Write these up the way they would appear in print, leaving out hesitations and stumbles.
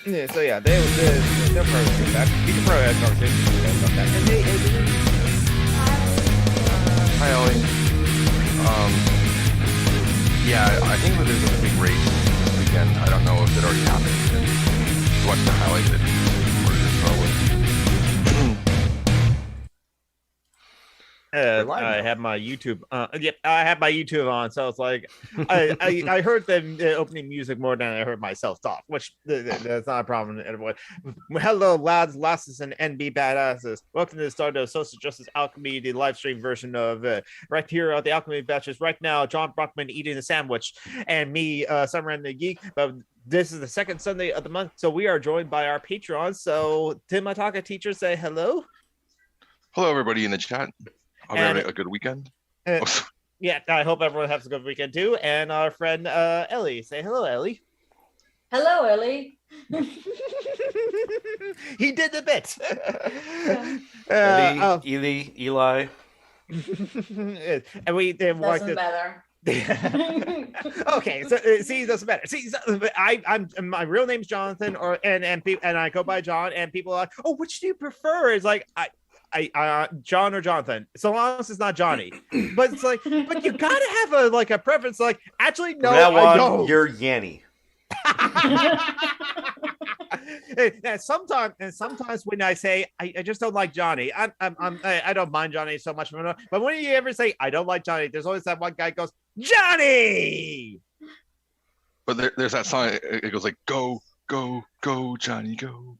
Yeah, so yeah, they're probably coming back. We can probably have conversations with them about that. And Hi, Ellie. Yeah, I think that there's a big race this weekend. I don't know if it already happened. And watch the highlights that recorded this probably. I have my YouTube. Yep, I have my YouTube on, so it's like I heard the opening music more than I heard myself talk, which that's not a problem. Everyone, hello, lads, lasses, and NB badasses. Welcome to the start of Social Justice Alchemy, the live stream version of right here at the Alchemy Batches. Right now, John Brockman eating a sandwich, and me, Summer and the Geek. But this is the second Sunday of the month, so we are joined by our Patreons. So, Tim Mataka teacher, say hello. Hello, everybody in the chat. Hope you're having a good weekend. Yeah, I hope everyone has a good weekend too. And our friend Ellie, say hello, Ellie. Hello, Ellie. He did the bit. Eli. And we then doesn't matter. Okay, so see, it doesn't matter. See, I'm my real name's Jonathan, and I go by John, and people are like, oh, which do you prefer? It's like I John or Jonathan, so long as it's not Johnny. But it's like, but you gotta have a preference. Like, actually, no, I don't. You're Yanny. And sometimes when I say I just don't like Johnny, I don't mind Johnny so much. But when you ever say I don't like Johnny, there's always that one guy goes Johnny. But there's that song. It goes like go, go, go, Johnny, go.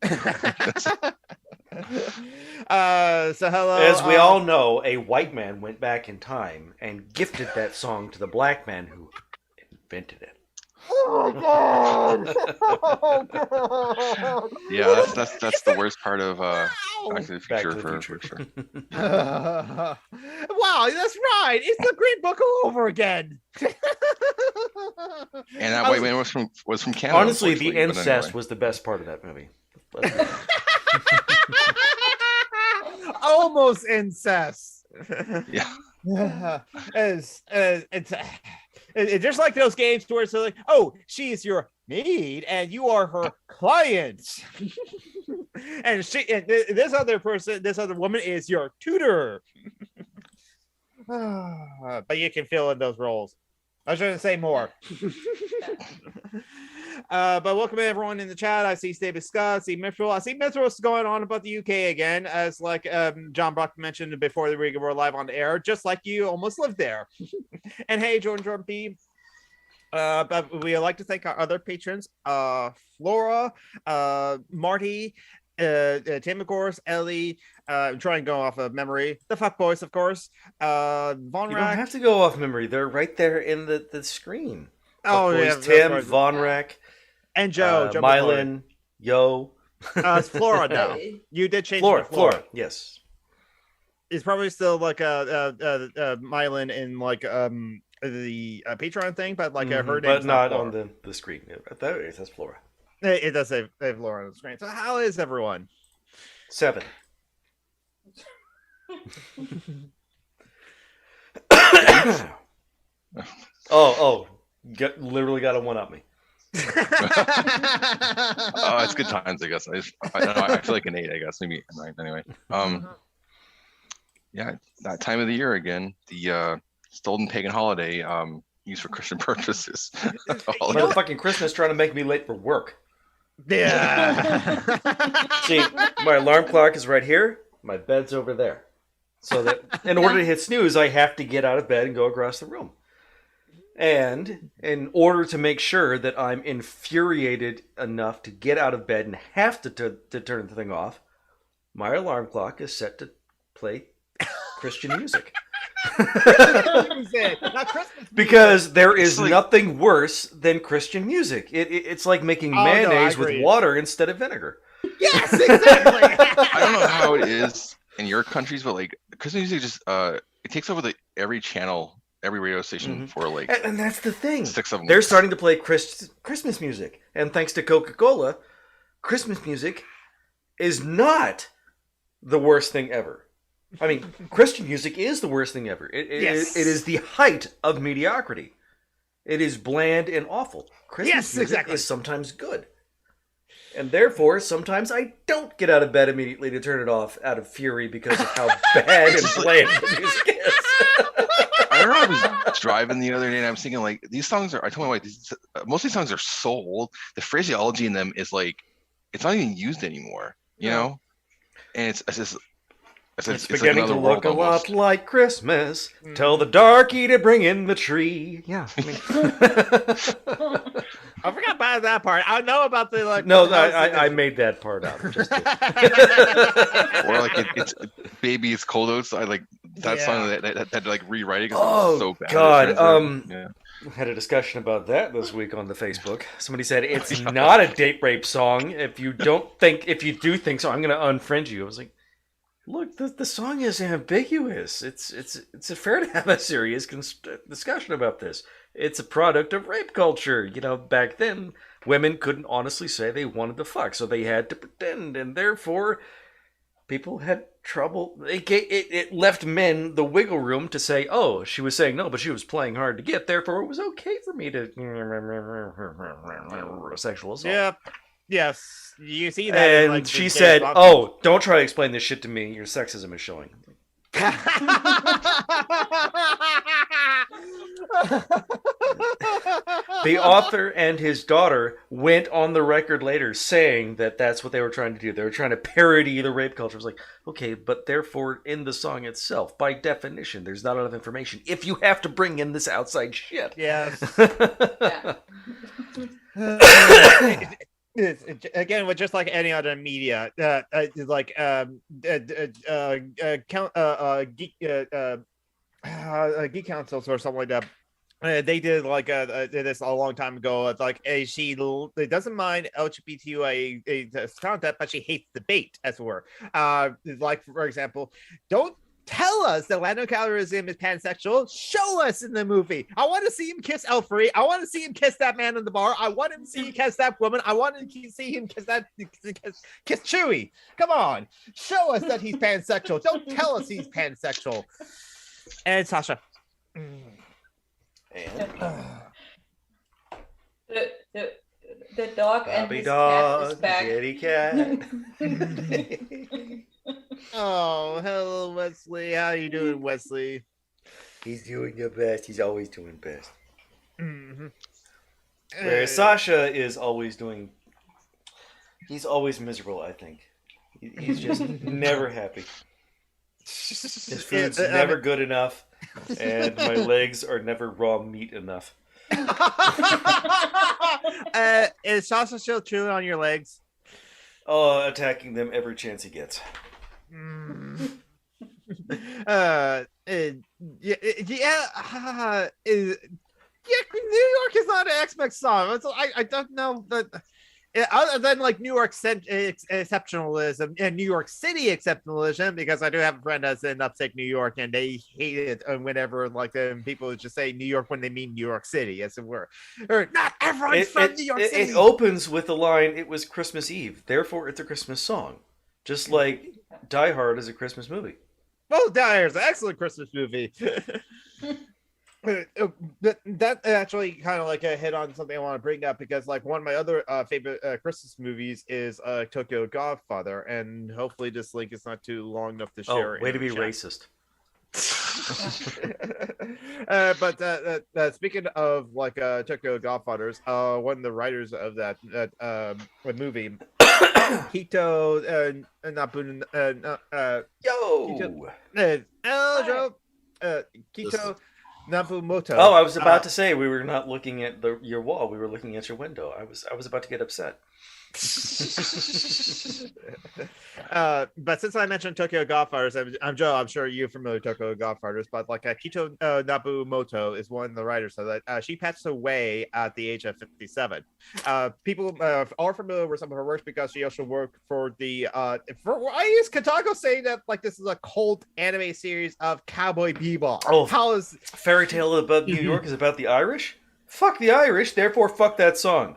So hello. As we all know, a white man went back in time and gifted that song to the black man who invented it. Oh God! Oh God! Yeah, that's the worst part of Back to the Future for sure. Wow, that's right. It's the Green Book all over again. And that white man was from Canada. Honestly, the incest was the best part of that movie. Almost incest. Yeah. It's just like those games where it's like, oh, she's your maid and you are her client. And this other woman is your tutor. But you can fill in those roles. I was trying to say more. But welcome everyone in the chat. I see David Scott, I see Mitchell. I see Mitchell is going on about the UK again, as like John Brock mentioned before we were live on the air, just like you almost lived there. And hey, Jordan P. But we would like to thank our other patrons, Flora, Marty, Tim, of course, Ellie, try and go off of memory. The fuck boys, of course. Von You don't have to go off memory. They're right there in the screen. Oh, boys, yeah. Tim, Von Rack, and Joe. Mylan, Yo. It's Flora now. You did change Flora, yes. It's probably still like Mylan in like the Patreon thing, but like her name, but not on the screen. That says Flora. It does say Flora on the screen. So how is everyone? 7. Literally got a 1-up me. Oh, it's good times, I guess. I feel like an 8, I guess, maybe a 9. Anyway, yeah, that time of the year again. The stolen pagan holiday, used for Christian purposes. Motherfucking Christmas trying to make me late for work. Yeah. See, my alarm clock is right here. My bed's over there. So that in order to hit snooze, I have to get out of bed and go across the room. And in order to make sure that I'm infuriated enough to get out of bed and have to turn the thing off, my alarm clock is set to play Christian music. Not Christmas music. Because there is nothing worse than Christian music. It's like making mayonnaise with water instead of vinegar. Yes, exactly. I don't know how it is in your countries, but like Christmas music just it takes over every channel, every radio station for like. And that's the thing. 6 of them. They're starting to play Christmas music, and thanks to Coca-Cola, Christmas music is not the worst thing ever. I mean, Christian music is the worst thing ever. It is the height of mediocrity. It is bland and awful. Christmas music is sometimes good. And therefore, sometimes I don't get out of bed immediately to turn it off out of fury because of how bad and bland the music is. I remember I was driving the other day and I was thinking, like, these songs are, I told my wife, most of these songs are so old. The phraseology in them is like, it's not even used anymore, you know? And it's just, it's beginning like to look a lot like Christmas. Tell the darky to bring in the tree. Yeah. I mean... I forgot about that part. I know about the like. No, I made that part up. Just or like it's baby, it's cold outside. Like that song that like rewriting. Oh so bad. God. I had a discussion about that this week on the Facebook. Somebody said it's not a date rape song. If you do think so, I'm going to unfriend you. I was like, look, the song is ambiguous. It's fair to have a serious discussion about this. It's a product of rape culture. You know, back then, women couldn't honestly say they wanted to fuck, so they had to pretend, and therefore, people had trouble. It left men the wiggle room to say, oh, she was saying no, but she was playing hard to get, therefore it was okay for me to sexual assault. Yeah. Yes. You see that. And like, she said, oh, don't try to explain this shit to me. Your sexism is showing. The author and his daughter went on the record later saying that that's what they were trying to do. They were trying to parody the rape culture. It was like, okay, but therefore in the song itself, by definition, there's not enough information if you have to bring in this outside shit. Yes. Again, with just like any other media, like geek councils or something like that. They did like this a long time ago. It's like she doesn't mind LGBTQIA content, but she hates debate, as it were. Like for example, don't tell us that Lando Calrissian is pansexual. Show us in the movie. I want to see him kiss Elfrey. I want to see him kiss that man in the bar. I want to see him kiss that woman. I want to see him kiss Chewie. Come on, show us that he's pansexual. Don't tell us he's pansexual. And Sasha. The dog and his cat is back. Kitty cat. Oh, hello, Wesley. How you doing, Wesley? He's doing the best. He's always doing best. Mm-hmm. Whereas Sasha is always doing... He's always miserable, I think. He's just never happy. His food's never good enough, and my legs are never raw meat enough. Is Sasha still chewing on your legs? Oh, attacking them every chance he gets. New York is not an X-Men song. I don't know that. Other than like New York exceptionalism and New York City exceptionalism, because I do have a friend that's in upstate New York, and they hate it whenever like people just say New York when they mean New York City, as it were. Or not everyone's from New York City. It opens with the line, "It was Christmas Eve, therefore it's a Christmas song," just like Die Hard is a Christmas movie. Well, Die Hard is an excellent Christmas movie. That actually kind of like a hit on something I want to bring up, because like one of my other favorite Christmas movies is Tokyo Godfather, and hopefully this link is not too long enough to share. Oh, way to be racist. But speaking of like Tokyo Godfathers, one of the writers of that movie, Hito Nabun, Kito Nabumoto. Oh, I was about to say we were not looking at your wall. We were looking at your window. I was about to get upset. But since I mentioned Tokyo Godfathers, I'm Joe. I'm sure you're familiar with Tokyo Godfathers, but like Kito Nabumoto is one of the writers of that. She passed away at the age of 57. People are familiar with some of her works because she also worked for the I use Kotaku saying that like this is a cult anime series of Cowboy Bebop. Oh, how is Fairy Tale about New York is about the Irish? Fuck the Irish, therefore fuck that song.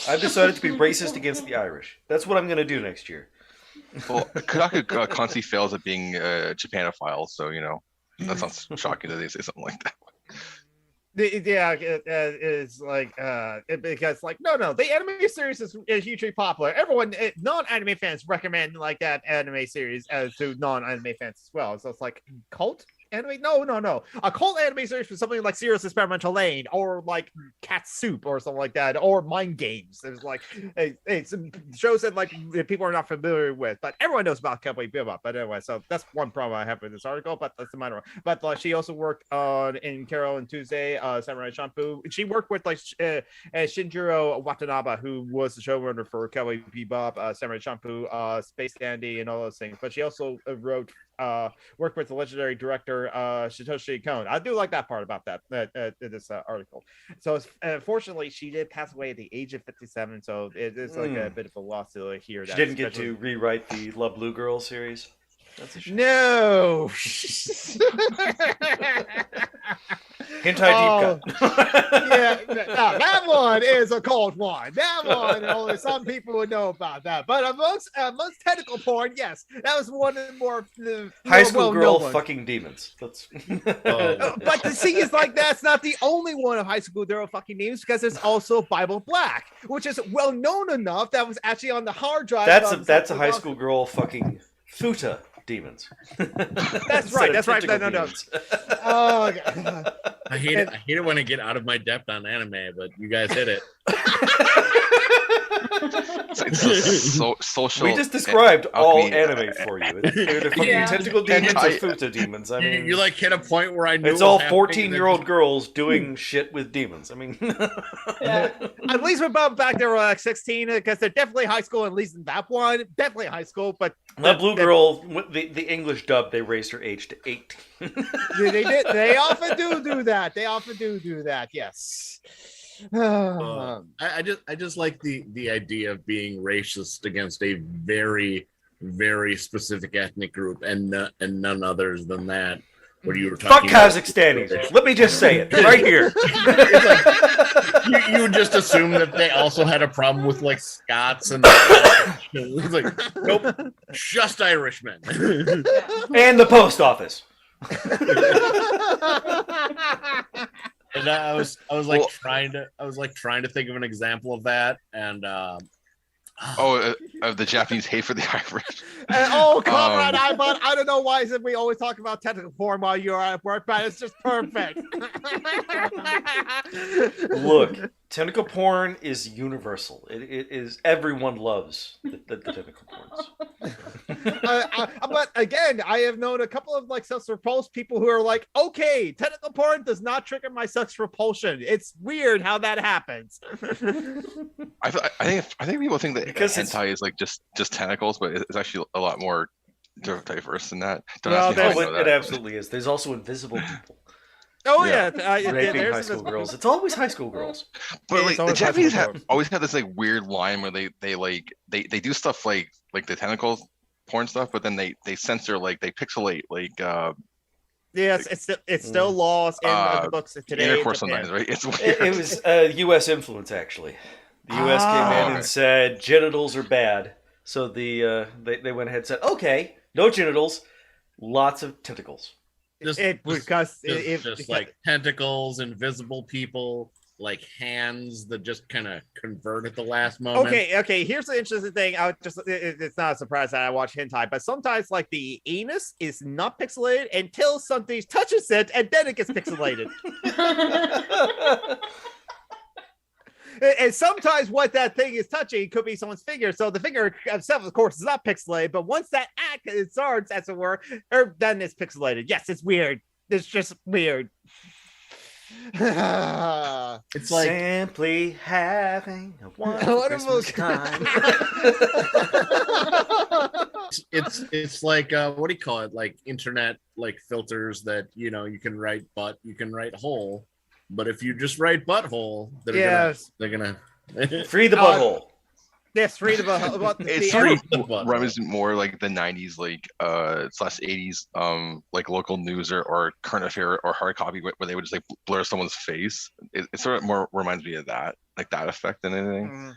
I've decided to be racist against the Irish. That's what I'm going to do next year. Well, Kotaku constantly fails at being Japanophile, so, you know, that sounds shocking that they say something like that. Yeah, it's like because like no, the anime series is hugely popular. Everyone, non-anime fans recommend like that anime series to non-anime fans as well. So it's like cult anime. No, a cult anime series for something like Serious Experimental Lane or like Cat Soup or something like that, or Mind Games. There's like it's shows that like people are not familiar with, but everyone knows about Cowboy Bebop. But anyway, so that's one problem I have with this article, but that's the minor. But she also worked on in Carol and Tuesday, Samurai Champloo. She worked with like Shinjiro Watanabe, who was the showrunner for Cowboy Bebop, Samurai Champloo, Space Dandy, and all those things. But she also worked with the legendary director Satoshi Kon. I do like that part about that this article. So unfortunately, she did pass away at the age of 57. So it is like a bit of a loss to hear that. She didn't get to rewrite the Love Blue Girl series. That's a shame. No. Hentai deep cut. Yeah, no, that one is a cold one. That one, only some people would know about that. But amongst tentacle porn, yes, that was one of the more high school girl fucking demons. That's. But the thing is, like, that's not the only one of high school girl fucking demons, because there's also Bible Black, which is well known enough that was actually on the hard drive. That's a high school girl fucking futa demons. That's right. That's right. No. Oh, God. I hate it when I get out of my depth on anime, but you guys hit it. It's social. We just described all Alchemy. Anime for you. They're fucking tentacle demons or futa demons. I mean, you like hit a point where I knew it's all 14-year-old girls doing shit with demons. I mean, Yeah. At least with Bob back there were like 16, because they're definitely high school, at least in that one. Definitely high school, but the blue girl, the English dub, they raised her age to 18. they did. They often do that. They often do that. Yes. I just like the idea of being racist against a very, very specific ethnic group and none others than that. What you were talking Fuck Kazakhstanis. Let me just say it right here. Like, you just assume that they also had a problem with like Scots and it's like, nope, just Irishmen. And the post office. And I was trying to think of an example of that, and of the Japanese hate for the Irish. Comrade Ibot, I don't know why is it we always talk about technical porn while you're at work, but it's just perfect. Look, tentacle porn is universal. It is, everyone loves the tentacle porns. But again, I have known a couple of like sex repulsed people who are like, okay, tentacle porn does not trigger my sex repulsion. It's weird how that happens. I think people think that Because hentai is like just tentacles, but it's actually a lot more diverse than that. Don't Well, ask me how I know It that. absolutely is. There's also invisible people Oh Yeah. raping there's high school girls. It's always high school girls. But Yeah, like it's the always Japanese high school have always had this like weird line where they do stuff like the tentacles porn stuff, but then they censor, like they pixelate like Yes, it's still laws in the books today. intercourse sometimes, right? It's weird. It was U.S. influence, actually. The U.S. came in and said genitals are bad, so they went ahead and said, okay, no genitals, lots of tentacles. just like tentacles, invisible people, like hands that just kind of convert at the last moment. Okay. Here's the interesting thing. It's not a surprise that I watch hentai, but sometimes like the anus is not pixelated until something touches it, and then it gets pixelated. And sometimes what that thing is touching could be someone's finger. So the finger itself, of course, is not pixelated. But once that act starts, as it were, then it's pixelated. Yes, it's weird. It's just weird. It's like simply having a wonderful Christmas time. it's like what do you call it? Like internet like filters that you can write butt, you can write hole. But if you just write butthole, they're gonna free the butthole. Yes, free the butthole. It sort of reminds more like the 90s, like slash 80s, like local news or current affair or hard copy where they would just like blur someone's face. It sort of more reminds me of that, like that effect than anything.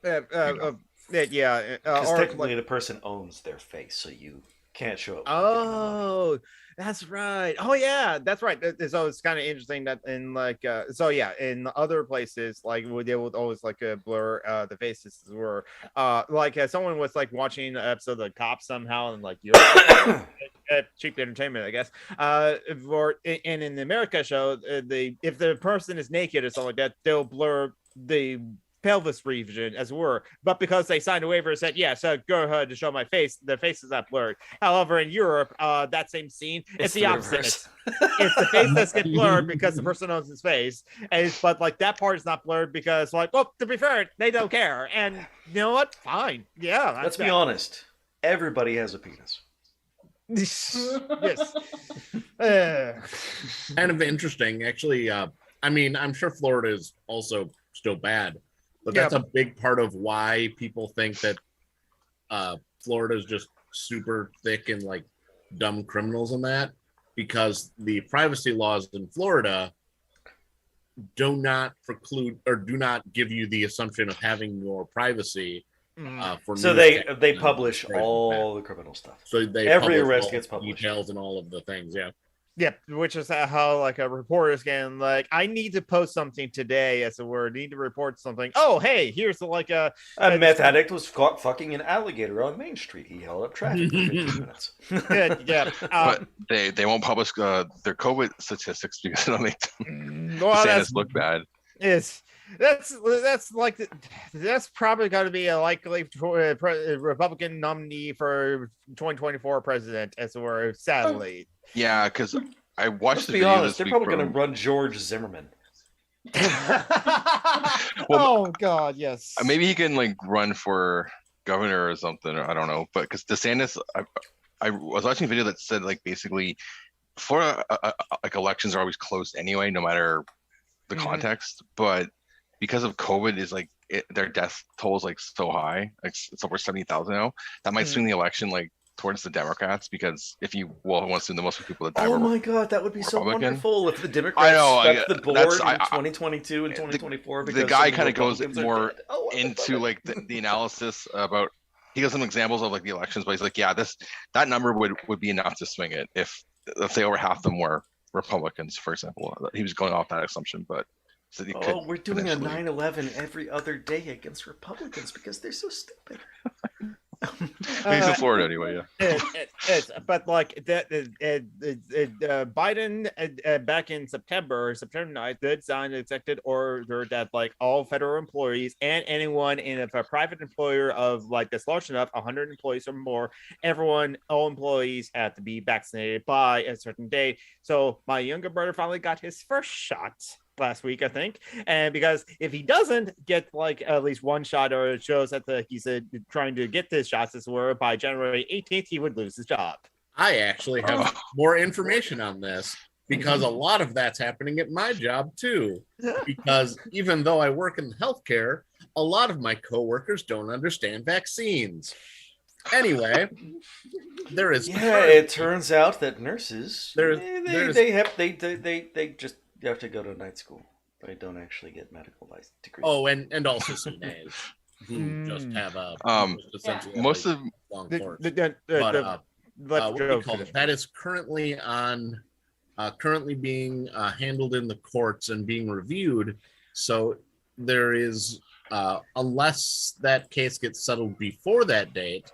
Because Because technically the person owns their face, so you can't show up. Oh, that's right. Oh yeah, that's right. So it's kind of interesting that in like so yeah, in other places like they would always like blur the faces were like someone was like watching an episode of The Cops somehow and like you're cheap entertainment, I guess. And in the America show, if the person is naked or something like that, they'll blur the pelvis region as it were, but because they signed a waiver and said yes, go ahead to show my face, the face is not blurred. However, in Europe, that same scene, it's the opposite. It's the face that's get blurred because the person owns his face, but like that part is not blurred because like, well, to be fair, they don't care. And you know what? Fine, yeah. Let's be honest. Everybody has a penis. Yes. Kind of interesting, actually. I mean, I'm sure Florida is also still bad. But that's a big part of why people think that Florida is just super thick and like dumb criminals and that, because the privacy laws in Florida do not preclude or do not give you the assumption of having your privacy. So they publish all the criminal stuff. So every arrest gets published, details and all of the things. Yeah. Yeah, which is how like a reporter's can like, I need to post something today, as it were, need to report something. Oh, hey, here's like a meth addict was caught fucking an alligator on Main Street. He held up traffic for 15 minutes. Yeah, but they won't publish their COVID statistics because it'll make them DeSantis look bad. That's probably going to be a likely Republican nominee for 2024 president, as it were, sadly. Yeah, because I watched the video. Honest, they're probably going to run George Zimmerman. Oh God, yes. Maybe he can like run for governor or something. Or I don't know, but because DeSantis, I was watching a video that said like basically, Florida like elections are always closed anyway, no matter the context. But because of COVID, is like their death toll is like so high, like it's over 70,000 now. That might swing the election like towards the Democrats, because if you want to assume the most people that die. Oh my God, that would be so wonderful if the Democrats swept the board in 2022 and 2024. The guy kind of goes more into like the analysis about. He gives some examples of like the elections, but he's like, yeah, that number would be enough to swing it if let's say over half them were Republicans, for example. He was going off that assumption, but. So we're doing a 9/11 every other day against Republicans because they're so stupid. He's in Florida anyway, yeah. But like Biden back in September 9th did sign an executive order that like all federal employees and anyone in a private employer of like that's large enough, 100 employees or more, all employees have to be vaccinated by a certain date. So my younger brother finally got his first shot last week, I think, and because if he doesn't get like at least one shot, or it shows that he's trying to get this shots as were by January 18th, he would lose his job. I actually have more information on this because a lot of that's happening at my job too. Because even though I work in healthcare, a lot of my coworkers don't understand vaccines. Anyway, there is. Yeah, it turns out that nurses they just. You have to go to night school. They don't actually get medical license degrees. Oh, and also CNAs who just have a most of long course. What do you call it? That is currently currently being handled in the courts and being reviewed. So there is, unless that case gets settled before that date,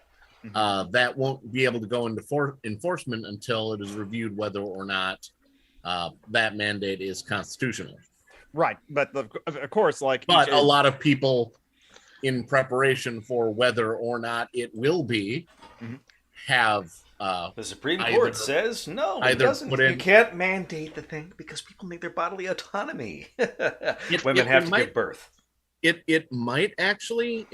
that won't be able to go into enforcement until it is reviewed whether or not that mandate is constitutional. Right, but of course, like, but a lot of people in preparation for whether or not it will be have the Supreme Court says no, it doesn't. You can't mandate the thing because people need their bodily autonomy. Women have to give birth. It might actually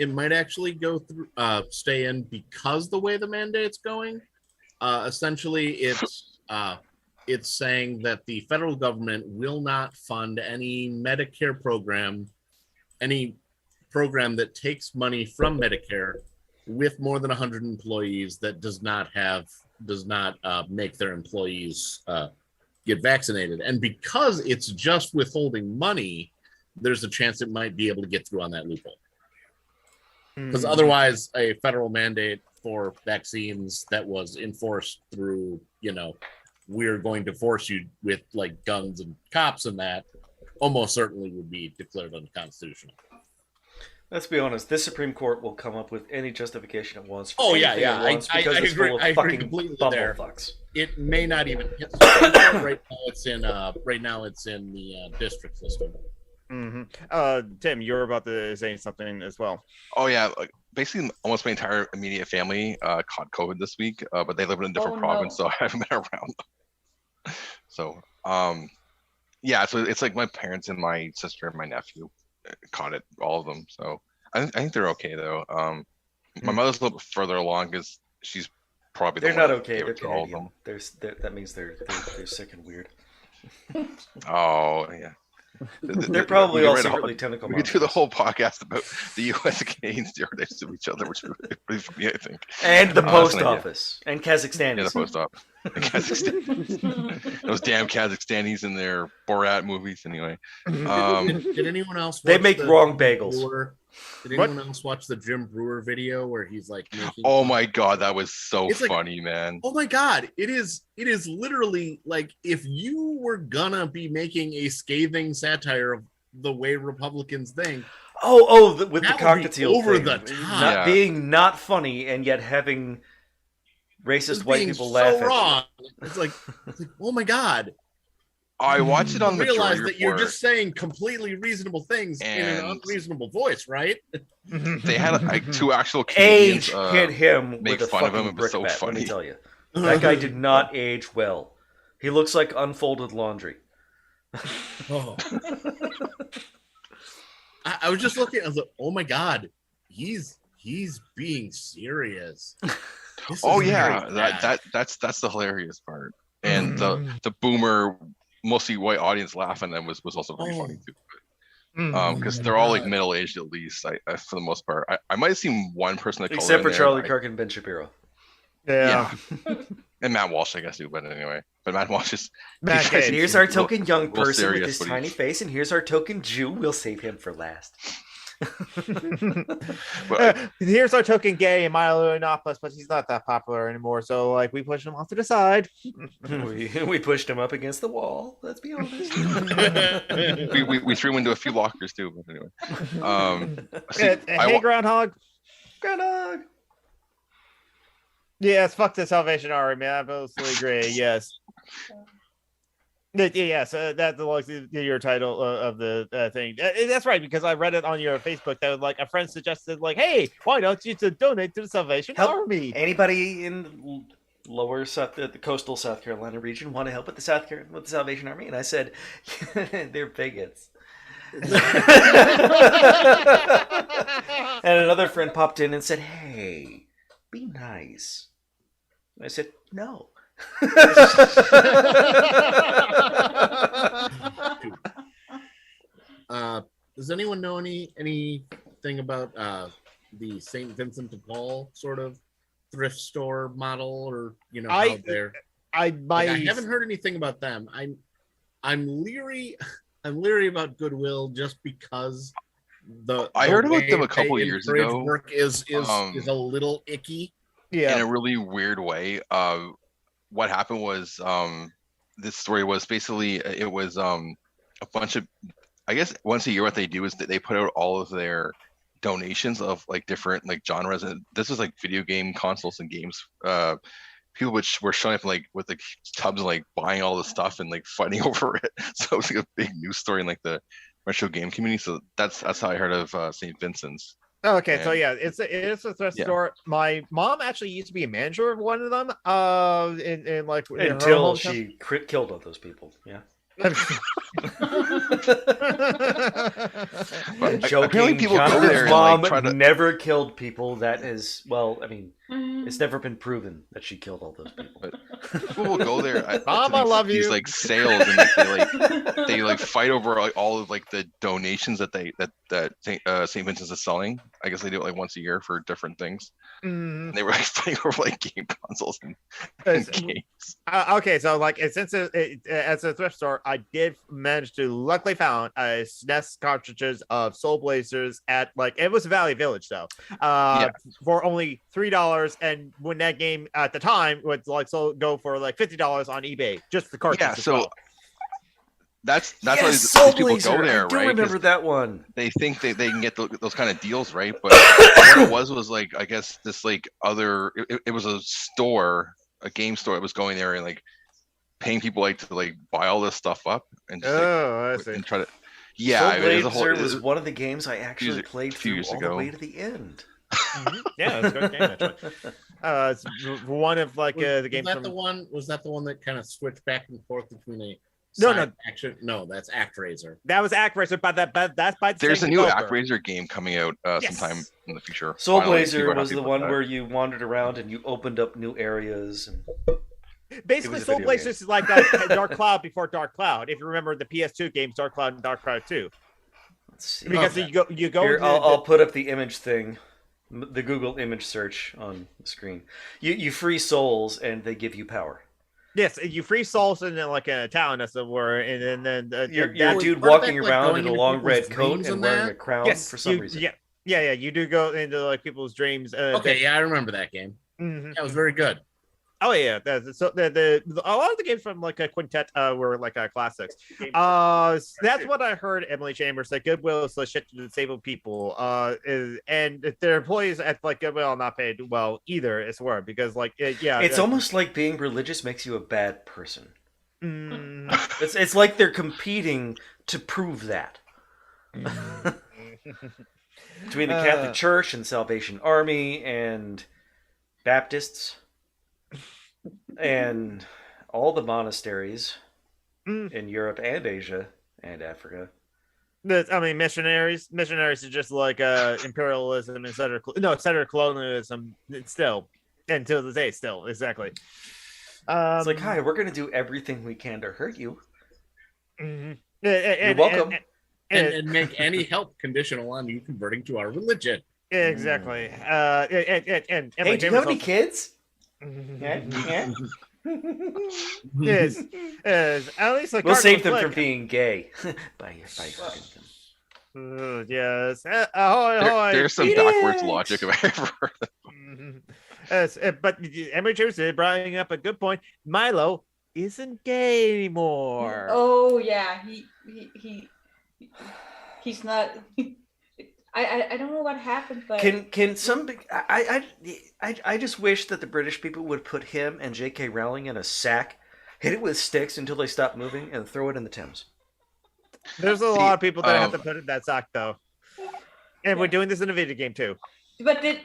go through stay in because the way the mandate's going. Essentially, it's saying that the federal government will not fund any Medicare program, any program that takes money from Medicare with more than 100 employees that does not make their employees get vaccinated. And because it's just withholding money, there's a chance it might be able to get through on that loophole. Because otherwise, a federal mandate for vaccines that was enforced through, we're going to force you with like guns and cops and that, almost certainly would be declared unconstitutional. Let's be honest. This Supreme Court will come up with any justification it wants. Oh yeah, yeah. It wants because it's full of fucking completely bumblefucks. It may not even hit Supreme Court right now. It's in the district system. Mm-hmm. Tim, you're about to say something as well. Oh yeah, like basically almost my entire immediate family caught COVID this week, but they live in a different province, so I haven't been around them. So yeah, so it's like my parents and my sister and my nephew caught it, all of them. So I think they're okay though. My mother's a little bit further along because she's probably they're not okay. They're Canadian. That means they're sick and weird. Oh yeah. They're probably all secretly tentacle monsters. We could do the whole podcast about the U.S. and Canadian stereotypes to each other, which would be pretty funny, I think. And the post office. And Kazakhstan. Yeah, the post office. And Kazakhstan. Those damn Kazakhstanis in their Borat movies, anyway. Did anyone else? They make wrong bagels. Did anyone else watch the Jim Brewer video where he's like making? Oh my god, that was so funny, man! Oh my god, it is literally like if you were gonna be making a scathing satire of the way Republicans think. With the cockatiel over thing. the top, being not funny and yet having racist white people laugh at you. It's like, oh my god. I watched it on the realize that you're just saying completely reasonable things in an unreasonable voice, right? They had like two actual Canadians hit him make with a fun of him. fucking It was so brickbat, funny. let me tell you. That guy did not age well. He looks like unfolded laundry. Oh. I was just looking. I was like, "Oh my god, he's being serious." Oh yeah, that's the hilarious part, and the boomer, mostly white audience laughing at them was also pretty funny too. Because they're all like middle aged at least, for the most part. I might have seen one person of color except for in Charlie there, Kirk and Ben Shapiro. Yeah. And Matt Walsh, I guess, too. But anyway, Matt Walsh is. Here's our token young person with his tiny face, and here's our token Jew. We'll save him for last. Here's our token gay in Milo Yiannopoulos, but he's not that popular anymore. So like we pushed him off to the side. we pushed him up against the wall. Let's be honest. we threw him into a few lockers too. But anyway, hey, Groundhog. Yes, fuck the Salvation Army, man. I absolutely agree. Yes. Yes, that's your title of the thing. That's right, because I read it on your Facebook. That was like a friend suggested, like, "Hey, why don't you donate to the Salvation Army?" Anybody in lower the coastal South Carolina region want to help with the Salvation Army? And I said, they're bigots. And another friend popped in and said, "Hey, be nice." And I said, "No." Does anyone know anything about the St. Vincent de Paul sort of thrift store model, or how they're? I haven't heard anything about them. I'm leery about Goodwill just because I heard about them a couple years ago. Work is a little icky. Yeah, in a really weird way. What happened was this story was basically it was a bunch of, I guess once a year what they do is that they put out all of their donations of like different like genres, and this was like video game consoles and games. People which were showing up like with like tubs and like buying all the stuff and like fighting over it. So it was like a big news story in like the retro game community. So that's how I heard of St. Vincent's. Okay, so yeah, it's a thrift store. My mom actually used to be a manager of one of them. In like until she killed all those people. Yeah. Joking. People go there mom and, like, never killed people. That is, well, I mean, it's never been proven that she killed all those people. People will go there. Mom, I love these you. like sales, and they fight over like all of like the donations that St. Vincent's is selling. I guess they do it like once a year for different things. And they were like fighting over like game consoles and games. Okay, so like since as a thrift store, I did manage to luckily found SNES cartridges of Soul Blazers at like it was Valley Village though, for only $3, and when that game at the time would like go for like $50 on eBay, just the cartridge. Yeah, so that's yes, why these people go there, I do right? Remember that one? They think they can get those kind of deals, right? But what it was like I guess this like other it was a store, a game store. It was going there and like paying people like to like buy all this stuff up and just, I see. and try to. Yeah, Soul Blazer was one of the games I actually played through all the way to the end. Yeah, it's a good game actually. It's one of like the games. Was that the one that kind of switched back and forth between a action? No, that's ActRaiser. That was ActRaiser, but that's by the There's a same new developer. ActRaiser game coming out sometime in the future. Soul Blazer was the one where you wandered around and you opened up new areas. And basically, Soul Blazer is like Dark Cloud before Dark Cloud. If you remember the PS2 games, Dark Cloud and Dark Cloud 2. Let's see. Because you go. Here, I'll put up the image thing, the Google image search on the screen. You free souls and they give you power. Yes, you free souls in like a town, as it were, and then you're a dude walking around in a long red coat and wearing a crown for some reason. Yeah, you do go into like people's dreams. Okay, I remember that game. Mm-hmm. That was very good. Oh yeah, so a lot of the games from like a Quintet were like classics. That's what I heard. Emily Chambers said Goodwill is the shit to disabled people. And their employees at like Goodwill are not paid well either. It's word because like it's almost like being religious makes you a bad person. It's like they're competing to prove that. Between the Catholic Church and Salvation Army and Baptists. And all the monasteries in Europe and Asia and Africa. Missionaries are just like imperialism instead of colonialism. Still, until this day, still exactly. It's like, hi, we're going to do everything we can to hurt you. You're welcome, and make any help conditional on you converting to our religion. Exactly. Hey, do you have any kids? Yeah. Yes. At least like we'll save them from being gay by hurting them. Yes. There's some backwards logic I've ever heard of. Yes, but Emory James did bring up a good point. Milo isn't gay anymore. Oh yeah, he's not. I don't know what happened, but can some I just wish that the British people would put him and J.K. Rowling in a sack, hit it with sticks until they stop moving, and throw it in the Thames. There's a lot of people that have to put it in that sack though, and we're doing this in a video game too. But did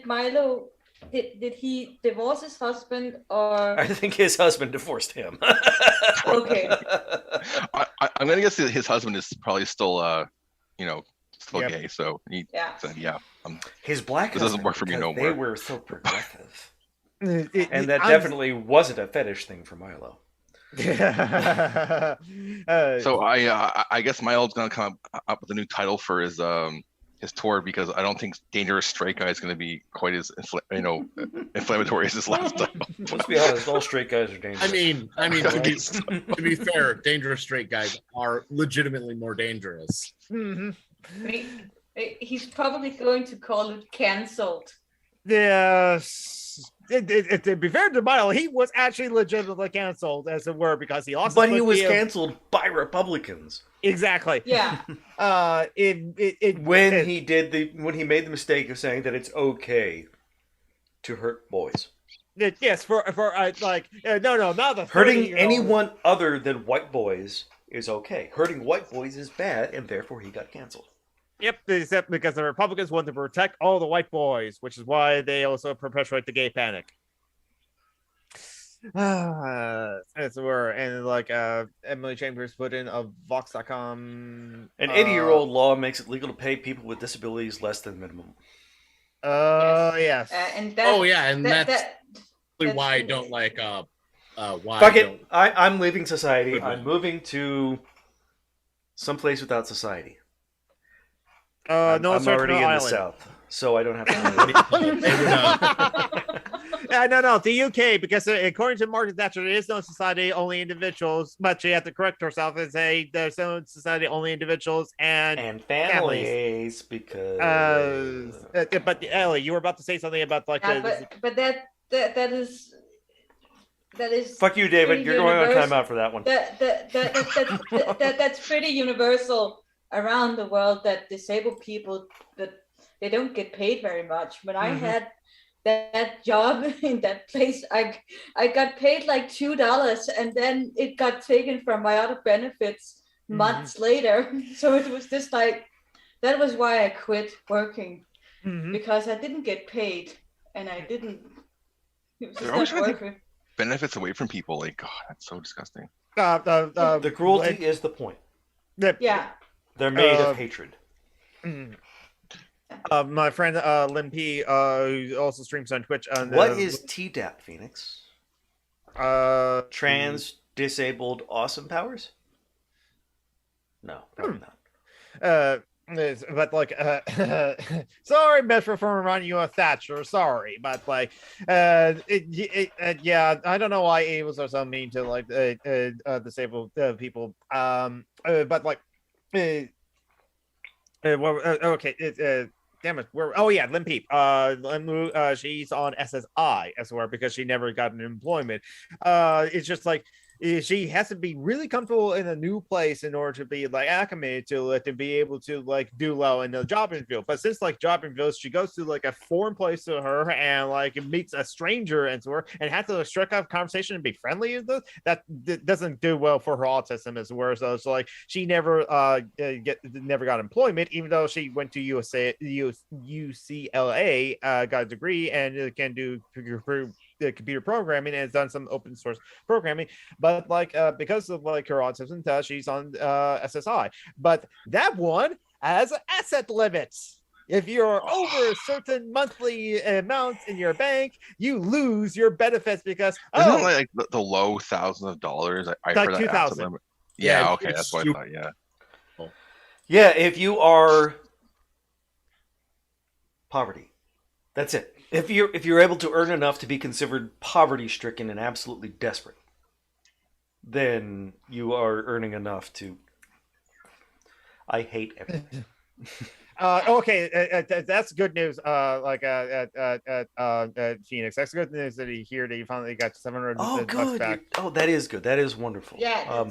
Milo did he divorce his husband or? I think his husband divorced him. Okay. I'm gonna guess that his husband is probably still gay. So he said, his black. This doesn't work for me no more. They were so progressive, and that definitely wasn't a fetish thing for Milo. So I guess Milo's gonna come up with a new title for his tour, because I don't think Dangerous Straight Guy is going to be quite as inflammatory as his last title. Let's be honest, all straight guys are dangerous. I mean to be fair, Dangerous Straight Guys are legitimately more dangerous. Mm-hmm. He's probably going to call it Cancelled. Yes. To be fair to Milo, he was actually legitimately canceled, as it were, because he lost. But he was canceled by Republicans. Exactly. Yeah. When he made the mistake of saying that it's okay to hurt boys. Yes, not the hurting anyone other than white boys is okay. Hurting white boys is bad, and therefore he got canceled. Yep, except because the Republicans want to protect all the white boys, which is why they also perpetuate the gay panic. As it were, and like Emily Chambers put in a Vox.com. An 80-year-old law makes it legal to pay people with disabilities less than minimum. Yes. And that, Oh yeah, and that, that's that, probably why I that's- don't like why Fuck I it. don't. I'm leaving society. Good I'm one. moving to someplace without society. No, I'm already in the island. South, so I don't have to. Yeah, no, the UK, because according to Margaret Thatcher, there is no society, only individuals. But she had to correct herself and say there's no society, only individuals and families, because. But Ellie, you were about to say something about like. but that is. That is. Fuck you, David. You're going on timeout for that one. That's pretty universal around the world. That disabled people that they don't get paid very much. When I had that job in that place, I got paid like $2, and then it got taken from my other benefits months later. So it was just like that was why I quit working because I didn't get paid, and I didn't. It was just not worth it. Benefits away from people, like, God, that's so disgusting. The cruelty is the point. Yeah. They're made of hatred. My friend Lynn P who also streams on Twitch. What is TDAP, Phoenix? Trans disabled awesome powers? No, probably not. But like sorry, Metro for running you a Thatcher, sorry, but like yeah, I don't know why Abels are so mean to like disabled people, but like okay, damn it, Lynn Peep, she's on SSI as well because she never got an employment. It's just like she has to be really comfortable in a new place in order to be like acclimated to it, to be able to like do well in the job interview. But since like job interviews, she goes to like a foreign place to her and like meets a stranger and so her and has to strike up conversation and be friendly with this. That doesn't do well for her autism as well. So it's like she never never got employment, even though she went to UCLA, got a degree and can do computer programming and has done some open source programming, but like because of like her autism, she's on SSI. But that one has asset limits. If you're over a certain monthly amount in your bank, you lose your benefits because isn't it like the low thousands of dollars? I like heard that 2,000. Yeah, okay, that's what I thought. Yeah, if you are poverty, that's it. If you're able to earn enough to be considered poverty-stricken and absolutely desperate, then you are earning enough to. I hate everything. Okay, that's good news. Phoenix, that's good news that you finally got 700 bucks back. Oh, that is good. That is wonderful. Yeah.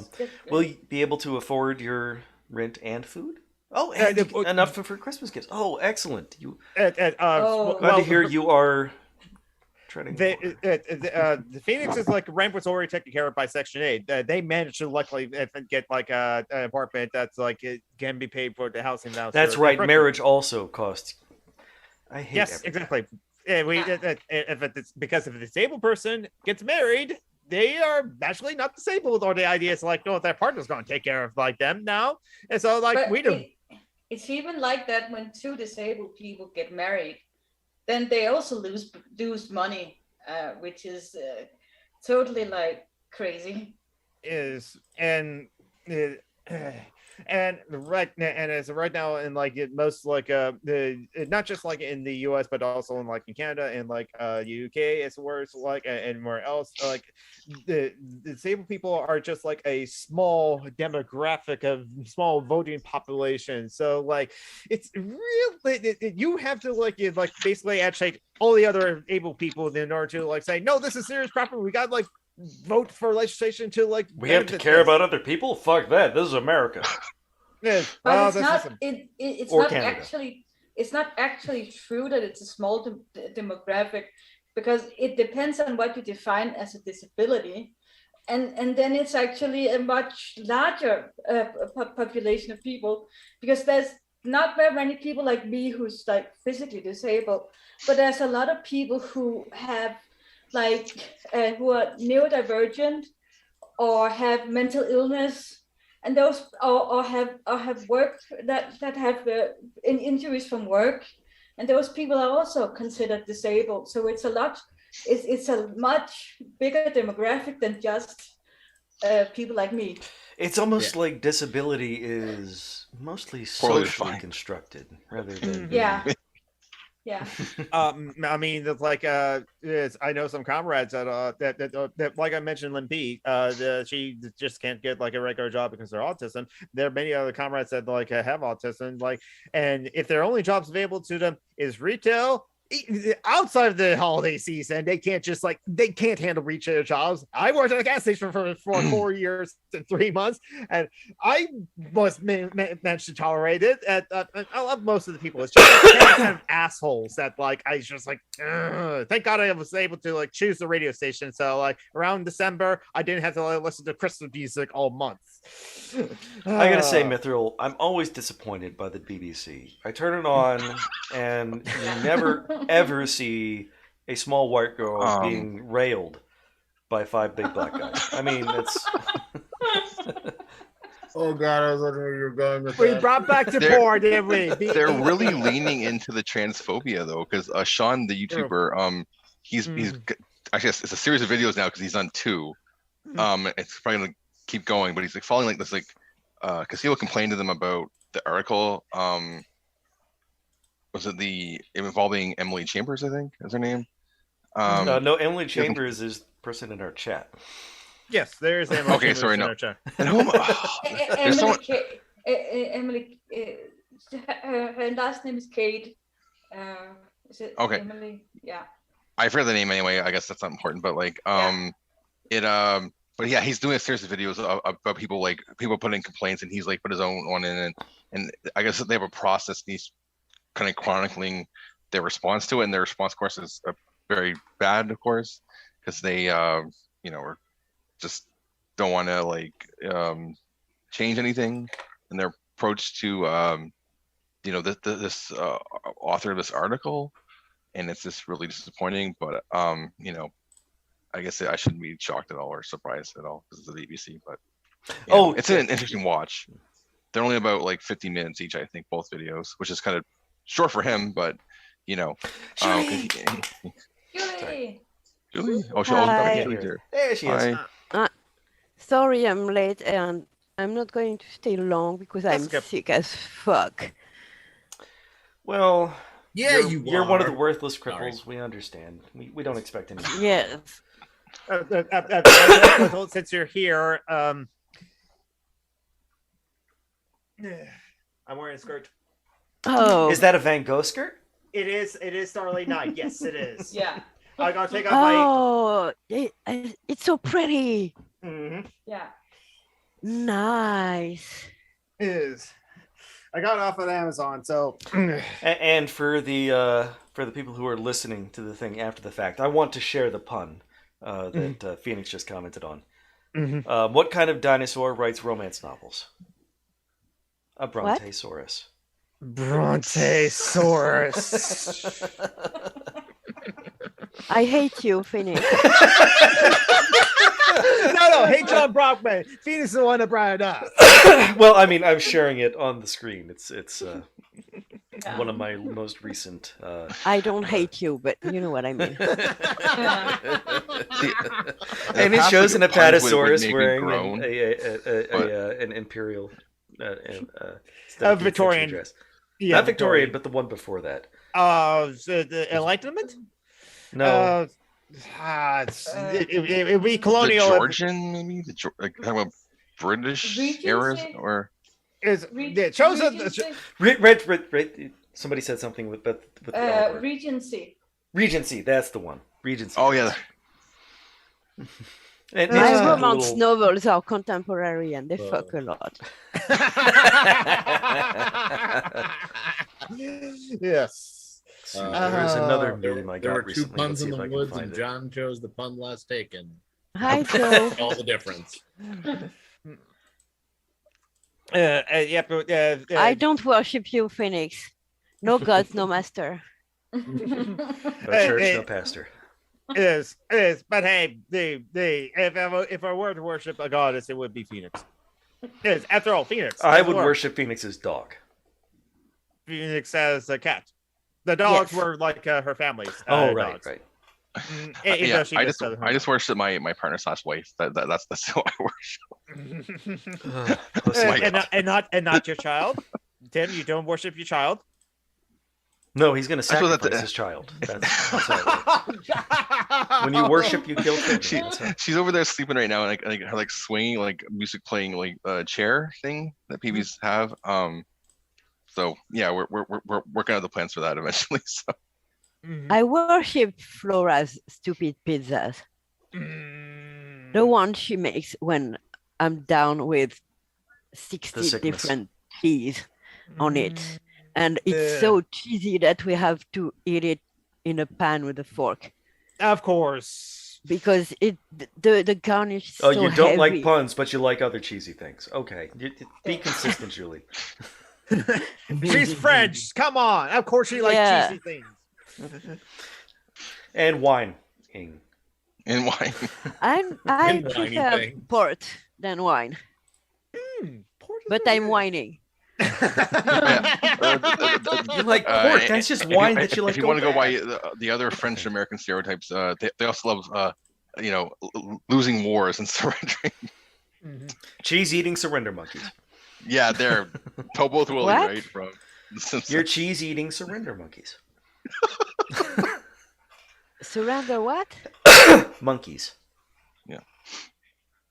Will you be able to afford your rent and food? Oh, and enough for Christmas gifts. Oh, excellent. Glad to hear you are treading. The Phoenix is like rent was already taken care of by Section 8. They managed to luckily get like an apartment that's like it can be paid for the housing downstairs. That's right. Marriage also costs. I hate. Yes, exactly. Because if a disabled person gets married, they are actually not disabled, or the idea is like, no, their partner's going to take care of like them now, and so like but we do. It's even like that when two disabled people get married, then they also lose money, which is totally like crazy. And right now in like most like not just like in the US but also in like in Canada and like UK as well as like and where else like the disabled people are just like a small demographic of small voting population, so like it's really you have to like basically agitate all the other able people in order to like say no, this is serious problem, we got like vote for legislation to like we have to care about other people. Fuck that, this is America. But it's not actually true that it's a small demographic, because it depends on what you define as a disability, and then it's actually a much larger population of people, because there's not very many people like me who's like physically disabled, but there's a lot of people who have like who are neurodivergent or have mental illness, and those or have worked that have injuries from work, and those people are also considered disabled. So it's a much bigger demographic than just people like me. It's almost like disability is mostly socially constructed rather than Yeah. I mean, it's like I know some comrades that like I mentioned, Limpy, she just can't get like a regular job because they're autism. There are many other comrades that like have autism, like, and if their only jobs available to them is retail outside of the holiday season, they can't handle retail jobs. I worked at a gas station for 4 years and 3 months, and I must manage to tolerate it. I love most of the people. It's just kind of assholes that like I just like. Thank God I was able to like choose the radio station. So like around December, I didn't have to like, listen to Christmas music all month. I gotta say, Mithril, I'm always disappointed by the BBC. I turn it on, and you never ever see a small white girl being railed by 5 big black guys. I mean, it's. Oh God, I was wondering where you're going with we that. brought back to porn, didn't we? They're really leaning into the transphobia though, because Sean, the YouTuber, he's I guess it's a series of videos now because he's done 2. It's probably gonna keep going, but he's like following like this like because he will complain to them about the article. Was it the involving Emily Chambers? I think is her name. No, Emily Chambers is the person in our chat. Yes, there's Emily. Okay, sorry, no. Emily, her last name is Kate. Is it okay? Emily? Yeah. I forget the name anyway. I guess that's not important, but like but yeah, he's doing a series of videos about people putting complaints, and he's like put his own one in, and I guess they have a process. And he's kind of chronicling their response to it, and their response, of course, is very bad, of course, because they, are just don't want to like change anything in their approach to, this author of this article, and it's just really disappointing. But I guess I shouldn't be shocked at all or surprised at all because of the BBC. But it's an interesting watch. They're only about like 50 minutes each, I think, both videos, which is kind of short for him, but Julie. Julie? Oh, Julie's here. There she is. Sorry, I'm late, and I'm not going to stay long because I'm sick as fuck. Well, yeah, you're one of the worthless cripples. Sorry. We understand. We don't expect anything. Yes. Since you're here, I'm wearing a skirt. Oh, is that a Van Gogh skirt? It is. It is Starry Night. Yes, it is. Yeah. I gotta take off my. Oh, it's so pretty. Mm-hmm. Yeah. Nice. It is. I got it off of Amazon, so. And for the people who are listening to the thing after the fact, I want to share the pun that Phoenix just commented on. Mm-hmm. What kind of dinosaur writes romance novels? A Brontosaurus. Brontosaurus. I hate you, Phoenix. No, hate John Brockman. Phoenix is the one that brought it up. Well, I mean, I'm sharing it on the screen. It's one of my most recent. I don't hate you, but you know what I mean. And it shows an Apatosaurus wearing an imperial Victorian dress. Yeah, not Victorian, but the one before that. The Enlightenment? No. It would be colonial. The Georgian, maybe? Talking about British eras? Or it shows Red. Somebody said something with the Regency. Regency, that's the one. Regency. Oh, yeah. My romance novels are contemporary and they fuck a lot. Yes. There's another meme I got There were recently. 2 puns in the woods, and John chose the pun last taken. Hi, Joe. All the difference. I don't worship you, Phoenix. No gods, no master. No church, no pastor. It is. But hey, if I were to worship a goddess, it would be Phoenix. It is. After all, Phoenix. I would worship Phoenix's dog. Phoenix as a cat. The dogs were like her family's. Right, dogs. right. Yeah, I just worship my partner / wife. That's who I worship. And not your child. Tim, you don't worship your child. No, he's going to sacrifice his child. That's how it works. When you worship, you kill children. She's over there sleeping right now, and her swinging music playing chair thing that PBs have. So yeah, we're working out the plans for that eventually. So. I worship Flora's stupid pizzas. The one she makes when I'm down with 60 different cheese on it. And it's so cheesy that we have to eat it in a pan with a fork. Of course. Because the garnish is so you don't heavy. like puns, but you like other cheesy things. Okay. Be consistent, Julie. She's French. Come on. Of course she likes cheesy things. And wine. And wine. I prefer port than wine. But I'm whining. You like port? That's just wine that you like. If you want to go by the other French American stereotypes, they also love losing wars and surrendering. Cheese-eating surrender monkeys. Yeah, they're both Willie, right? From The Simpsons. You're cheese-eating surrender monkeys. Surrender what? Monkeys. Yeah.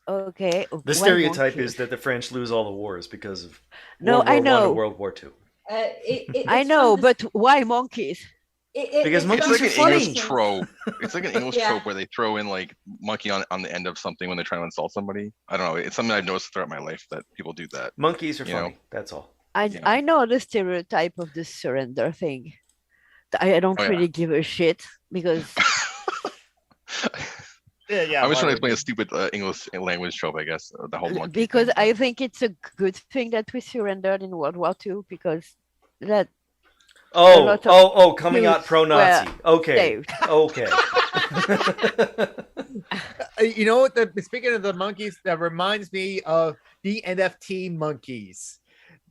Okay. The stereotype is that the French lose all the wars because of I know. World War II. I know, but why monkeys? Because monkeys it's like are funny. English trope. It's like an English trope where they throw in monkey on the end of something when they're trying to insult somebody. I don't know. It's something I've noticed throughout my life that people do that. Monkeys are funny. That's all. I know the stereotype of the surrender thing. I don't really give a shit because. I was trying to explain a stupid English language trope, I guess. The whole monkey. Because I think it's a good thing that we surrendered in World War II because that. Coming out pro-Nazi. Okay. Okay. You know what? Speaking of the monkeys, that reminds me of the NFT monkeys.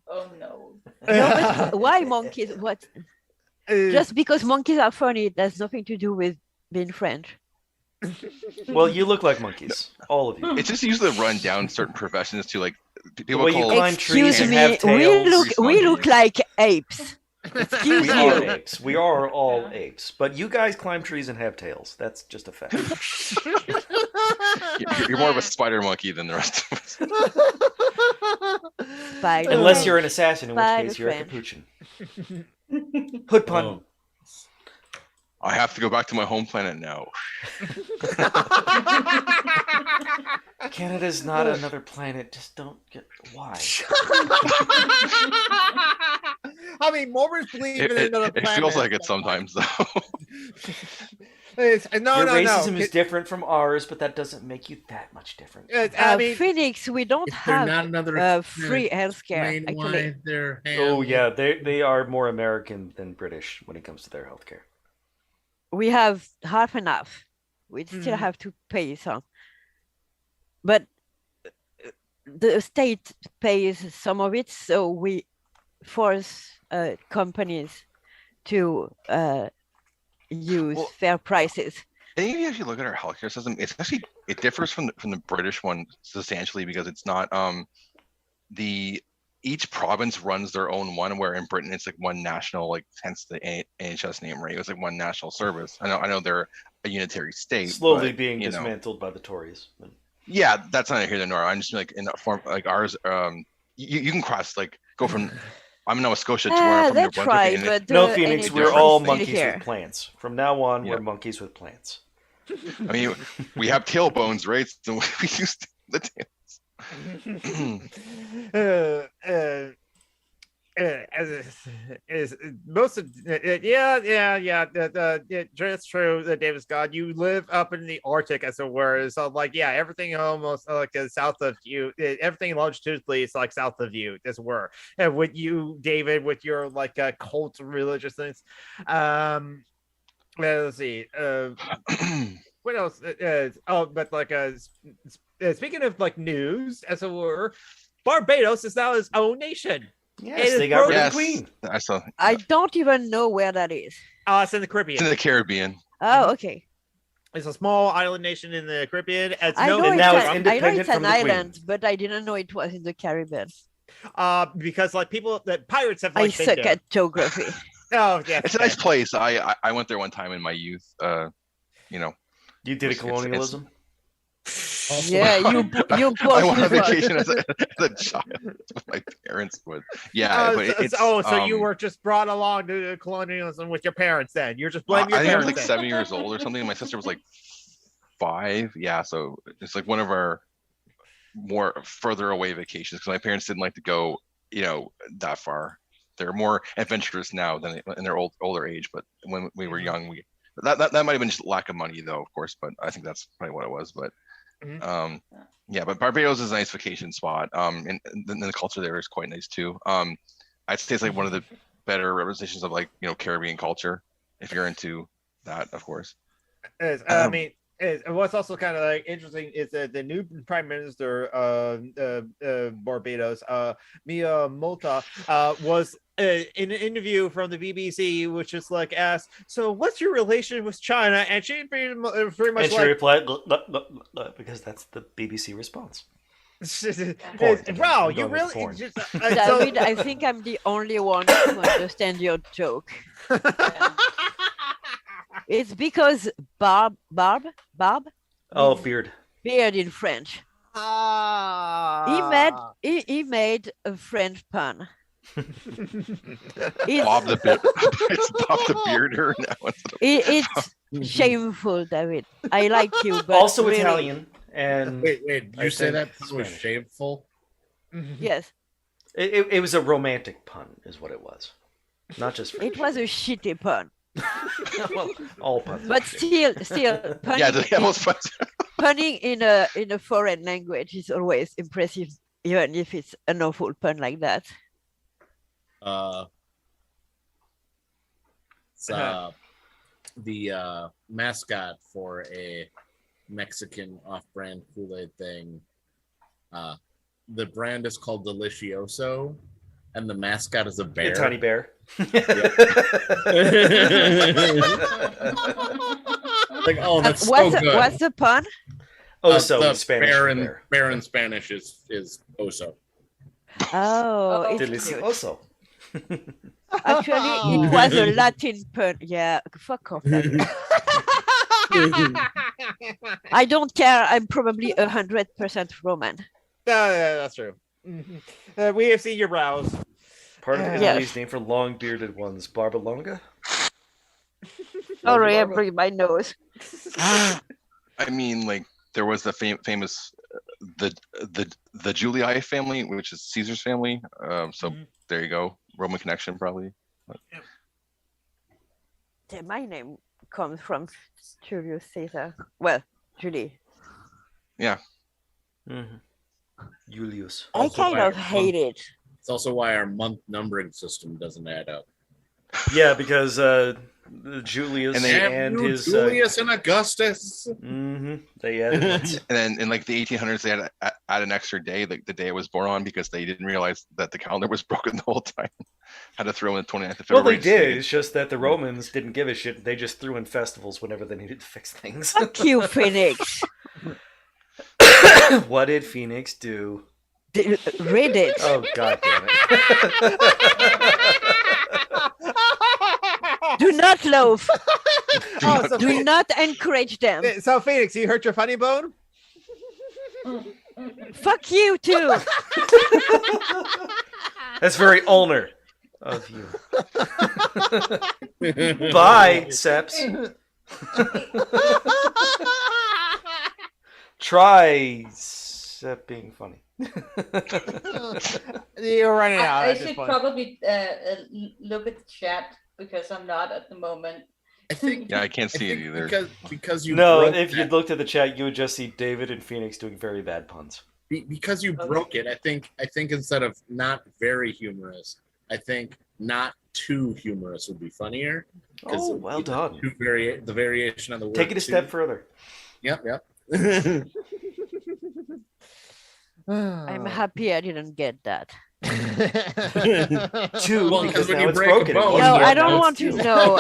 Oh no! No, but why monkeys? What? Just because monkeys are funny, it has nothing to do with being French. Well, you look like monkeys, all of you. It's just used to run down certain professions to people you climb trees and have we tails. we look like apes. Excuse we you. are apes. We are all apes. But you guys climb trees and have tails. That's just a fact. You're more of a spider monkey than the rest of us. Unless you're an assassin, in which case you're a capuchin. Hood pun. Oh. I have to go back to my home planet now. Canada's not another planet. Just don't get why. I mean, Mormons believe in another planet. It feels like it sometimes, though. Your racism is different from ours, but that doesn't make you that much different. I mean, Phoenix, we don't have free healthcare. Actually. Oh yeah, they are more American than British when it comes to their healthcare. We have half and half. We still have to pay some, but the state pays some of it, so we force companies to use fair prices. I think if you actually look at our healthcare system, it differs from the British one substantially because it's not each province runs their own one, where in Britain it's like one national, hence the NHS name, right? It was like one national service. I know they're a unitary state, slowly being dismantled by the Tories. Yeah, that's not here nor. I'm just in that form, ours. You can cross go from. I'm in Nova Scotia to where I'm from New Brunswick. But no, Phoenix, we're all monkeys with plants. From now on, we're monkeys with plants. I mean, we have tailbones, right? So we use the tails. Most of that's true. Davis God, you live up in the Arctic, as it were. So everything almost south of you, everything longitudinally is south of you, as it were. And with you, David, with your cult religious things, let's see. What else? Speaking of news, as it were, Barbados is now its own nation. Yes, they got rid of the Queen. I saw. I don't even know where that is. It's in the Caribbean. It's in the Caribbean. Oh, okay. It's a small island nation in the Caribbean. I know it's an island, but I didn't know it was in the Caribbean. Because like pirates have. I suck at geography. Oh yeah, it's a nice place. I went there one time in my youth. You did a colonialism. Yeah, you I went on vacation as a child. My parents would. Yeah, so you were just brought along to colonialism with your parents then? You're just blaming your parents. I think I was like 7 years old or something. And my sister was like 5. Yeah, so it's like one of our more further away vacations because my parents didn't like to go, that far. They're more adventurous now than in their older age. But when we were young, that might have been just lack of money, though, of course. But I think that's probably what it was. But but Barbados is a nice vacation spot. And the culture there is quite nice too. I'd say it's like one of the better representations of like Caribbean culture if you're into that, of course. I mean, what's also kind of like interesting is that the new prime minister of Barbados, Mia Mota, was in an interview from the BBC, which is like asked, "So, what's your relation with China?" And she pretty much and she replied, because that's the BBC response. Wow, you really? Just, David, I think I'm the only one who understands your joke. It's because Barb. Oh, beard in French. He made a French pun. Bob the bearder. It's shameful, David. I like you, but also really... Italian. And wait, did you say that was shameful? Yes. It was a romantic pun, is what it was. Not just French. It was a shitty pun. Well, all puns. But still, punning in a foreign language is always impressive, even if it's an awful pun like that. The mascot for a Mexican off-brand Kool-Aid thing. The brand is called Delicioso, and the mascot is a bear. A tiny bear. Like, oh, that's so good. What's the pun? Oso in Spanish. Bear in Spanish is oso. Oh, Delicioso. Actually, it was a Latin pun. Yeah, fuck off. I don't care. I'm probably 100% Roman. Yeah, that's true. We have seen your brows. Part of Italy's name for long bearded ones, Barbalonga. Sorry, I breathe my nose. I mean, like there was the famous the Julii family, which is Caesar's family. There you go, Roman connection probably. My name comes from Julius Caesar. Well, Julie. Yeah. Mm-hmm. Julius. I kind of hate it. It's also why our month numbering system doesn't add up. Yeah, because Julius and his Julius and Augustus. They added and then in like the 1800s, they had to add an extra day, like the day I was born on, because they didn't realize that the calendar was broken the whole time. Had to throw in the 29th of February. Well, they did. It's just that the Romans didn't give a shit. They just threw in festivals whenever they needed to fix things. Fuck you, Phoenix. What did Phoenix do? Read it. Oh, God damn it. Do not loaf. Do not encourage them. So, Phoenix, you hurt your funny bone? Fuck you, too. That's very ulnar of you. Bye, Seps. Try being funny. You're running out. I should probably look at the chat because I'm not at the moment. I think. Yeah, I can't see it either. Because you. No, if you looked at the chat, you would just see David and Phoenix doing very bad puns. Because you broke it, I think instead of not very humorous, I think not too humorous would be funnier. Oh, well done. The variation on the word. Take it a step further. Yep. I'm happy I didn't get that. Two, Well, because when now you it's break a broken. bone, No, yeah, I don't now want it's to two. know.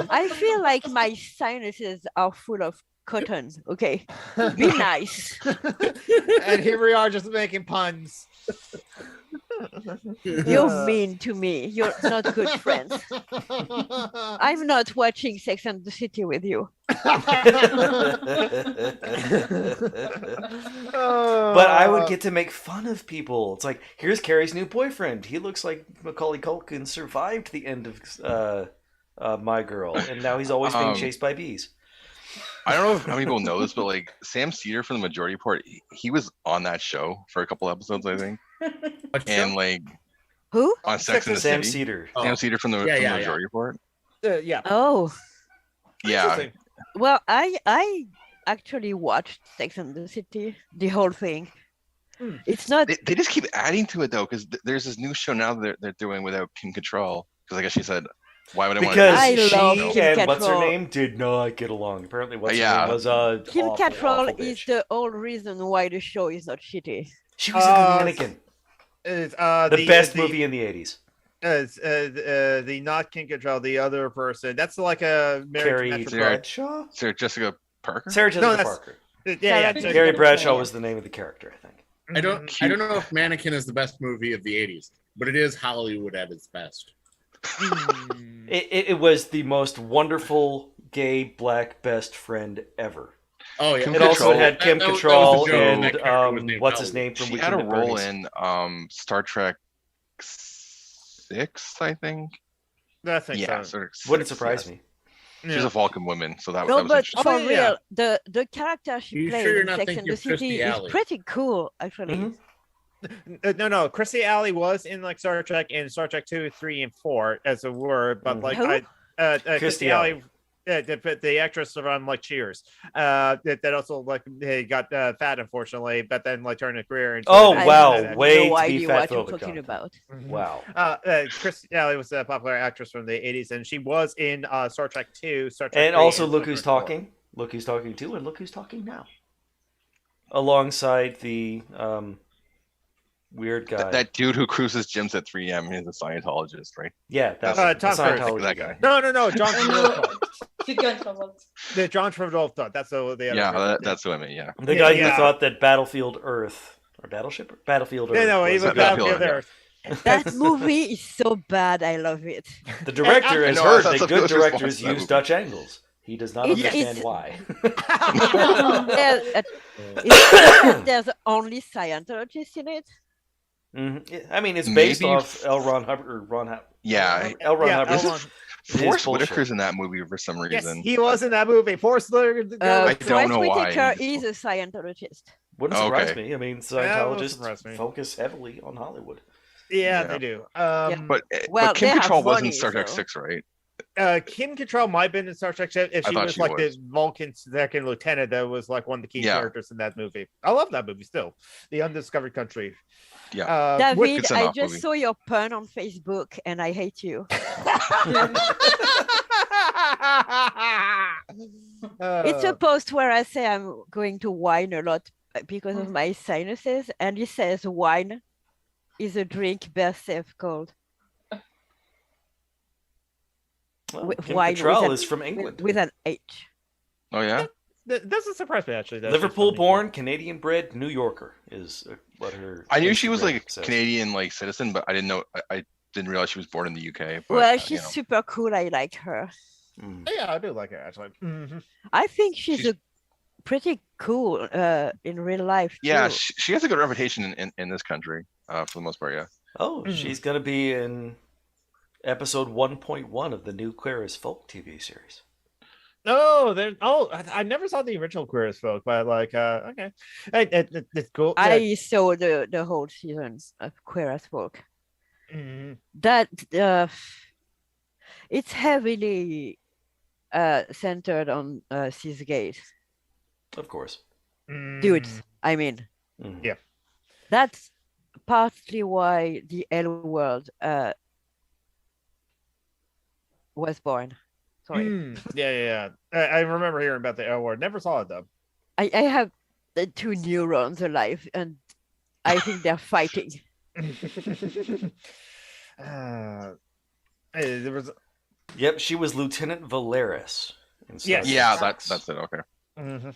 I feel like my sinuses are full of cotton. Okay, be nice. And here we are just making puns. You're mean to me. You're not good friends. I'm not watching Sex and the City with you. But I would get to make fun of people. It's like, here's Carrie's new boyfriend. He looks like Macaulay Culkin survived the end of My Girl, and now he's always being chased by bees. I don't know how many people know this, but like Sam Cedar for the majority part, he was on that show for a couple episodes, I think. And like who on Sex and the Sam City. Cedar. Sam Cedar from the majority part. Yeah. Oh. Yeah. Well, I actually watched Sex and the City, the whole thing. It's not. They just keep adding to it though, because there's this new show now that they're doing without Kim Cattrall. Because I guess she said, "Why would I want to?" Because I love she Kim and what's her Cattrall. name did not get along. Apparently, what's her Yeah. name was Kim awful, Cattrall awful is bitch. the whole reason why the show is not shitty. She was in the Mannequin, the best movie in the 80s. The not King Control, the other person. That's like a Carrie Bradshaw? Sarah Jessica Parker. Sarah Jessica Parker. Yeah. Carrie Bradshaw was the name of the character, I think. I don't know if Mannequin is the best movie of the 80s, but it is Hollywood at its best. It was the most wonderful gay black best friend ever. Oh yeah, It also had Kim Cattrall and what's his name from She Weekend had a at role Bernie's. in Star Trek 6, I think. I think Yeah, so. sort of Wouldn't 6, surprise yes. me. She's a Vulcan woman, so that No, was but interesting. for Oh, yeah. real, the character she You played sure you're in not Sex thinking and the of Christy City is Alley? pretty cool, actually. Mhm. No. Chrissy Alley was in like Star Trek in Star Trek 2, 3, and 4 as a word, but like Who? Chrissy Alley. The actress from like Cheers, that also like got fat unfortunately, but then like turned a career into. Oh, I wow. have Way no to be idea what you're fatphobic, talking Jonathan. about. Wow. Chrissy Alley was a popular actress from the 80s, and she was in Star Trek 2, Star Trek And 3, also, and look Star who's Trek 4. talking. Look who's talking too, and look who's talking now. Alongside the weird guy. That dude who cruises gyms at 3M, he's a Scientologist, right? Yeah, that's Tom the Cruise. Scientology That guy. No, John Travolta. The John Travolta. That's the other. Yeah, that's what I mean. Yeah. The guy Yeah. who thought that Battlefield Earth or Battlefield Earth. No, he was was a Battlefield yeah. Earth. That movie is so bad. I love it. The director I has know, heard that's that what good was response directors to that use movie. Dutch angles. He does not It's- understand it's- why. There's only Scientologists in it. I mean, it's based Maybe- off L. Ron Hubbard. Or Ron Hubbard. Yeah. L. Ron Yeah, Hubbard. L. Ron- His Forrest bullshit. Whitaker's in that movie for some Yes, reason. he was in that movie. Forrest Whitaker. I don't Forrest know why. Whitaker is a Scientologist. Wouldn't surprise Okay. me. I mean, That wouldn't surprise Scientologists me. focus heavily on Hollywood. Yeah, Yeah. they do. But Well, Kim they have Cattrall was in money, Star Trek so- 6, right? Kim Cattrall might have been in Star Trek if I she thought was she like was. the Vulcan second lieutenant that was like one of the key Yeah. characters in that movie. I love that movie still. The Undiscovered Country. Yeah. David, Good I send-off just movie. saw your pun on Facebook and I hate you. It's a post where I say I'm going to whine a lot because of my sinuses, and it says wine is a drink best safe cold. Well, With Kim wine Cattrall with is from England. with an H. Oh yeah. That doesn't surprise me actually. That's just funny. Liverpool-born, Canadian-bred New Yorker is what her. I knew she was Instagram like a says. Canadian like citizen, but I didn't know. I didn't realize she was born in the UK. But, Well, you she's know. super cool. I like her. Mm. Yeah, I do like her actually. Mhm. I think she's She's- a pretty cool in real life. Yeah, too. she has a good reputation in this country for the most part. Yeah. Oh, Mhm. she's going to be in episode 1.1 of the new Queer as Folk TV series. Oh, then I never saw the original Queer as Folk, but like okay, it's cool. I saw the whole season of Queer as Folk. Mhm. That it's heavily centered on cis gays Of course. dudes. I mean, Mhm. Yeah. that's partly why the L World was born. Sorry, Yeah. I remember hearing about the L word. Never saw it though. I have the two neurons alive, and I think they're fighting. There was. Yep, she was Lieutenant Valeris. Yes. Yeah, that's it. Okay. Mm-hmm.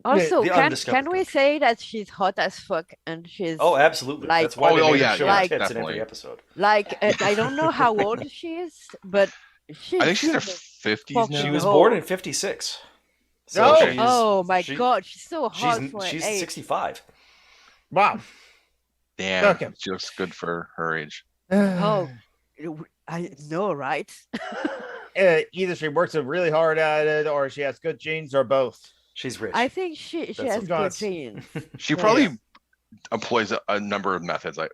Also, the can we say that she's hot as fuck and she's absolutely. like, that's why they made her show yeah, her tits in definitely. every episode. Like I don't know how old she is, but I think she's in her 50s now. She was born in 56. So oh my god, she's so hot for she's age. 65. Wow. Damn. Okay. She looks good for her age. Oh, I know, right? Either she works really hard at it, or she has good genes, or both. She's rich. I think she has good genes. She probably employs a number of methods, to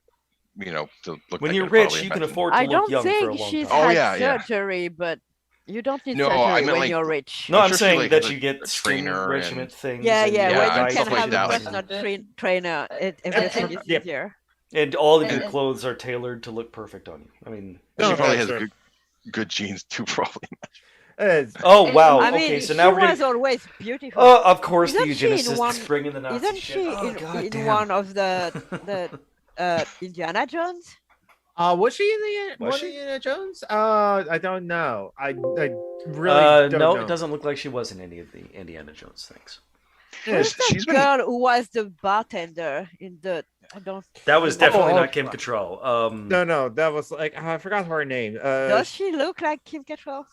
look. When like you're rich, you can afford to I look don't young for a think long she's time. had surgery, but you don't need No, surgery I meant, when like- you're rich. No, I'm sure she, saying like, that has you a get skin trainer enrichment and- things. Yeah, and when you stuff can like have that. a personal trainer, everything is easier. And all of your clothes are tailored to look perfect on you. I mean, She probably that's has true. good genes too, probably. oh wow. I mean, okay, so she now we're was gonna. always beautiful. Oh, of course, the Isn't she in eugenicists one- bringing the Nazi Isn't shit. she Oh, in goddamn. one of the Indiana Jones? Was she in the Was one she? Indiana Jones? I don't know. I really don't no, know. it doesn't look like she was in any of the Indiana Jones things. Who's that She's been- girl who was the bartender in the? I don't. That was definitely Oh, not Kim Cattrall. No, that was like I forgot her name. Does she look like Kim Cattrall?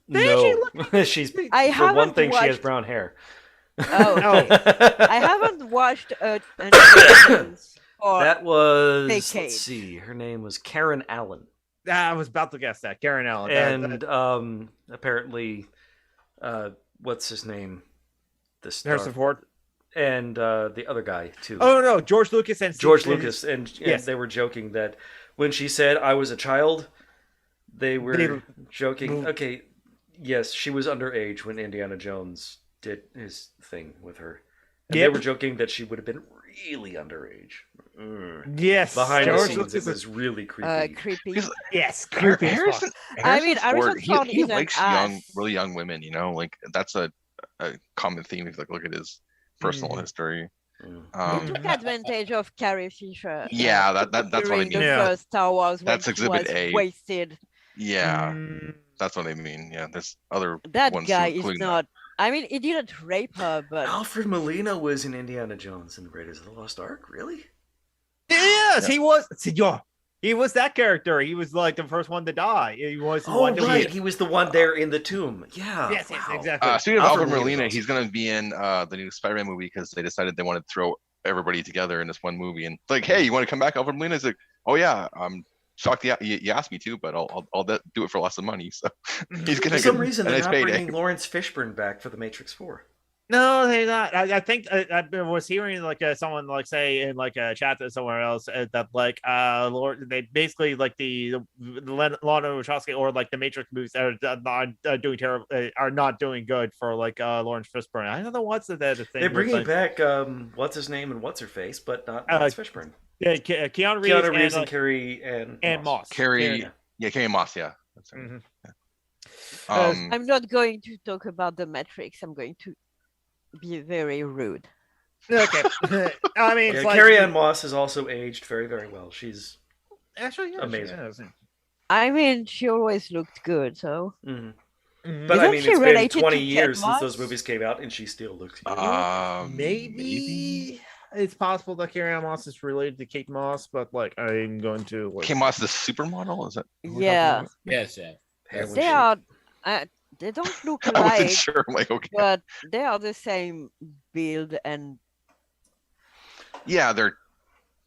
No, she's I for one haven't thing she has watched- brown hair. Oh, No. I haven't watched Indiana Jones or That was Decade. let's see, her name was Karen Allen, I was about to guess that Karen Allen. and apparently, what's his name? The star. Harrison Ford. And the other guy too. Oh no, George Lucas and George Lucas, and yes. they were joking that when she said I was a child, they were joking. Okay, yes, she was underage when Indiana Jones did his thing with her. And they were joking that she would have been really underage. Yes, Behind George the scenes, Lucas it was really creepy. creepy. Yes, creepy. Harrison Harrison Ford he is an likes ass. really young women. Like that's a common theme. If you look at his personal history. He took advantage of Carrie Fisher. Yeah, that's what I during mean. the first Star Wars when That's she Exhibit was A. wasted. Yeah, that's what I mean. Yeah, there's other That ones guy too, is including not. I mean, he didn't rape her, but Alfred Molina was in Indiana Jones and Raiders of the Lost Ark. Really? Yes, he was. He was that character. He was like the first one to die. He was the one to right. He was the one there in the tomb. Yeah. Yes, wow. exactly. Speaking of Alfred Alfred Molina Molina, also. he's going to be in the new Spider-Man movie because they decided they wanted to throw everybody together in this one movie. And like, hey, you want to come back, Alfred Molina? He's like, oh yeah, I'm shocked you asked me to, but I'll do it for less of money. So he's going to For some reason, a they're nice not payday. bringing Lawrence Fishburne back for the Matrix 4. No, they're not. I think I was hearing like someone like say in like a chat to somewhere else that like Lord, they basically like the Lana Wachowski or like the Matrix movies are not doing terrible, are not doing good for like Lawrence Fishburne. I don't know what's the thing. They're bringing like, back what's his name and what's her face, but not Lawrence Fishburne. Yeah, Keanu Reeves, Keanu Reeves and like, Carrie and Moss. Carrie Moss, yeah. That's right. Mhm. I'm not going to talk about the Matrix. I'm going to be very rude. Okay, I mean, Yeah, it's like, Carrie Ann Moss has also aged very, very well. She's actually yeah, amazing. I mean, she always looked good, so. Mhm. Mhm. But I Isn't mean, she it's been related 20 to years Kate since those Moss? movies came out, and she still looks good. Maybe it's possible that Carrie Ann Moss is related to Kate Moss, but like I'm going to like, Kate Moss, the supermodel, is that? Yeah, Yes, yeah. Hair when they she- are. They don't look I wasn't alike, sure. I'm like, okay. but they are the same build and Yeah, they're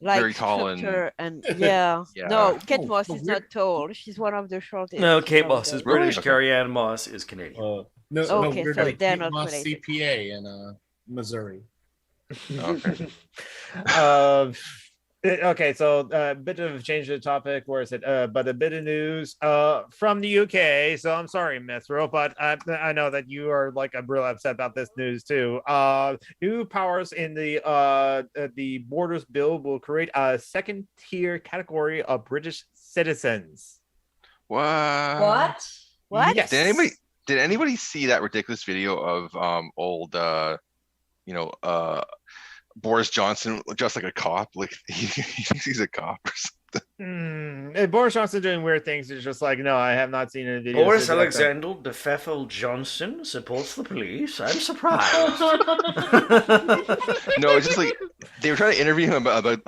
like Very tall and- structure and yeah. Yeah. No, Kate Oh, Moss but is we're- not tall. She's one of the shortest. No, Kate of Moss the- is British. Okay. Carrie Ann Moss is Canadian. No, Okay, we're so like they're Kate not Moss related. CPA in Missouri. Okay. Okay, so a bit of a change of the topic. Where is it? But a bit of news from the UK. So I'm sorry, Mithro, but I know that you are like I'm real upset about this news too. New powers in the Borders Bill will create a second tier category of British citizens. What? What? Yes. Did anybody see that ridiculous video of old Boris Johnson just like a cop, like he thinks he's a cop or something. And Boris Johnson doing weird things is just like, no, I have not seen any videos. Boris Alexander de Pfeffel Johnson supports the police. I'm surprised. No, it's just like they were trying to interview him about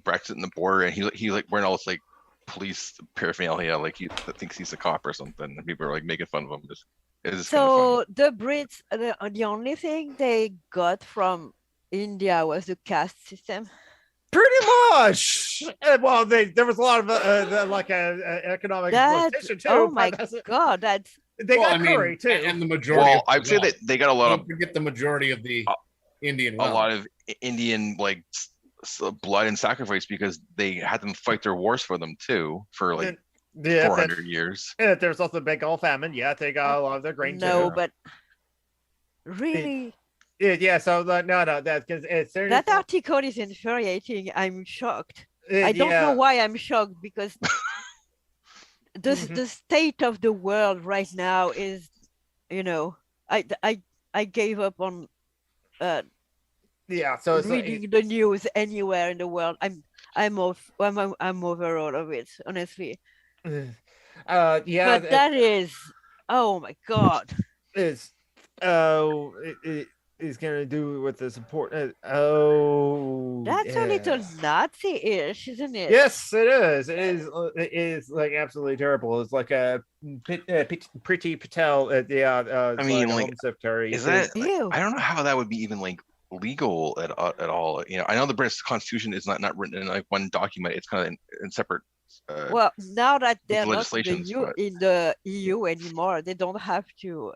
Brexit and the border, and he like wearing all this like police paraphernalia, like he thinks he's a cop or something, and people are like making fun of him. So the Brits, the only thing they got from India was the caste system. Pretty much. Well, there was a lot of economic exploitation too. Oh my god, they got curry too, and the majority. Well, I'd say that they got a lot of. Don't forget the majority of the Indian. A lot of Indian like blood and sacrifice because they had them fight their wars for them too for like 400 years. And there's also the Bengal famine. Yeah, they got a lot of their grain. No, too. But really. Yeah, so no, that's because that article is infuriating. I'm shocked. I don't know why I'm shocked because the state of the world right now is, I gave up on so reading the news anywhere in the world. I'm over all of it, honestly. But that is, oh my god, it's is going to do with the support. That's a little Nazi-ish, isn't it? Yes, it is. It is like absolutely terrible. It's like a Priti Patel at the I mean, like, Home Secretary. Is that? I don't know how that would be even like legal at all. I know the British Constitution is not written in like one document. It's kind of in separate. Well, now that they're not in the EU anymore, they don't have to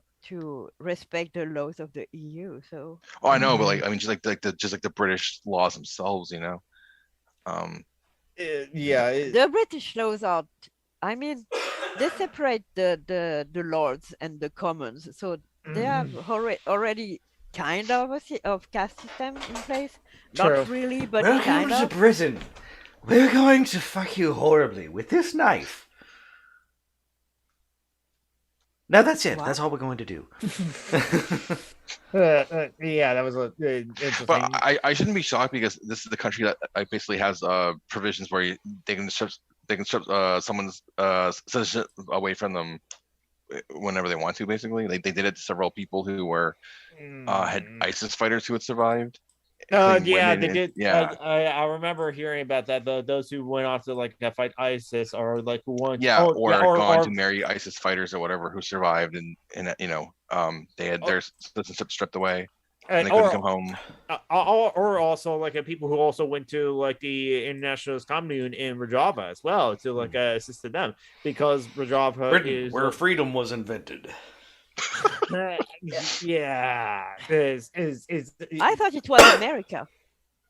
respect the laws of the EU. So I know, but like I mean, just like the British laws themselves, the British laws are. I mean, they separate the lords and the commons, so they have already kind of a caste system in place. True. Not really, but welcome kind to of. Britain. We're going to fuck you horribly with this knife. No, that's it. Wow. That's all we're going to do. That was interesting. But I shouldn't be shocked because this is the country that basically has provisions where they can strip someone's citizenship away from them whenever they want to. Basically, they did it to several people who were had ISIS fighters who had survived. They did. Yeah, I remember hearing about that. Those who went off to like fight ISIS or like one. Yeah, or gone to marry ISIS fighters or whatever who survived and they had their citizenship stripped away and they couldn't come home. Or also like people who also went to like the Internationalist Commune in Rojava as well to like assist them because Rojava Britain, is where freedom was invented. I thought it was America.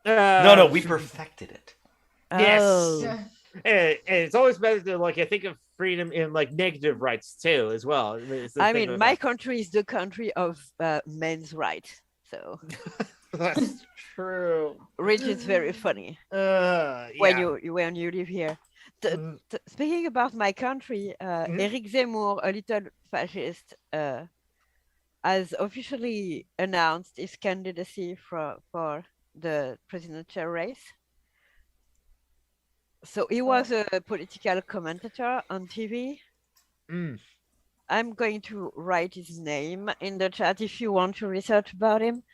No, we perfected it. Yes. Oh. And it's always better to like I think of freedom in like negative rights too as well. I mean my country is the country of men's rights, so that's true. Which is very funny when you live here. Speaking about my country, Eric Zemmour, a little fascist, has officially announced his candidacy for the presidential race. So he was a political commentator on TV. I'm going to write his name in the chat if you want to research about him.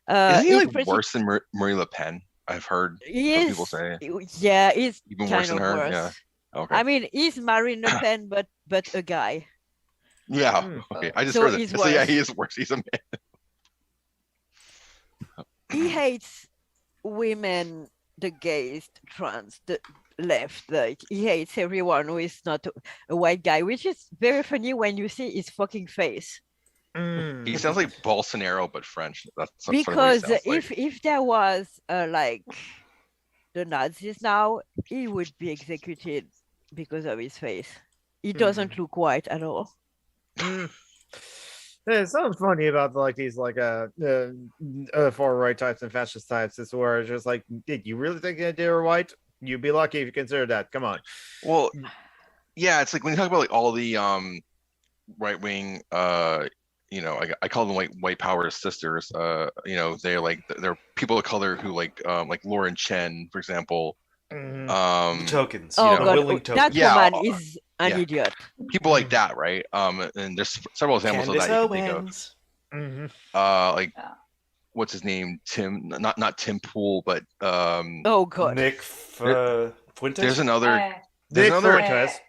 Isn't he like worse than Marie Le Pen? I've heard people say. Yeah, he's even kind worse than her. Worse. Yeah. Okay. I mean, he's Marine Le Pen, but a guy. Yeah. Okay. I just heard it. So yeah, he is worse. He's a man. He hates women, the gays, trans, the left. Like he hates everyone who is not a white guy, which is very funny when you see his fucking face. He sounds like Bolsonaro but French. That's because if there was like the Nazis now, he would be executed because of his face. He doesn't look white at all. There's something funny about like these like far right types and fascist types. It's where it's just like, did you really think that they were white? You'd be lucky if you consider that. Come on. Well, yeah, it's like when you talk about like all the right wing you know, I call them like white power sisters. You know, they're people of color who like Lauren Chen, for example. Tokens. Oh, You know, God. willing tokens. That woman is an yeah. idiot. People like that, right? And there's several examples Candace of that you can Owens. think of. Like what's his name? Tim, not Tim Pool, but oh God, Nick Fuentes. There's another. Nick Fuentes.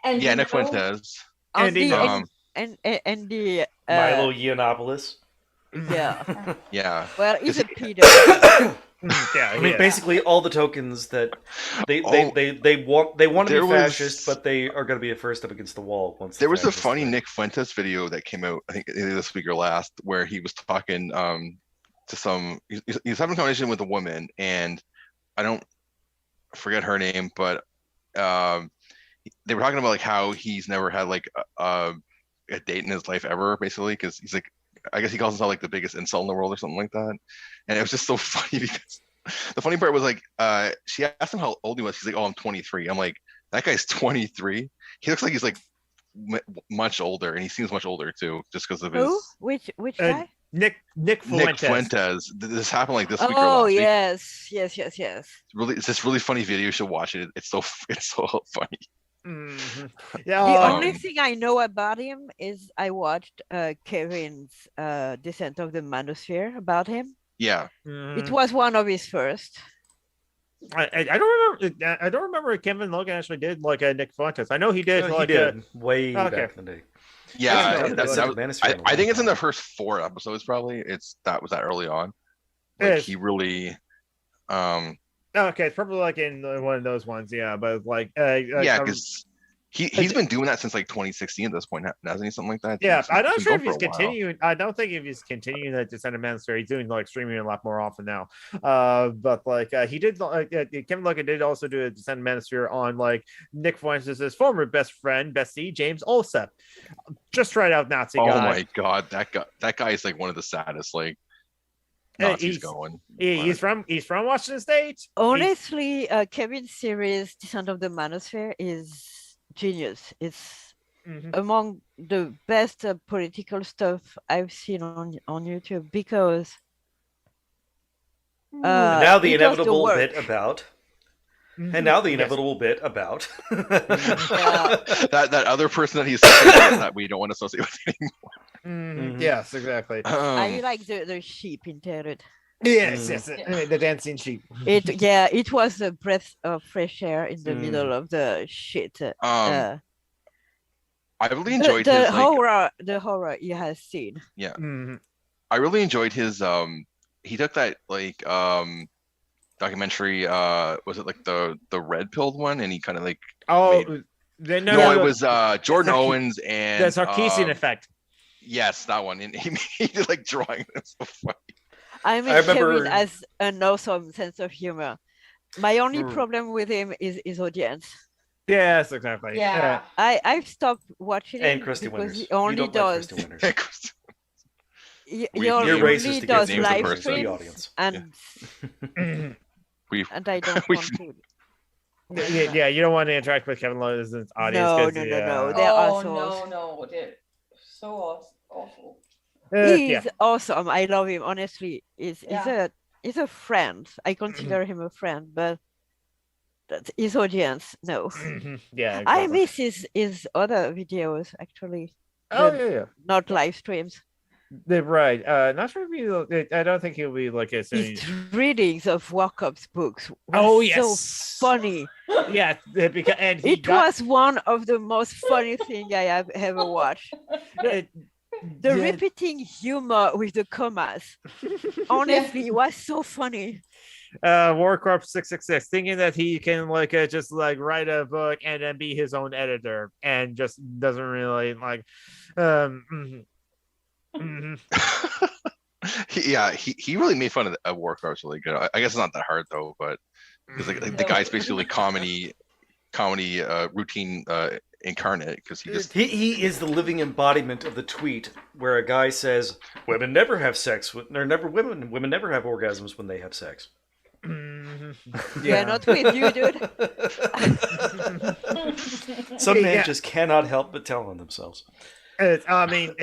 Yeah, Nick Fuentes. And the Milo Yiannopoulos. Yeah. Yeah. Well, he's a pedo. Yeah, I mean, basically all the tokens that they want to be fascist, but they are going to be a first up against the wall. Once there was a funny Nick Fuentes video that came out, I think either this week or last, where he was talking to some. He's having a conversation with a woman, and I don't forget her name, but they were talking about like how he's never had like a date in his life ever, basically, because he's like, I guess he calls himself like the biggest incel in the world or something like that. And it was just so funny because the funny part was like, she asked him how old he was. He's like, oh, I'm 23. I'm like, that guy's 23. He looks like he's like much older, and he seems much older too, just because of his. Who? Which guy? Nick Fuentes. Nick Fuentes. This happened like this week or Oh last yes, week. yes. It's this really funny video. You should watch it. It's so funny. Mm-hmm. Yeah. The only thing I know about him is I watched Kevin's Descent of the Manosphere about him. Yeah. It was one of his first. I don't remember. I don't remember if Kevin Logan actually did like a Nick Fuentes. I know he did. No, he did way back in the day. Yeah, I think it's in the first 4 episodes. Probably that was that early on. Like he really. Okay, it's probably like in one of those ones, yeah. But like, yeah, because he's been doing that since like 2016 at this point, hasn't he? Something like that. Yeah, I'm not sure if he's continuing. I don't think if he's continuing that Descent of Manosphere, he's doing like streaming a lot more often now. But like he did, Kevin Logan did also do a Descent of Manosphere on like Nick Fuentes' former best friend, bestie James Olsep, just right out Nazi guy. Oh my god, that guy is like one of the saddest like. Nazis going. He's from Washington State. Honestly, Kevin's series Descent of the Manosphere is genius. It's among the best political stuff I've seen on YouTube because now the inevitable bit about. And now the inevitable bit about that other person that he's that we don't want to associate with anymore. Yes, exactly. I like the sheep interred. Yes, the dancing sheep. It was a breath of fresh air in the middle of the shit. I really enjoyed the his horror you have seen. Yeah, I really enjoyed his. He took that like documentary. Was it like the red pilled one? And he kind of like it was Jordan Owens and the Sarkeesian effect. Yes, that one. And he did like drawing. It's so funny. I remember Kevin has an awesome sense of humor. My only problem with him is his audience. Yes, exactly. Yeah. I've stopped watching and him Christy because Winters. he only does. He only does live streams, and I don't want to. Yeah, you don't want to interact with Kevin Lowe's audience. No. They're assholes. No, they're so awful. He's awesome. I love him. Honestly, he's a friend. I consider him a friend, but his audience, no. Yeah, exactly. I miss his other videos actually. Yeah. Not live streams. They're right. Not sure if I don't think he'll be like a. His readings of Warcup's books. Yes, so funny. Yeah, because it was one of the most funny thing I have ever watched. The repeating humor with the commas. Honestly, it was so funny. Warcorp 666 thinking that he can just write a book and then be his own editor and just doesn't really like he really made fun of Warcorp's really good. I guess it's not that hard though, but because the guy's basically comedy routine incarnate, because he is the living embodiment of the tweet where a guy says women never have sex women never have orgasms when they have sex. Yeah, not with you, dude. Some men just cannot help but tell on themselves. I mean,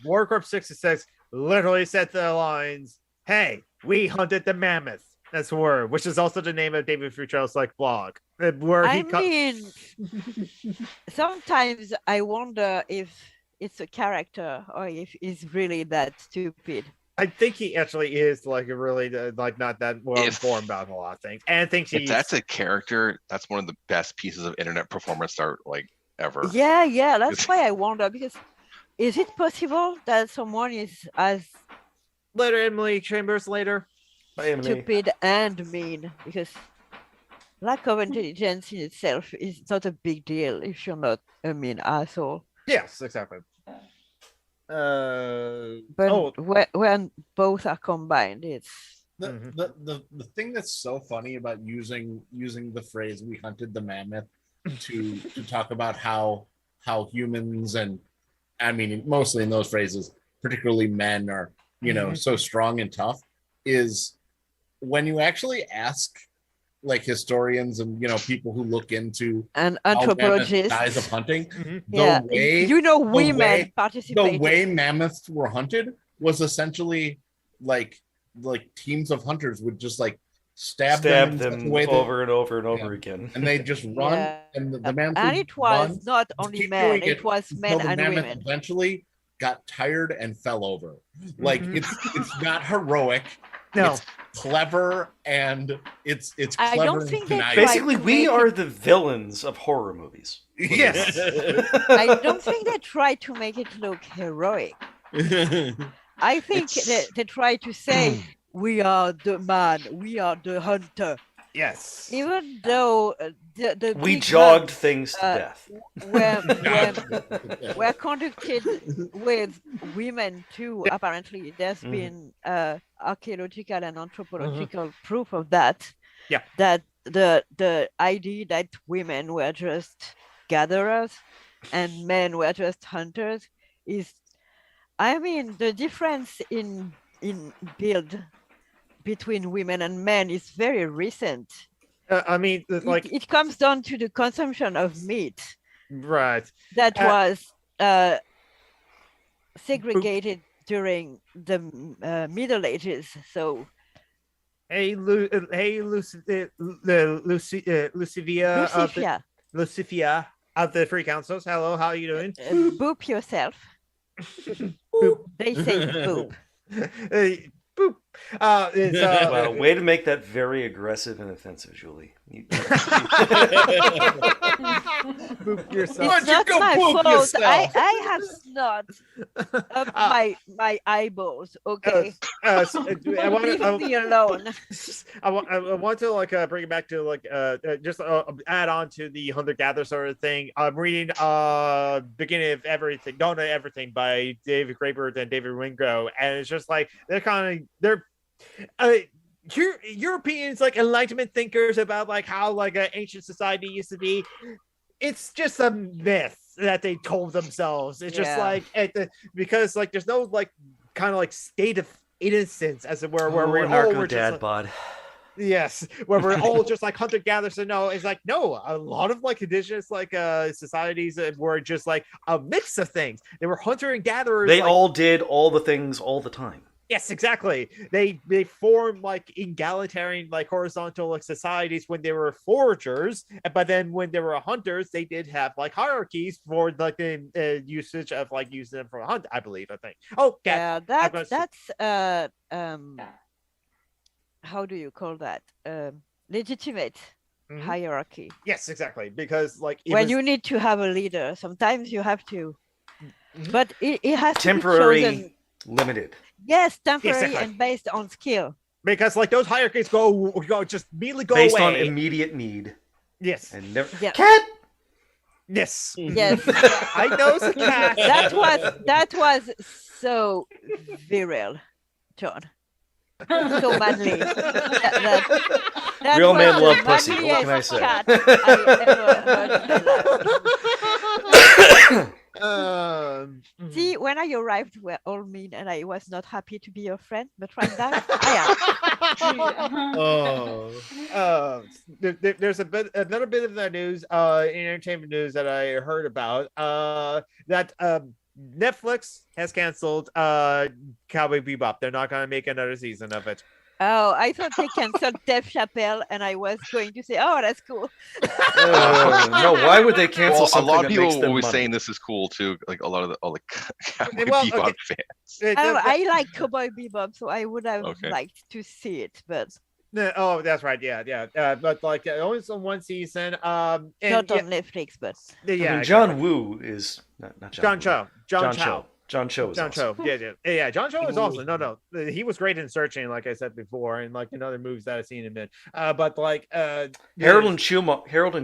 War Corps 66 literally said to the lines, "Hey, we hunted the mammoth." That's the word, which is also the name of David Futrell's like blog. Where sometimes I wonder if it's a character or if he's really that stupid. I think he actually is like a really like not that well informed about a lot of things, and I think if that's a character, that's one of the best pieces of internet performance art like ever. Yeah, that's why I wonder, because is it possible that someone is as Emily Chambers stupid and mean? Because lack of intelligence in itself is not a big deal if you're not a mean asshole. Yes, exactly. But when both are combined, it's the thing that's so funny about using the phrase "we hunted the mammoth" to talk about how humans, and I mean mostly in those phrases, particularly men, are so strong and tough, is when you actually ask like historians and people who look into and anthropologists dies of hunting, women participated. The way mammoths were hunted was essentially like teams of hunters would just like stab them over and over and over again, and they just run, and the mammoth. And it was not only men; it was men and women. Eventually, got tired and fell over. Like it's not heroic. No. It's clever, and it's clever. I don't think basically we are the villains of horror movies. Yes. I don't think they try to make it look heroic. I think they try to say we are the man, we are the hunter. Yes. Even though we jogged things to death. Were conducted with women too. Apparently, there's been archaeological and anthropological proof of that. Yeah. That the idea that women were just gatherers and men were just hunters is, I mean, the difference in build between women and men is very recent. I mean, like it comes down to the consumption of meat, right? That was segregated during the Middle Ages. So, Lucifia of the Free Councils. Hello, how are you doing? Boop yourself. Boop. They say boop. Boop. Wow, way to make that very aggressive and offensive, Julie. Boop yourself. It's not my fault. I have snot up my eyeballs. Okay. Leave me alone. I want to bring it back to just add on to the hunter-gatherer sort of thing. I'm reading Beginning of Everything, Dawn of Everything by David Graeber and David Wingrove, and it's just like they're Europeans, like Enlightenment thinkers, about how an ancient society used to be. It's just a myth that they told themselves. It's just because there's no kind of state of innocence, as it were, where we're dad bod. Yes, where we're all just hunter gatherers. So no, it's no. A lot of indigenous societies were just a mix of things. They were hunter and gatherers. They all did all the things all the time. Yes, exactly. They formed egalitarian horizontal societies when they were foragers, but then when they were hunters, they did have hierarchies for the usage of using them for a hunt. I think. Oh, yeah, that's how do you call that? Legitimate hierarchy. Yes, exactly. Because when you need to have a leader, sometimes you have to, but it has temporary, to be chosen. Limited. Yes, temporary and based on skill. Because those hierarchies go just immediately go based away. on immediate need. Yes. And never yeah. Cat. Yes. I know it's a cat. That was so virile, John. So manly. That real men love pussy. What can I say? Cat I ever heard in my life. See, when I arrived, we were all mean, and I was not happy to be your friend. But right now, I am. There's another bit of that news, entertainment news that I heard about. That Netflix has canceled Cowboy Bebop. They're not going to make another season of it. Oh, I thought they canceled Dave Chappelle, and I was going to say, "Oh, that's cool." No, why would they cancel something? A lot of people were saying this is cool too. Like all the Cowboy Bebop fans. I like Cowboy Bebop, so I would have liked to see it, but. Oh, that's right. Yeah. But like only one season. Not on Netflix, but yeah. I mean, John Woo is not John Cho. John Cho. John Cho is awesome. Yeah. John Cho is awesome. No, he was great in Searching, like I said before, and like in other movies that I've seen him in. But like Harold and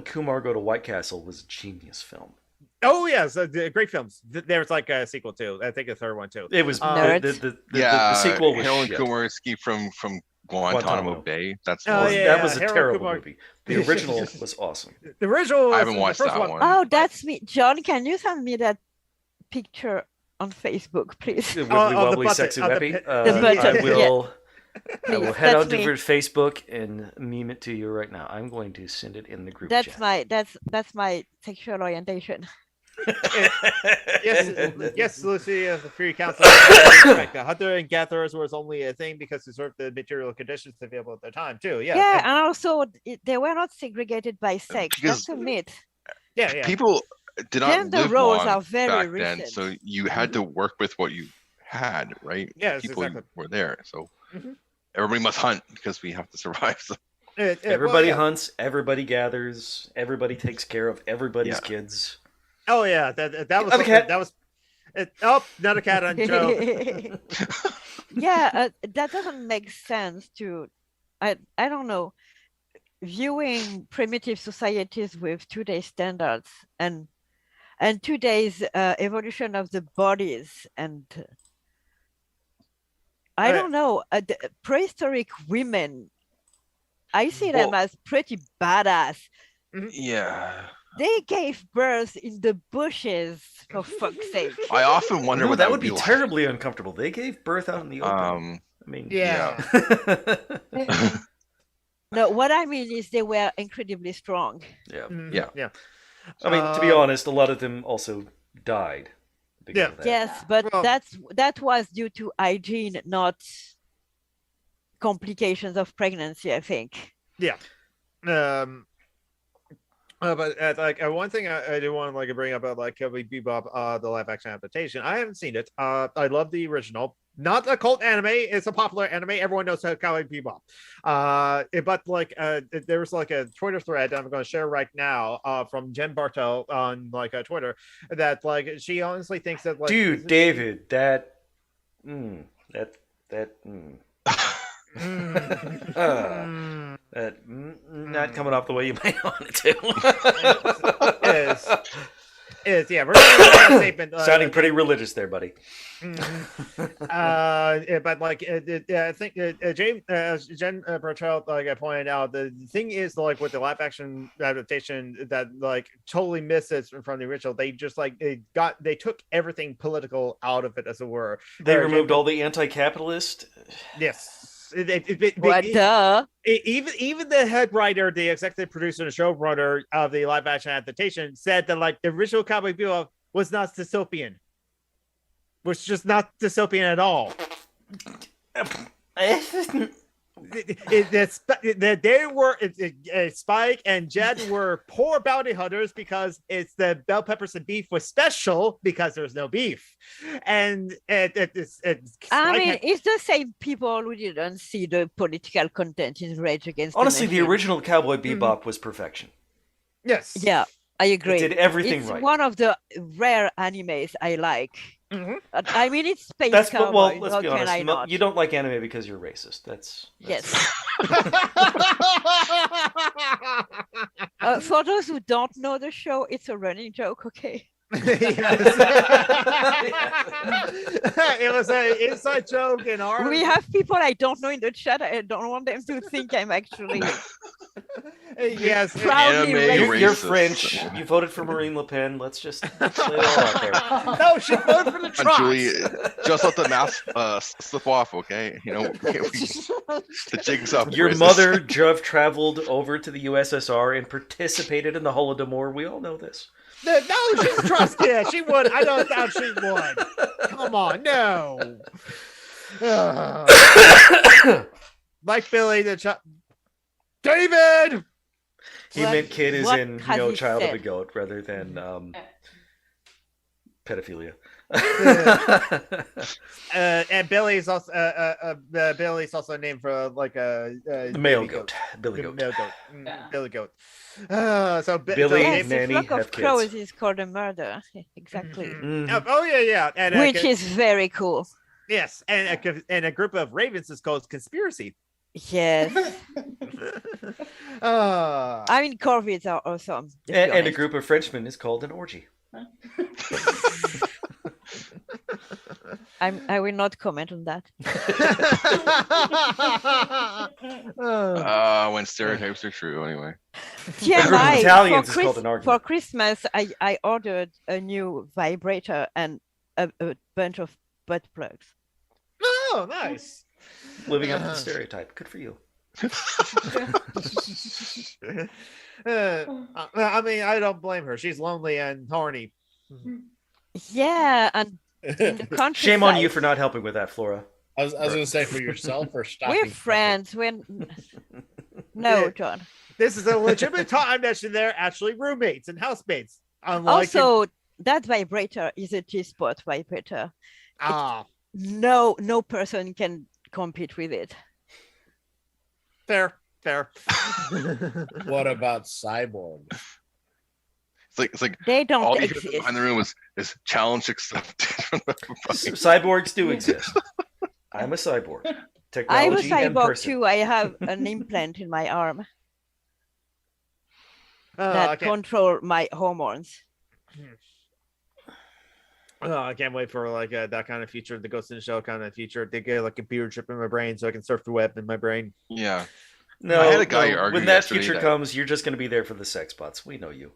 Kumar Go to White Castle was a genius film. Oh yes, great films. There's like a sequel too. I think a third one too. It was the sequel was Harold and Kumar Escape from Guantanamo Bay. That was a terrible movie. The original was awesome. The original. I haven't watched that one. Oh, that's me, John. Can you send me that picture on Facebook, please? The wibbly wobbly sexy webbly. I will head out to Facebook and meme it to you right now. I'm going to send it in the group chat. That's my sexual orientation. Yes, Lucy, as a free counselor, hunter and gatherers was only a thing because of the material conditions available at the time too. Yeah, and also they were not segregated by sex. That's a myth. Yeah. People did not gender live roles long are very back recent. then, so you had to work with what you had, right? Yeah, people exactly. were there, so everybody must hunt because we have to survive. So. Everybody hunts, everybody gathers, everybody takes care of everybody's kids. Oh yeah, that was not a cat on Joe. Yeah, that doesn't make sense to. I don't know. Viewing primitive societies with today's standards and today's evolution of the bodies and I don't know, prehistoric women, I see them as pretty badass. Yeah. They gave birth in the bushes, for fuck's sake. I often wonder what that would be terribly uncomfortable. They gave birth out in the open. I mean, yeah. No, what I mean is they were incredibly strong. Yeah. I mean, to be honest, a lot of them also died. Yeah. Yes, but that was due to hygiene, not complications of pregnancy, I think. Yeah. But like one thing I do want to bring up about like Cowboy Bebop, the live action adaptation. I haven't seen it. I love the original. Not a cult anime. It's a popular anime. Everyone knows Cowboy Bebop. But like there was like a Twitter thread I'm going to share right now from Jen Bartel on like Twitter that like she honestly thinks that like David not coming off the way you might want it to. Is we're gonna statement, sounding pretty religious there, buddy. But like I think Jen Bartel like I pointed out, the thing is like with the live action adaptation that like totally misses from the original. They just like they took everything political out of it, as it were. They removed all the anti-capitalist. Yes. Even the head writer, the executive producer, and showrunner of the live action adaptation said that like the original Cowboy Bebop was not dystopian, was just not dystopian at all. Spike and Jed were poor bounty hunters because it's the bell peppers and beef was special because there's no beef, and it's the same people who didn't see the political content in Rage Against. Honestly, the original Cowboy Bebop was perfection. Yes. Yeah, I agree. It did everything right. It's one of the rare animes I like. I mean, it's space cowboy. Well, let's be honest. You don't like anime because you're racist. That's... Yes. For those who don't know the show, it's a running joke. Okay. It was an inside joke in our. We have people I don't know in the chat. I don't want them to think I'm actually. Yes, Proudly racist. You're French. You voted for Marine Le Pen. Let's just lay it all out there. No, she voted for the Trots. Julie, just let the mask slip off, okay? The jigsaw. Your mother traveled over to the USSR and participated in the Holodomor. We all know this. No, she's a Trotskyist. She would. I don't doubt she would. Come on, no. Like Billy the David. He meant kid is in child said? of a goat rather than pedophilia. And Billy's also named for like a male goat. Billy goat. Male goat. Yeah. Billy goat. Billy Yes, Nanny a flock have of crows kids. is called a murder. Exactly. Oh yeah, and Which is very cool. yes, and a group of ravens is called conspiracy. Yes. I mean, corvids are awesome. And a group of Frenchmen is called an orgy. I will not comment on that. When stereotypes are true, anyway. TMI, Italians is called an argument. for Christmas, I ordered a new vibrator and a bunch of butt plugs. Oh, nice. Living up to the stereotype. Good for you. I mean, I don't blame her. She's lonely and horny. Yeah, and in the countryside. Shame on you for not helping with that, Flora. I was going to say for yourself or stocking. We're friends. No, John. This is a legitimate time that they're actually roommates and housemates. Also, that vibrator is a G-spot vibrator. No person can compete with it. Fair. What about Cyborg? It's like They don't all you exist. hear behind the room is challenge accepted. Cyborgs do exist. I'm a cyborg. I'm a Technology and cyborg person. too. I have an implant in my arm that control my hormones. Oh, I can't wait for like that kind of feature, the Ghost in the Shell kind of feature. They get like a computer chip in my brain so I can surf the web in my brain. Yeah. No, I had a guy argue when that yesterday future that- comes, you're just going to be there for the sex bots. We know you.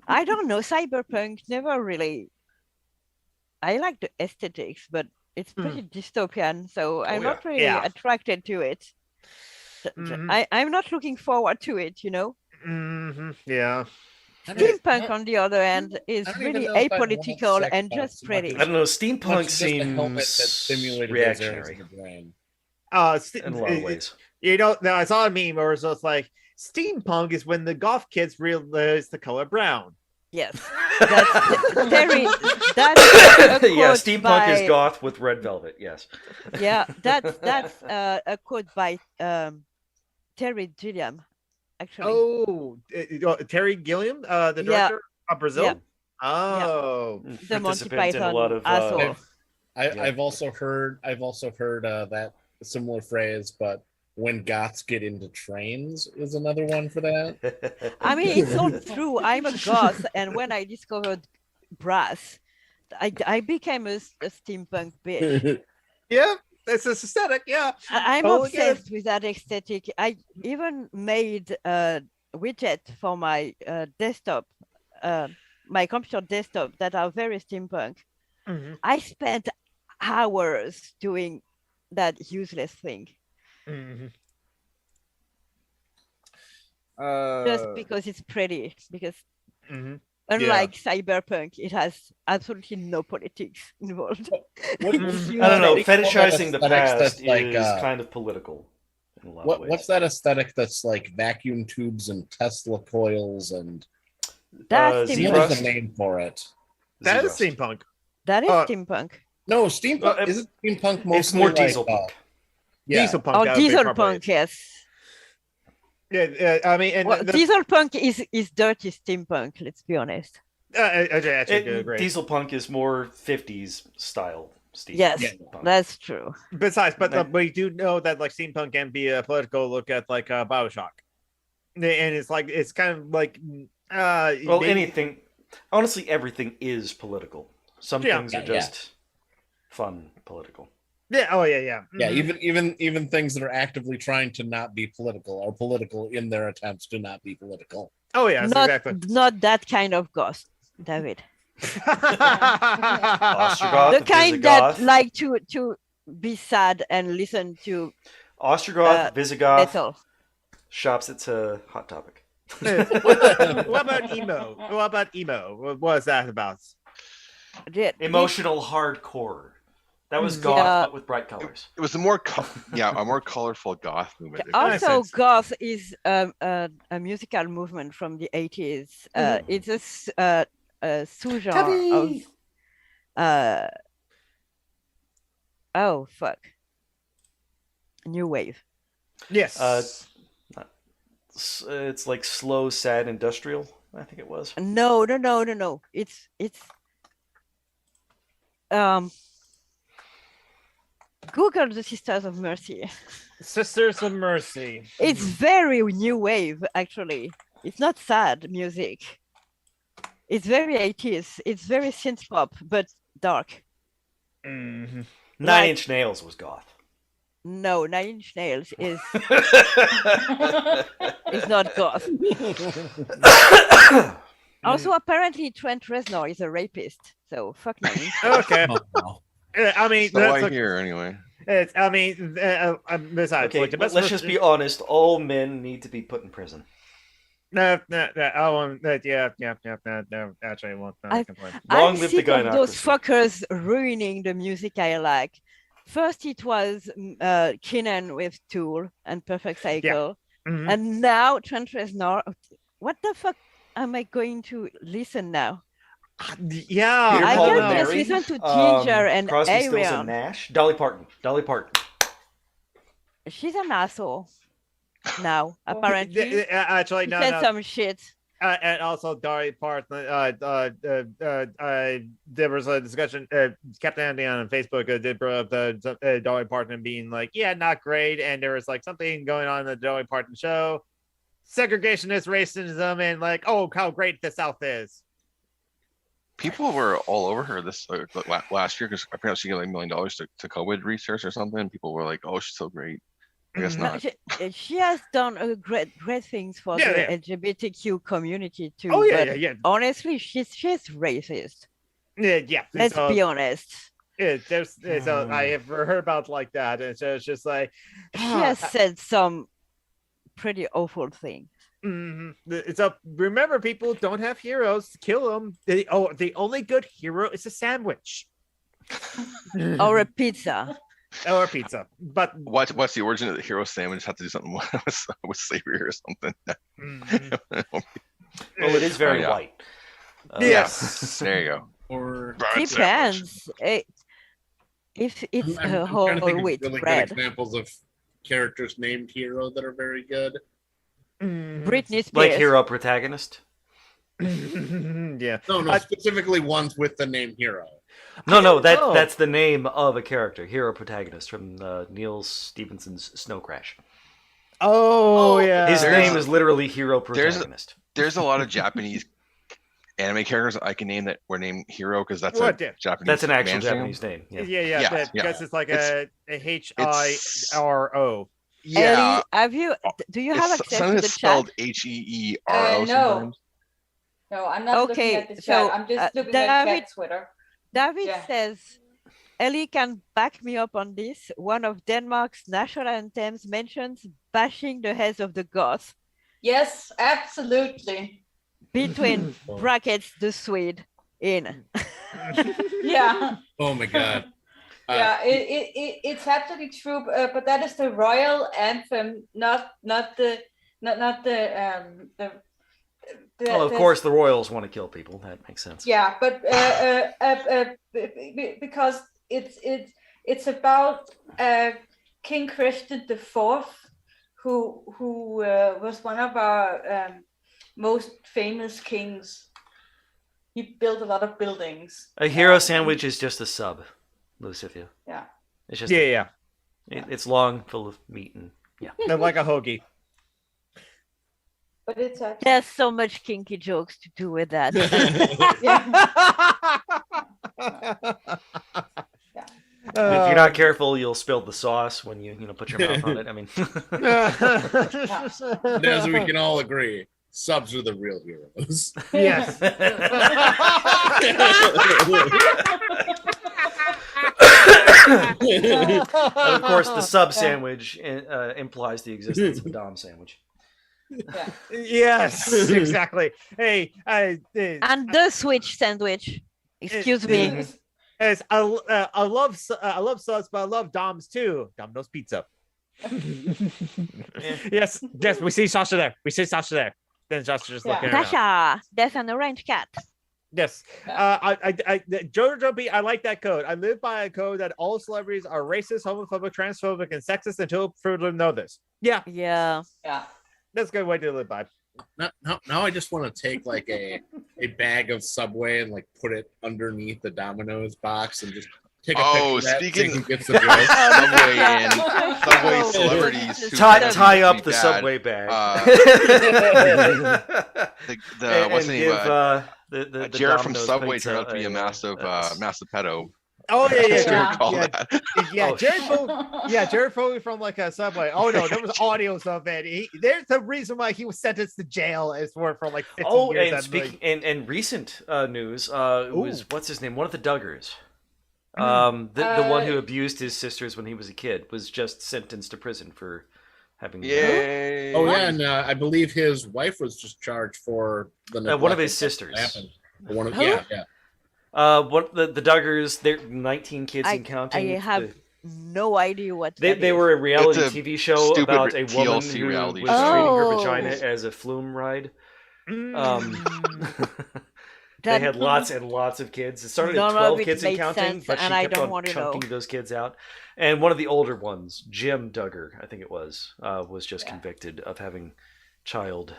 I don't know. Cyberpunk never really. I like the aesthetics, but it's pretty dystopian, so I'm not really attracted to it. I'm not looking forward to it, Yeah. Steampunk, on the other hand, is really apolitical and just pretty. I don't know. Steampunk seems reactionary in a lot of ways. Now I saw a meme where it's just like steampunk is when the goth kids realize the color brown. Yes, that's steampunk is goth with red velvet. Yes. Yeah, that's a quote by Terry Gilliam. Actually. Terry Gilliam, the director of Brazil. Yeah. Oh, the Monty Python a lot of, asshole. I've also heard that similar phrase, but when goths get into trains is another one for that. I mean, it's all true. I'm a goth, and when I discovered brass, I became a steampunk bitch. Yeah. It's an aesthetic, yeah. I'm obsessed with that aesthetic. I even made a widget for my desktop, my computer desktop, that are very steampunk. Mm-hmm. I spent hours doing that useless thing. Mm-hmm. Just because it's pretty. Because unlike cyberpunk, it has absolutely no politics involved. I don't know. Fetishizing the past is kind of political in a lot of ways. What's that aesthetic that's like vacuum tubes and Tesla coils and that's what's the name for it? That is steampunk. That is steampunk. No, steampunk isn't steampunk mostly. It's more diesel punk. Diesel punk. Oh, diesel punk, yes. Yeah, I mean, and diesel punk is dirty steampunk. Let's be honest. I actually agree. Diesel punk is more 50s style steampunk. Yes, that's true. Besides, but we do know that like steampunk can be a political look at like BioShock, and it's kind of like anything. Honestly, everything is political. Some things are just fun political. Yeah. Oh yeah. Yeah. Yeah. Even things that are actively trying to not be political are political in their attempts to not be political. Oh yeah. Exactly. Not that kind of ghost, David. Ostrogoth, the kind that like to be sad and listen to Ostrogoth, Visigoth metal. shops at Hot Topic. What about emo? What about emo? What was that about? Emotional hardcore. That was goth, but with bright colors. It was a more colorful goth movement. Also, goth is a musical movement from the 80s. It's a subgenre of oh fuck, new wave. Yes. It's like slow, sad, industrial. I think it was. No. It's Google the Sisters of Mercy. Sisters of Mercy. It's very new wave, actually. It's not sad music. It's very 80s. It's very synth pop, but dark. Mm-hmm. Nine Inch Nails was goth. No, Nine Inch Nails is not goth. Also, apparently, Trent Reznor is a rapist. So fuck Nine Inch Nails. Okay. I mean, so I hear anyway. Besides, okay, let's just be honest. All men need to be put in prison. No. Yeah. No, actually, I won't complain. I'm sick of those fuckers ruining the music I like. First, it was Keenan with Tool and Perfect Cycle, and now Trent Reznor. What the fuck am I going to listen now? Yeah, I can just listen to Ginger and Crosby, Stills Arion. and Nash. Dolly Parton. She's an asshole now, apparently. Actually, she said some shit. And also, Dolly Parton. There was a discussion. Captain Andy on Facebook did bring up the Dolly Parton being like, "Yeah, not great," and there was like something going on in the Dolly Parton show, segregationist racism, and like, "Oh, how great the South is." People were all over her this last year because apparently she got like $1 million to COVID research or something. People were like, "Oh, she's so great." I guess not. She has done great things for the LGBTQ community too. Oh yeah. Honestly, she's racist. Yeah. Let's be honest. So I have heard about like that, and so it's just like she has said some pretty awful things. Mm-hmm. So remember, people don't have heroes. Kill them. The only good hero is a sandwich or a pizza. Or pizza. But what's the origin of the hero sandwich? Have to do something with slavery or something. Well, it is very white. Yes. There you go. Or depends. If it's a whole wheat really bread. Good examples of characters named hero that are very good. Britney Spears. Like hero protagonist. Yeah. No, specifically ones with the name hero. No, that's the name of a character, hero protagonist from Neil Stephenson's Snow Crash. Oh yeah. His name is literally hero protagonist. There's a lot of Japanese anime characters I can name that were named hero because that's a Japanese. That's an actual Japanese name. Yeah. Because it's like a HIRO. Yeah. Ellie, do you have access to the chat? Spelled HEERO sometimes. No, I'm not looking at the chat. So, I'm just looking at cat Twitter. David says, Ellie can back me up on this. One of Denmark's national anthems mentions bashing the heads of the goths. Yes, absolutely. Between brackets, the Swede in. Yeah. Oh my God. Yeah, it's absolutely true. But that is the royal anthem, not the. Well, of course, the royals want to kill people. That makes sense. Yeah, but because it's about King Christian IV, who was one of our most famous kings. He built a lot of buildings. A hero sandwich is just a sub, Lucifia. Yeah. It's just it's long, full of meat, and They're like a hoagie. But it's there's so much kinky jokes to do with that. If you're not careful, you'll spill the sauce when you put your mouth on it. I mean, as we can all agree, subs are the real heroes. Yes. of course, the sub sandwich implies the existence of a Dom sandwich. Yeah. Yes, exactly. Hey, and the switch sandwich. Excuse me. Yes, I love subs, but I love Doms too. Domino's Pizza. Yes, we see Sasha there. Then Sasha just looking around. Sasha, there's an orange cat. Yes. Jojo B, I like that code. I live by a code that all celebrities are racist, homophobic, transphobic, and sexist until proven to know this. Yeah. That's a good way to live by. Now I just want to take like a bag of Subway and like put it underneath the Domino's box and just take a picture of that. Speaking of Subway and Subway celebrities, tie up the Subway bag. What's the name? The Jared from Domino's Subway pizza, turned out to be a massive pedo. Oh yeah. Jared Foley from like a Subway. Oh no, there was audios of it. There's the reason why he was sentenced to jail is for like 15 years. And speaking and recent news, it was what's his name? One of the Duggars. The one who abused his sisters when he was a kid was just sentenced to prison for having. Yay! And I believe his wife was just charged for one of his sisters. What the Duggars, they're 19 kids and counting. I have no idea what they were a reality TV show about a woman TLC who was reality treating her vagina as a flume ride. They had lots and lots of kids. It started at 12 kids and counting, but she kept on chunking those kids out. And one of the older ones, Jim Duggar, I think it was just convicted of having child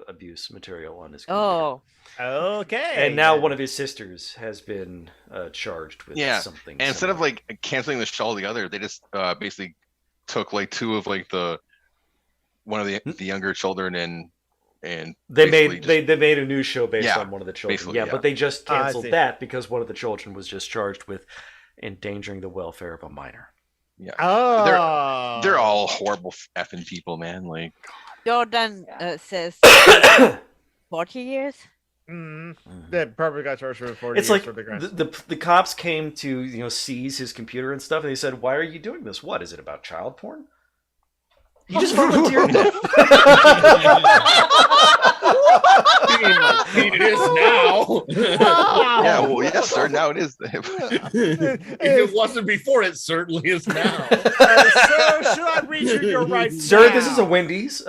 abuse material on his computer. Okay. And now one of his sisters has been charged with something. And instead of like canceling the show altogether, they just basically took like two of like one of the younger children and they made a new show based on one of the children. But they just canceled that because one of the children was just charged with endangering the welfare of a minor. Yeah. Oh. They're all horrible effing people, man. Like Jordan says 40 years. They probably got charged for 40 years. It's like the cops came to seize his computer and stuff, and they said, "Why are you doing this? What is it about child porn?" He just volunteered that. It is now. Yeah, well, yes, sir. Now it is. If it wasn't before, it certainly is now. Sir, should I reach your right? Sir, this is a Wendy's.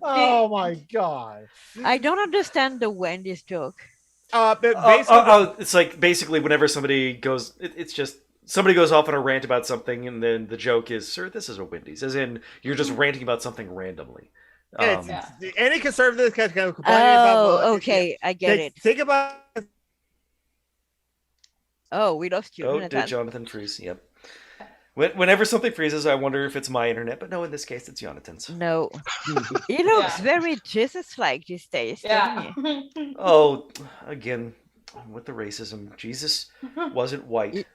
Oh my god! I don't understand the Wendy's joke. It's like basically whenever somebody goes, it's just. Somebody goes off on a rant about something, and then the joke is, "Sir, this is a Wendy's," as in you're just ranting about something randomly. Any conservative can complain about. Okay, I get it. Think about. Oh, we lost you. Did Jonathan freeze? Yep. Whenever something freezes, I wonder if it's my internet, but no, in this case, it's Jonathan's. No, he looks very Jesus-like these days. Doesn't he? Oh, again, with the racism, Jesus wasn't white.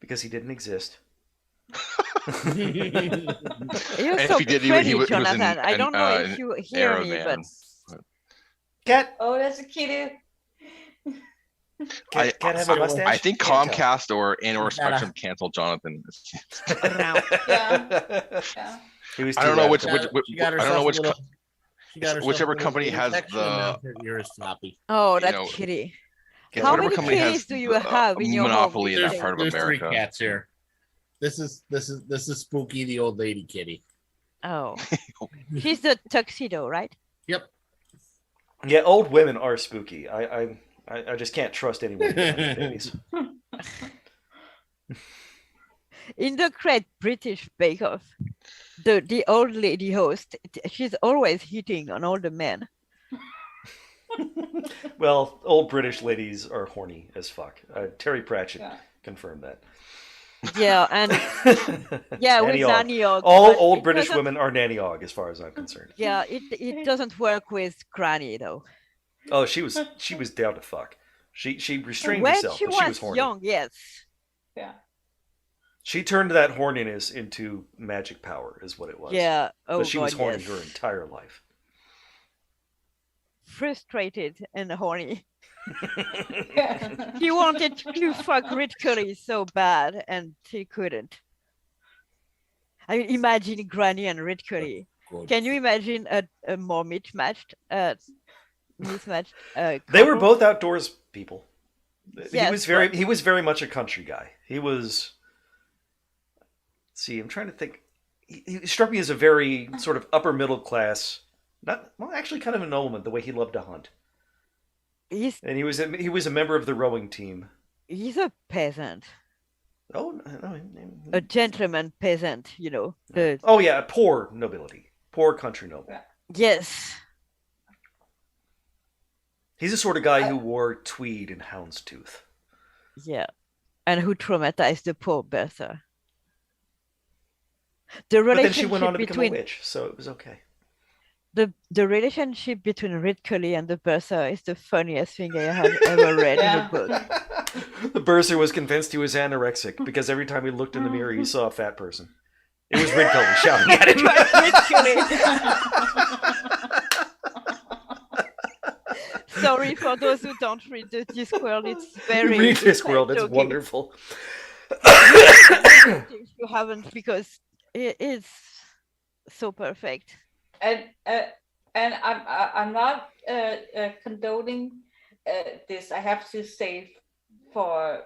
Because he didn't exist. You're so pretty, Jonathan. I don't know if you hear me, but... Cat. Oh, that's a kitty. I think Comcast or Spectrum canceled Jonathan. I don't know whichever company has the. Oh, that's kitty. How many kitties do you have in your monopoly home? in that part of America? There's 3 cats here. This is Spooky, the old lady kitty. Oh, she's the tuxedo, right? Yep. Yeah, old women are spooky. I just can't trust anyone. Babies. In the Great British Bake Off, the old lady host, she's always hitting on all the men. Well, old British ladies are horny as fuck. Terry Pratchett confirmed that. Yeah, and with Nanny Og. All old British women are Nanny Og, as far as I'm concerned. Yeah, it doesn't work with Granny though. Oh, she was down to fuck. She restrained when herself, she but she was was horny. young, yes. Yeah. She turned that horniness into magic power, is what it was. Yeah. Oh, but she was horny yes. her entire life. Frustrated and horny. She wanted to fuck Red Curly so bad, and she couldn't. I mean, imagine Granny and Red Curly. Can you imagine a more mismatched? They were both outdoors people. Yes, he was very much a country guy. He was. See, I'm trying to think. He struck me as a very sort of upper middle class. Actually, kind of a nobleman. The way he loved to hunt. And he was a member of the rowing team. He's a peasant. Oh no, a gentleman peasant, you know. Oh yeah, poor nobility, poor country noble. Yes. He's the sort of guy who wore tweed and houndstooth. Yeah, and who traumatized the poor Bertha. The relationship but then she went on to become a witch, so it was okay. The relationship between Red Cully and the Bursar is the funniest thing I have ever read in a book. The Bursar was convinced he was anorexic because every time he looked in the mirror, he saw a fat person. It was Red Cully shouting at him. Red Cully. Sorry for those who don't read the Discworld. It's very read Discworld. It's wonderful. If you haven't, because it is so perfect. And I'm not condoning this. I have to say for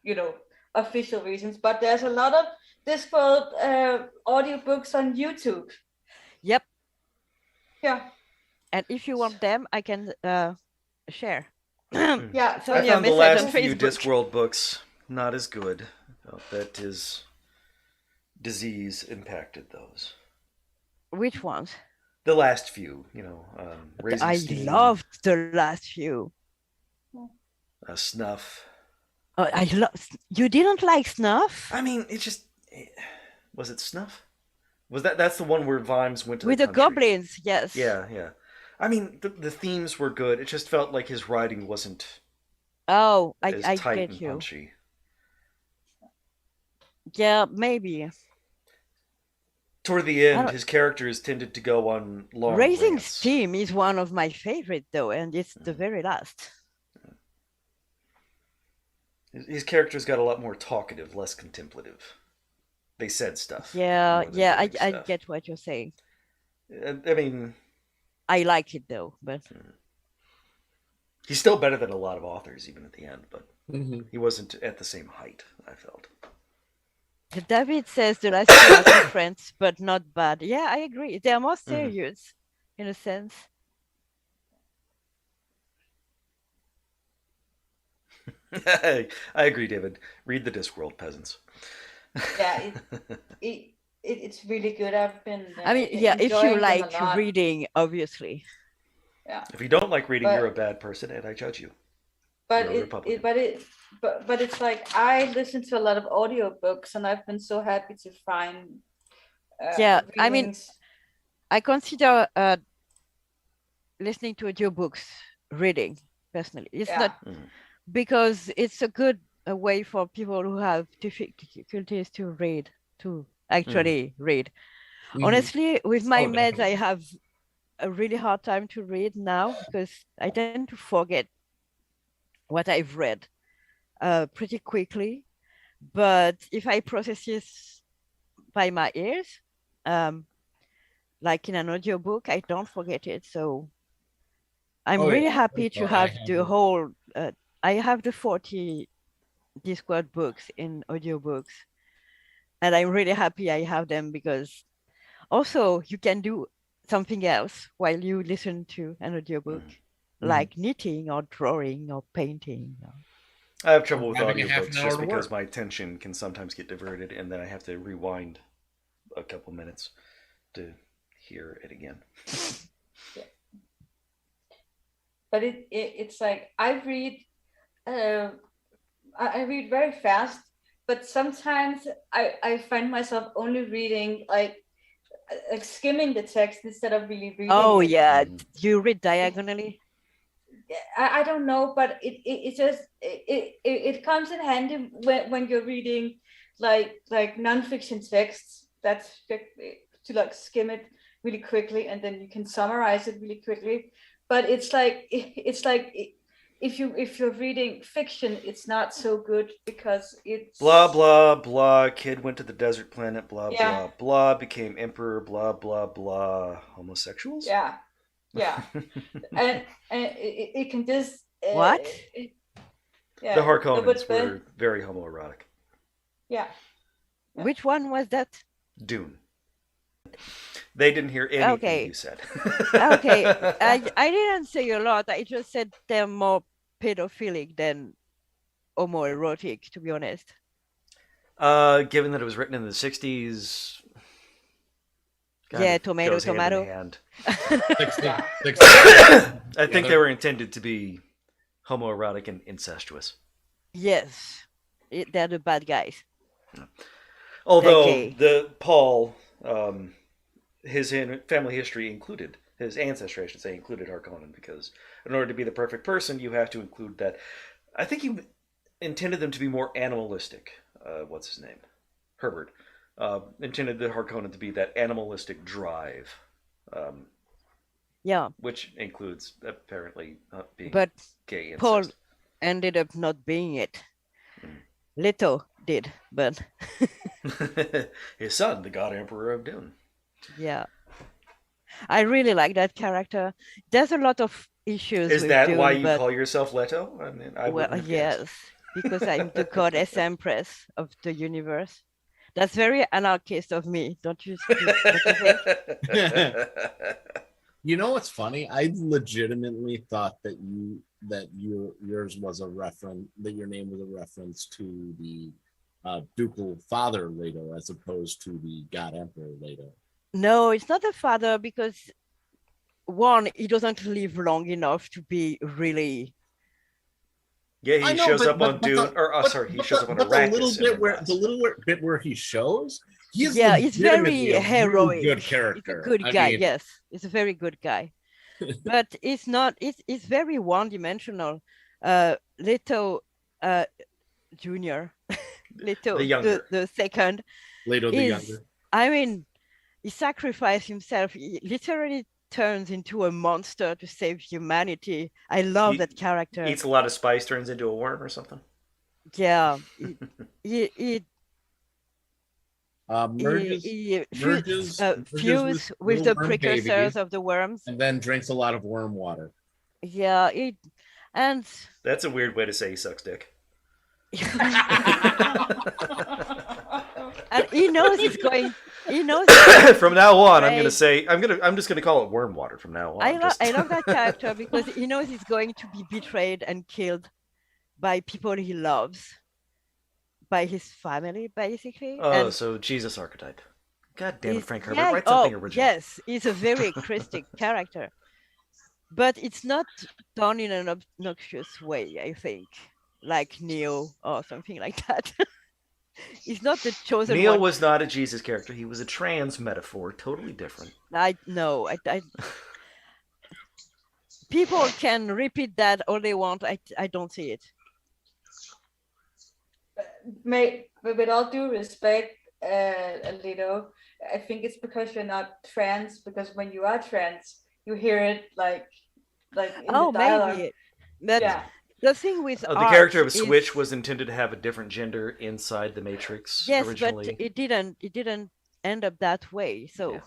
you know, official reasons. But there's a lot of Discworld audiobooks on YouTube. Yep. Yeah. And if you want them, I can share. Yeah. So I found the last few Discworld books not as good. That is. Disease impacted those. Which ones? The last few, you know. I loved the last few. Snuff. Oh, You didn't like Snuff? I mean, it just was it Snuff? Was that's the one where Vimes went to with the goblins? Yes. Yeah, yeah. I mean, the themes were good. It just felt like his writing wasn't. Oh, I tight get and you. Punchy. Yeah, maybe. Toward the end, his characters tended to go on long Raising rants. Steam is one of my favorite, though, and it's the very last. His characters got a lot more talkative, less contemplative. They said stuff. Yeah, I get what you're saying. I mean... I like it, though, but... He's still better than a lot of authors, even at the end, but he wasn't at the same height, I felt. David says the last two are different, but not bad. Yeah, I agree. They are more serious, in a sense. I agree, David. Read the Discworld, peasants. Yeah, it's really good. I've been. I mean, yeah, if you like reading, obviously. Yeah. If you don't like reading, you're a bad person, and I judge you. But it's like I listen to a lot of audiobooks, and I've been so happy to find. Readings. I mean, I consider listening to audiobooks reading personally. It's not because it's a good way for people who have difficulties to read to actually read. Honestly, with my meds, I have a really hard time to read now because I tend to forget what I've read pretty quickly. But if I process this by my ears, like in an audiobook, I don't forget it. So I'm really happy to have the whole, I have the 40 Discworld books in audiobooks. And I'm really happy I have them because also you can do something else while you listen to an audiobook. Like knitting or drawing or painting. I have trouble with audiobooks just because my attention can sometimes get diverted and then I have to rewind a couple minutes to hear it again. But it's like I read very fast, but sometimes I find myself only reading like skimming the text instead of really reading. Oh yeah, you read diagonally? I don't know, but it just it comes in handy when you're reading like nonfiction texts. That's to like skim it really quickly, and then you can summarize it really quickly. But it's like if you're reading fiction, it's not so good because it's blah blah blah. Kid went to the desert planet. Blah Yeah. blah blah. Became emperor. Blah blah blah. Homosexuals. Yeah, and it can just What? Yeah. The Harkonnens were very homoerotic. Yeah. Which one was that? Dune. They didn't hear anything Okay. you said. Okay, I didn't say a lot. I just said they're more pedophilic than homoerotic, to be honest. Given that it was written in the 60s. Yeah, tomato. 60. I think they were intended to be homoerotic and incestuous. Yes, they're the bad guys. Although Okay. Paul, his family history included, his ancestry, I should say, included Harkonnen, because in order to be the perfect person, you have to include that. I think he intended them to be more animalistic. What's his name? Herbert. Intended the Harkonnen to be that animalistic drive. Yeah. Which includes apparently being But gay incest. Paul ended up not being it. Leto did, but his son, the God Emperor of Dune. yeah. I really like that character. There's a lot of issues. Is with that Dune, why you but... call yourself Leto? I mean, I well, yes, because I'm the goddess empress of the universe. That's very anarchist of me, don't you think? You know what's funny? I legitimately thought that yours was a reference, that your name was a reference to the ducal father Leto, as opposed to the God Emperor Leto. No, it's not the father, because one, he doesn't live long enough to be really. Yeah, he shows up on Dune, he shows up on Arrakis. The little bit where he shows, he's very heroic. Really good character. He's a good guy. Yes, he's a very good guy, but it's not. It's very one-dimensional. Leto, Junior, Leto, the younger, the second. Leto the younger. I mean, he sacrificed himself. He literally turns into a monster to save humanity. I love that character. Eats a lot of spice, turns into a worm or something. Yeah, he merges fuse with the precursors of the worms, and then drinks a lot of worm water. Yeah, and that's a weird way to say he sucks dick. And he knows he's going. He knows. From now on, I'm just gonna call it worm water from now on. I love that character because he knows he's going to be betrayed and killed by people he loves, by his family, basically. Oh, so Jesus archetype. God damn it, Frank Herbert, write something original. Yes, he's a very Christic character, but it's not done in an obnoxious way, I think, like Neo or something like that. He's not the chosen Neo one. was not a Jesus character. He was a trans metaphor, totally different. I know. People can repeat that all they want. I don't see it. With all due respect, Leto, I think it's because you're not trans. Because when you are trans, you hear it like in the dialogue. Maybe. But yeah. The thing with the character of Switch was intended to have a different gender inside the Matrix. Yes, originally. But it didn't end up that way. So yeah.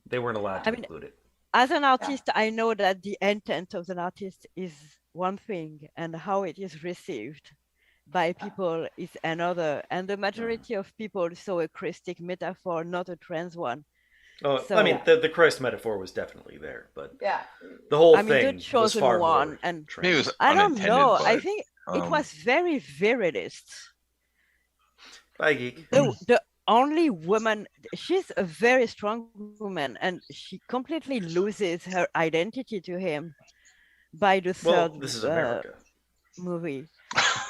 They weren't allowed to include it. As an artist, I know that the intent of an artist is one thing, and how it is received by people is another. And the majority of people saw a Christic metaphor, not a trans one. Oh, so, I mean, the Christ metaphor was definitely there, but yeah, the whole thing was far one, more and maybe it was I don't know. I think it was very virilist. Bye, geek. The only woman, she's a very strong woman, and she completely loses her identity to him by the third this is America. Movie.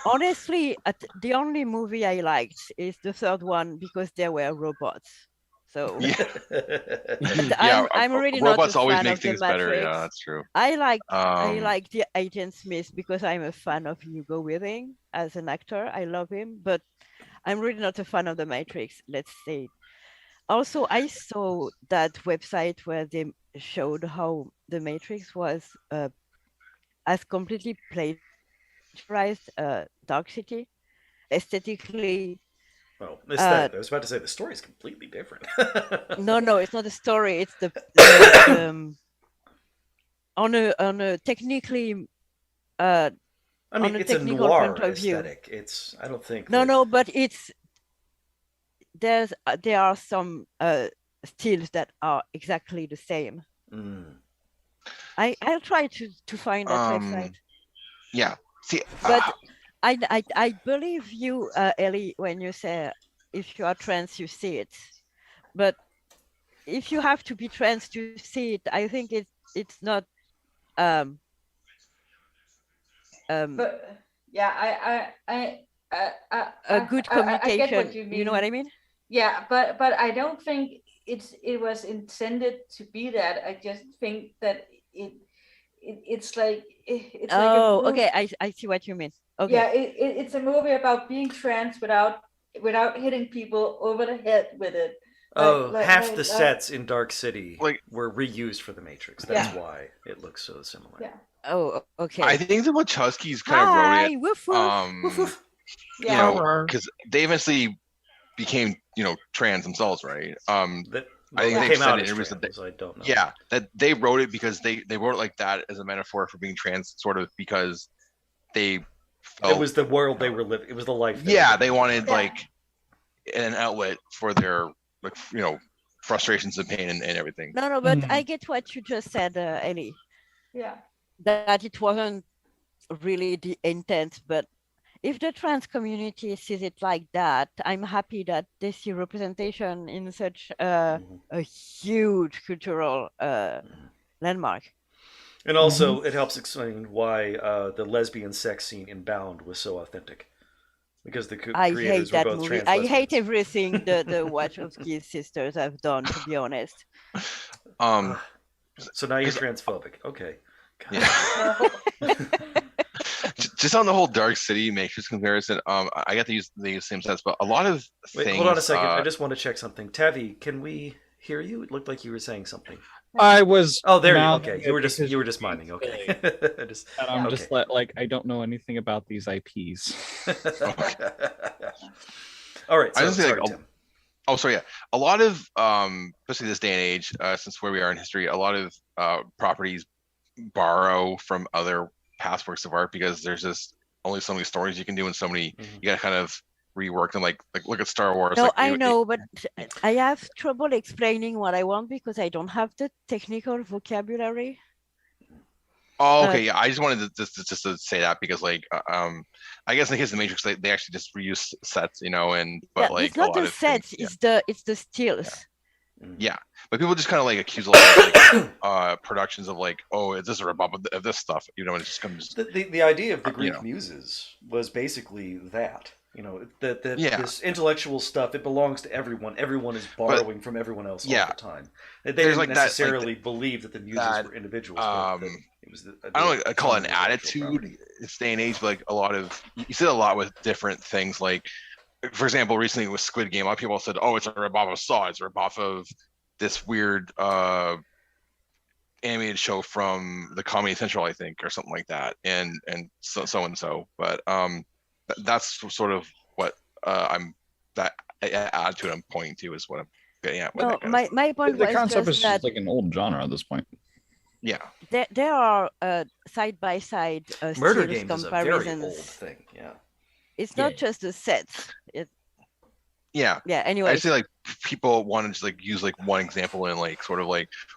Honestly, the only movie I liked is the third one because there were robots. So Yeah. I'm really robots not a always fan make of the things better. Matrix. Yeah, that's true. I like the Agent Smith because I'm a fan of Hugo Weaving as an actor. I love him, but I'm really not a fan of the Matrix. Let's say. Also, I saw that website where they showed how the Matrix was as completely plagiarized Dark City aesthetically. Well, aesthetic. I was about to say the story is completely different. No, it's not a story. It's the on a technically. I mean, it's a noir point of view. aesthetic. It's I don't think. No, but there are some stills that are exactly the same. I'll try to find that website. Yeah. See, but I believe you, Ellie, when you say if you are trans, you see it. But if you have to be trans to see it, I think it's not. But yeah, a good communication. I get what you mean. You know what I mean? Yeah, but I don't think it was intended to be that. I just think that it's like it's oh, like okay. I see what you mean. Okay. Yeah, it's a movie about being trans without hitting people over the head with it. Half the sets in Dark City were reused for The Matrix. That's why it looks so similar. Yeah. Oh, okay. I think the Wachowskis kind of wrote it. Woof, woof. Woof. You know, because they eventually became, trans themselves, right? I think they said it was I don't know. Yeah, that they wrote it because they wrote it like that as a metaphor for being trans, sort of because they felt it was the world they were living. It was the life. They wanted an outlet for their frustrations and pain and everything. No, but I get what you just said, Ellie. Yeah. That it wasn't really the intent, but if the trans community sees it like that, I'm happy that they see representation in such a huge cultural landmark. And also, it helps explain why the lesbian sex scene in Bound was so authentic. Because the creators were both trans lesbians. I hate everything the Wachowski sisters have done, to be honest. So now you're transphobic. Okay. Yeah. Just on the whole Dark City Matrix comparison, I got to use the same sense, but a lot of things. Hold on a second. I just want to check something. Tavi, can we hear you? It looked like you were saying something. I was. Oh, there you go. Okay, you were just miming. Okay. Just I don't know anything about these IPs. All right. So, I was sorry, Tim. Oh, sorry. Yeah, a lot of especially this day and age, since where we are in history, a lot of properties borrow from other past works of art because there's just only so many stories you can do and so many you gotta kind of rework them. Like look at Star Wars. No, I know, but I have trouble explaining what I want because I don't have the technical vocabulary. Oh, okay. Yeah, I just wanted to just to say that because I guess in the case of the Matrix, they actually just reuse sets, but it's not the sets, it's the stills. Yeah, but people just kind of accuse a lot of productions of oh, is this a rip-off of this stuff? And it's just comes. The idea of the Greek muses was basically that. This intellectual stuff, it belongs to everyone. Everyone is borrowing from everyone else all the time. They didn't necessarily believe that the muses were individuals. It was I don't know, I call it an attitude in this day and age, but a lot of you see a lot with different things. For example, recently with Squid Game, a lot of people said, "Oh, it's a rip-off of Saw. It's a rip-off of this weird animated show from the Comedy Central, I think, or something like that." And so and so. But that's sort of what that attitude I'm pointing to is what I'm getting at. No, my point the was concept just is that just an old genre at this point. Yeah, there are side by side murder games is a very comparisons. old thing. Yeah, it's not just the sets. Yeah. Anyway, I see people want to just use one example and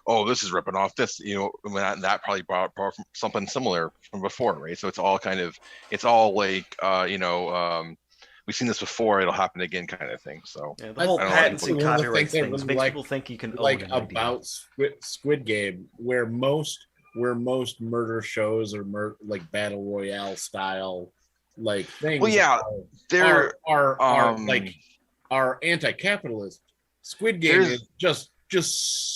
oh, this is ripping off this, that probably brought from something similar from before, right? So it's all we've seen this before, it'll happen again kind of thing. So the whole patents and copyright things makes people think you can own about Squid Game, where most murder shows or battle royale style things. Well, yeah, are anti-capitalist Squid Game is just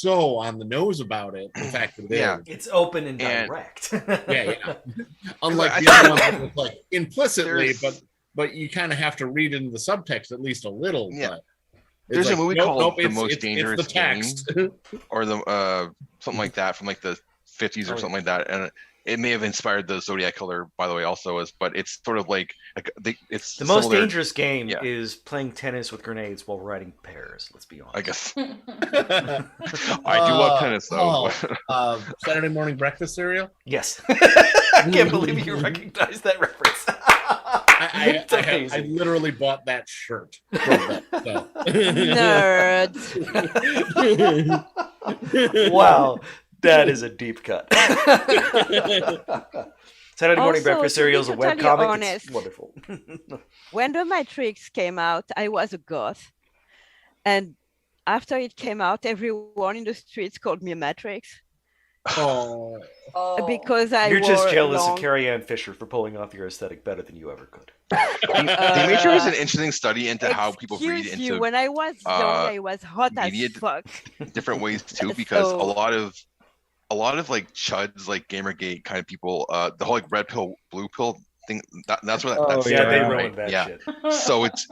so on the nose about it. The fact that it is. It's open and direct. Yeah. Unlike the other ones, like implicitly, but you kind of have to read into the subtext at least a little. Yeah. But there's a movie called The Most Dangerous the text. Game, or the something like that from like the 50s or something like that, and it may have inspired the Zodiac Killer, by the way, also but it's sort of like it's The Most Dangerous Game is playing tennis with grenades while riding pears. Let's be honest. I guess. I do love tennis though. Saturday morning breakfast cereal. Yes. I can't believe you recognize that reference. I literally bought that shirt. Nerds. Wow. That is a deep cut. Saturday morning breakfast cereal is a webcomic. It's wonderful. When The Matrix came out, I was a goth. And after it came out, everyone in the streets called me a Matrix. Oh. Because You're just jealous of Carrie Ann Fisher for pulling off your aesthetic better than you ever could. The Matrix is an interesting study into how people read into when I was young, I was hot as fuck. Different ways too, because a lot of like chuds, like Gamergate kind of people, the whole like red pill, blue pill thing. That's what. That's they ruined that shit. So it's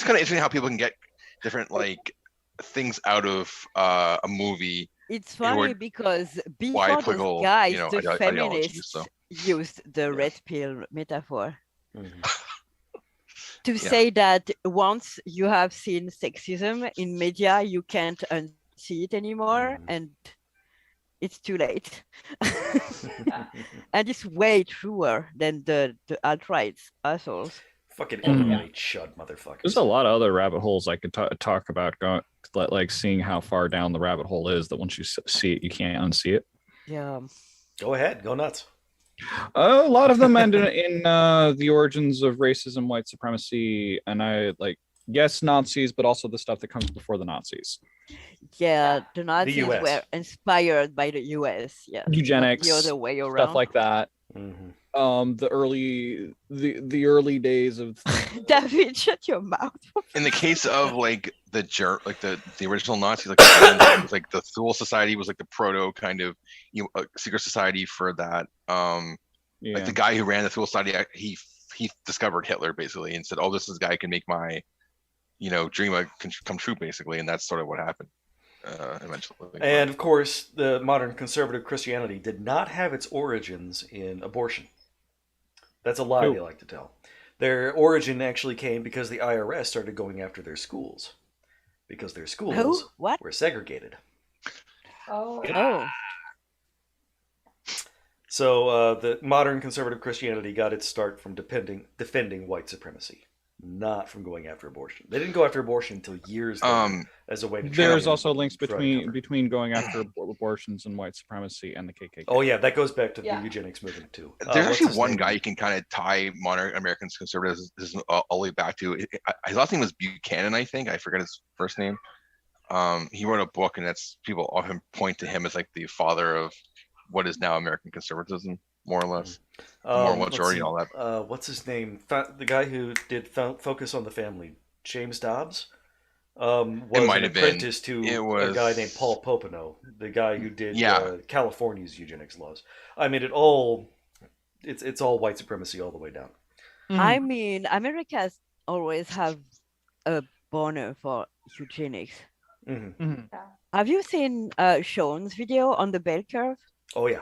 kind of interesting how people can get different like things out of a movie. It's funny because before those guys, the feminists used the red pill metaphor to say that once you have seen sexism in media, you can't unsee it anymore, and it's too late. And it's way truer than the alt-right assholes. Fucking eliminate chud motherfuckers. There's a lot of other rabbit holes I could talk about, like seeing how far down the rabbit hole is, that once you see it, you can't unsee it. Yeah. Go ahead. Go nuts. A lot of them end in the origins of racism, white supremacy, and yes, Nazis, but also the stuff that comes before the Nazis. Yeah, the Nazis were inspired by the US. Yeah, eugenics, the other way around, stuff like that. Mm-hmm. The early days of David, shut your mouth. In the case of like the original Nazis, like the Thule Society was like the proto kind of secret society for that. Like the guy who ran the Thule Society, he discovered Hitler basically and said, "Oh, this guy can make my dream come true," basically, and that's sort of what happened eventually. And of course, the modern conservative Christianity did not have its origins in abortion. That's a lie they like to tell. Their origin actually came because the IRS started going after their schools. Because their schools were segregated. Oh. So the modern conservative Christianity got its start from defending white supremacy, not from going after abortion. They didn't go after abortion until years later as a way to. There's also links between going after abortions and white supremacy and the KKK. Oh yeah, that goes back to the eugenics movement too. There's actually one guy you can kind of tie modern American conservatives all the way back to. His last name was Buchanan, I think. I forget his first name. He wrote a book, and people often point to him as like the father of what is now American conservatism, more or less. More majority and all that. What's his name? The guy who did Focus on the Family, James Dobbs, was an apprentice to a guy named Paul Popenoe, the guy who did California's eugenics laws. I mean, it's all white supremacy all the way down. Mm-hmm. I mean, Americans always have a boner for eugenics. Mm-hmm. Mm-hmm. Yeah. Have you seen Sean's video on the bell curve? Oh yeah.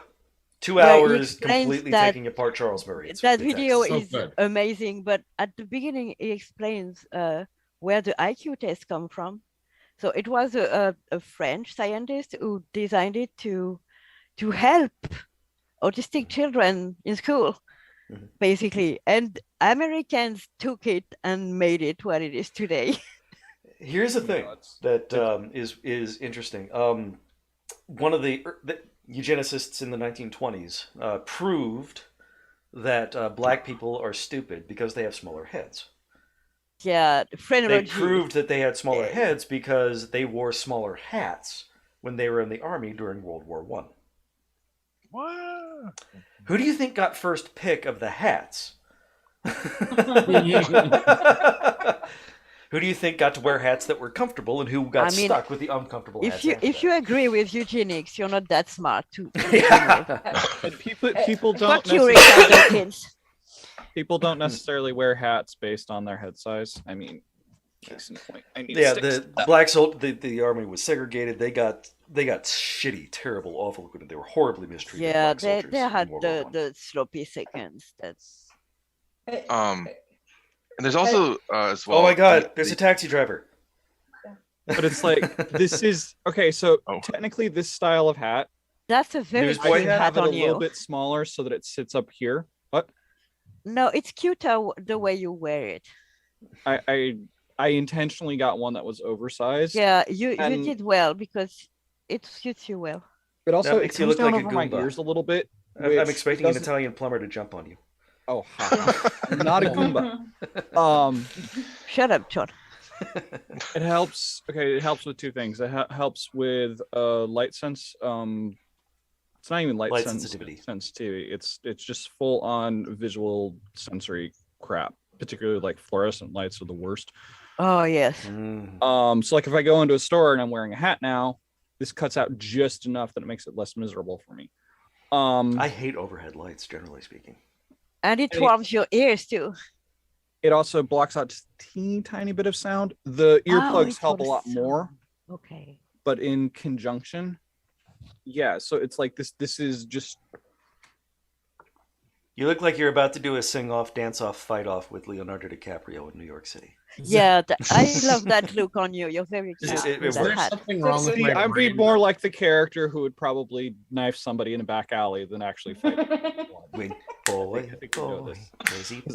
2 hours completely taking apart Charles Murray. That video is amazing, but at the beginning he explains where the IQ test come from. So it was a French scientist who designed it to help autistic children in school, basically. And Americans took it and made it what it is today. Here's the thing that is interesting. One of the eugenicists in the 1920s proved that black people are stupid because they have smaller heads. Yeah, they proved that they had smaller heads because they wore smaller hats when they were in the army during World War I. What? Who do you think got first pick of the hats? Who do you think got to wear hats that were comfortable, and who got stuck with the uncomfortable hats? If you agree with eugenics, you're not that smart too. And people don't people don't necessarily wear hats based on their head size. I mean, case in point. The black soldier, the army was segregated. They got shitty, terrible, awful. They were horribly mistreated. Yeah, they had the sloppy seconds. That's. And there's also as well. Oh my God! There's a taxi driver. But it's like this is okay. So technically, this style of hat. That's a very cute hat on you. A little bit smaller so that it sits up here. What? No, it's cuter the way you wear it. I intentionally got one that was oversized. Yeah, you did well because it suits you well. But also, it comes down over my ears a little bit. I'm expecting an Italian plumber to jump on you. Oh, not a Goomba. Shut up, John. It helps. Okay, it helps with two things. It helps with light sense. It's not even light sensitivity. It's just full on visual sensory crap. Particularly like fluorescent lights are the worst. Oh yes. So like if I go into a store and I'm wearing a hat now, this cuts out just enough that it makes it less miserable for me. I hate overhead lights, generally speaking. And it warms your ears too. It also blocks out just a teeny tiny bit of sound. The earplugs help a lot more. Okay. But in conjunction, yeah. So it's like this is just. You look like you're about to do a sing-off, dance-off, fight-off with Leonardo DiCaprio in New York City. Yeah, I love that look on you. You're very cute. There's something wrong with my I'd be more like the character who would probably knife somebody in a back alley than actually fight. Win, boy,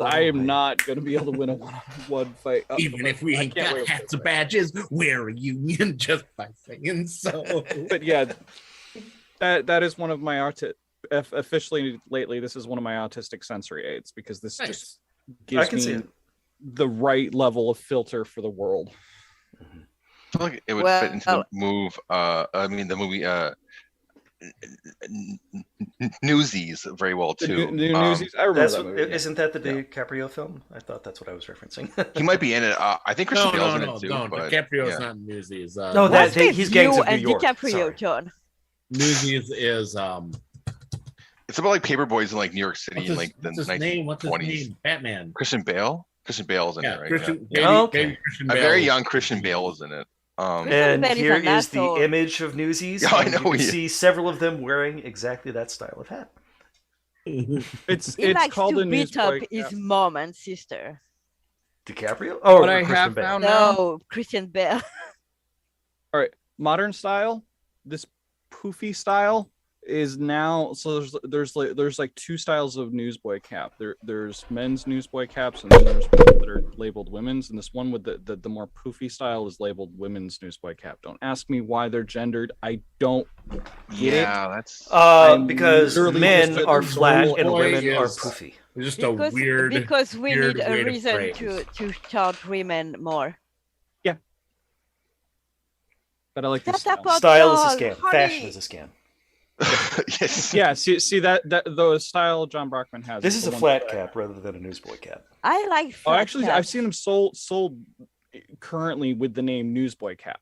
I am not going to be able to win a one-on-one fight. Even if we ain't got hats or badges, we're a union just by saying so. But yeah, that is one of my officially lately, this is one of my autistic sensory aids because this just gives me the right level of filter for the world. I feel like it would fit into the movie Newsies very well too. Newsies, I remember that movie. Isn't that the DiCaprio film? I thought that's what I was referencing. He might be in it. I think Christian Bale's in it too. No, DiCaprio's not in Newsies. No, he's Gangs of New York. DiCaprio, John. Newsies is It's about like paper boys in like New York City in like the 1920s. What's his name? Batman. Christian Bale. Christian Bale's in it, right? Christian Bale. Christian a very young Christian Bale is in it. And here is the image of Newsies. I know you can see several of them wearing exactly that style of hat. It's likes called to a beat up newsboy. his mom and sister. DiCaprio? Oh, but I Christian have Bale. found now. No, Christian Bale. All right, modern style. This poofy style is now there's like two styles of newsboy cap. There's men's newsboy caps and then there's ones that are labeled women's, and this one with the more poofy style is labeled women's newsboy cap. Don't ask me why they're gendered. I don't get it. That's because men are flat and women are poofy. Just because we weird need a way to reason phrase. to charge women more. But I like this Shut up, style. Style is a scam. honey. Fashion is a scam. Yes. Yeah, see that the style John Brockman has. This is the a one flat that- cap rather than a newsboy cap. I like Oh, flat actually, caps. I've seen them sold currently with the name newsboy cap,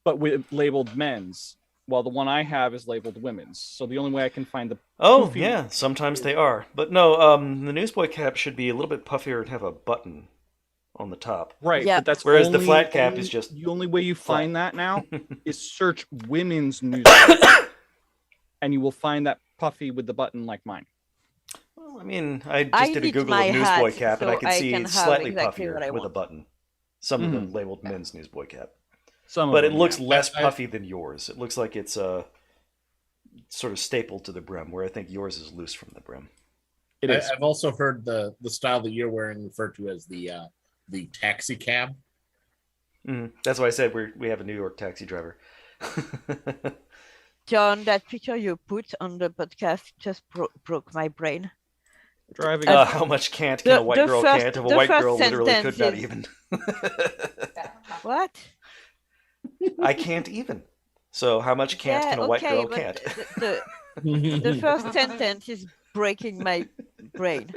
but with labeled men's. While the one I have is labeled women's. So the only way I can find the poofy- Yeah, sometimes they are. But no, the newsboy cap should be a little bit puffier and have a button on the top. Right, Yeah. but that's Whereas the flat cap is just the only way you find that now is search women's newsboy, and you will find that puffy with the button like mine. Well, I mean, I I just did a did Google my of newsboy hat, cap, and I so can I see can it's have slightly exactly puffier what I with a want. button. Some of them labeled men's newsboy cap. Some of But it them, looks yeah. less puffy than yours. It looks like it's sort of stapled to the brim, where I think yours is loose from the brim. It is. I've also heard the style that you're wearing referred to as the taxi cab. That's why I said we have a New York taxi driver. John, that picture you put on the podcast just broke my brain. Driving. How much can't can a white girl can't if a white girl literally could not is- even. What? I can't even. So how much can't can a white girl but can't? The first sentence is breaking my brain.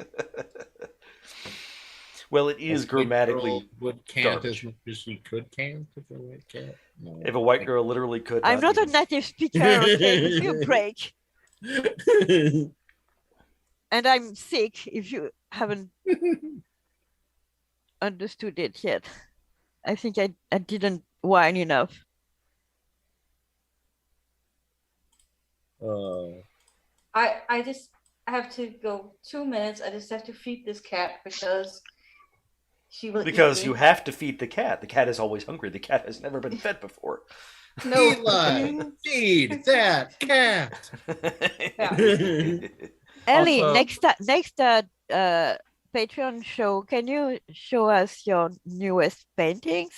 Well, it is grammatically would can't as much as she could can't if a white cat. No, if a white girl literally could. I'm not a native speaker. Okay, give me a break. And I'm sick. If you haven't understood it yet, I think I didn't whine enough. I just have to go 2 minutes. I just have to feed this cat because she will. Because you have to feed the cat. The cat is always hungry. The cat has never been fed before. No, Eli, feed that cat. Ellie, Also- next Patreon show, can you show us your newest paintings?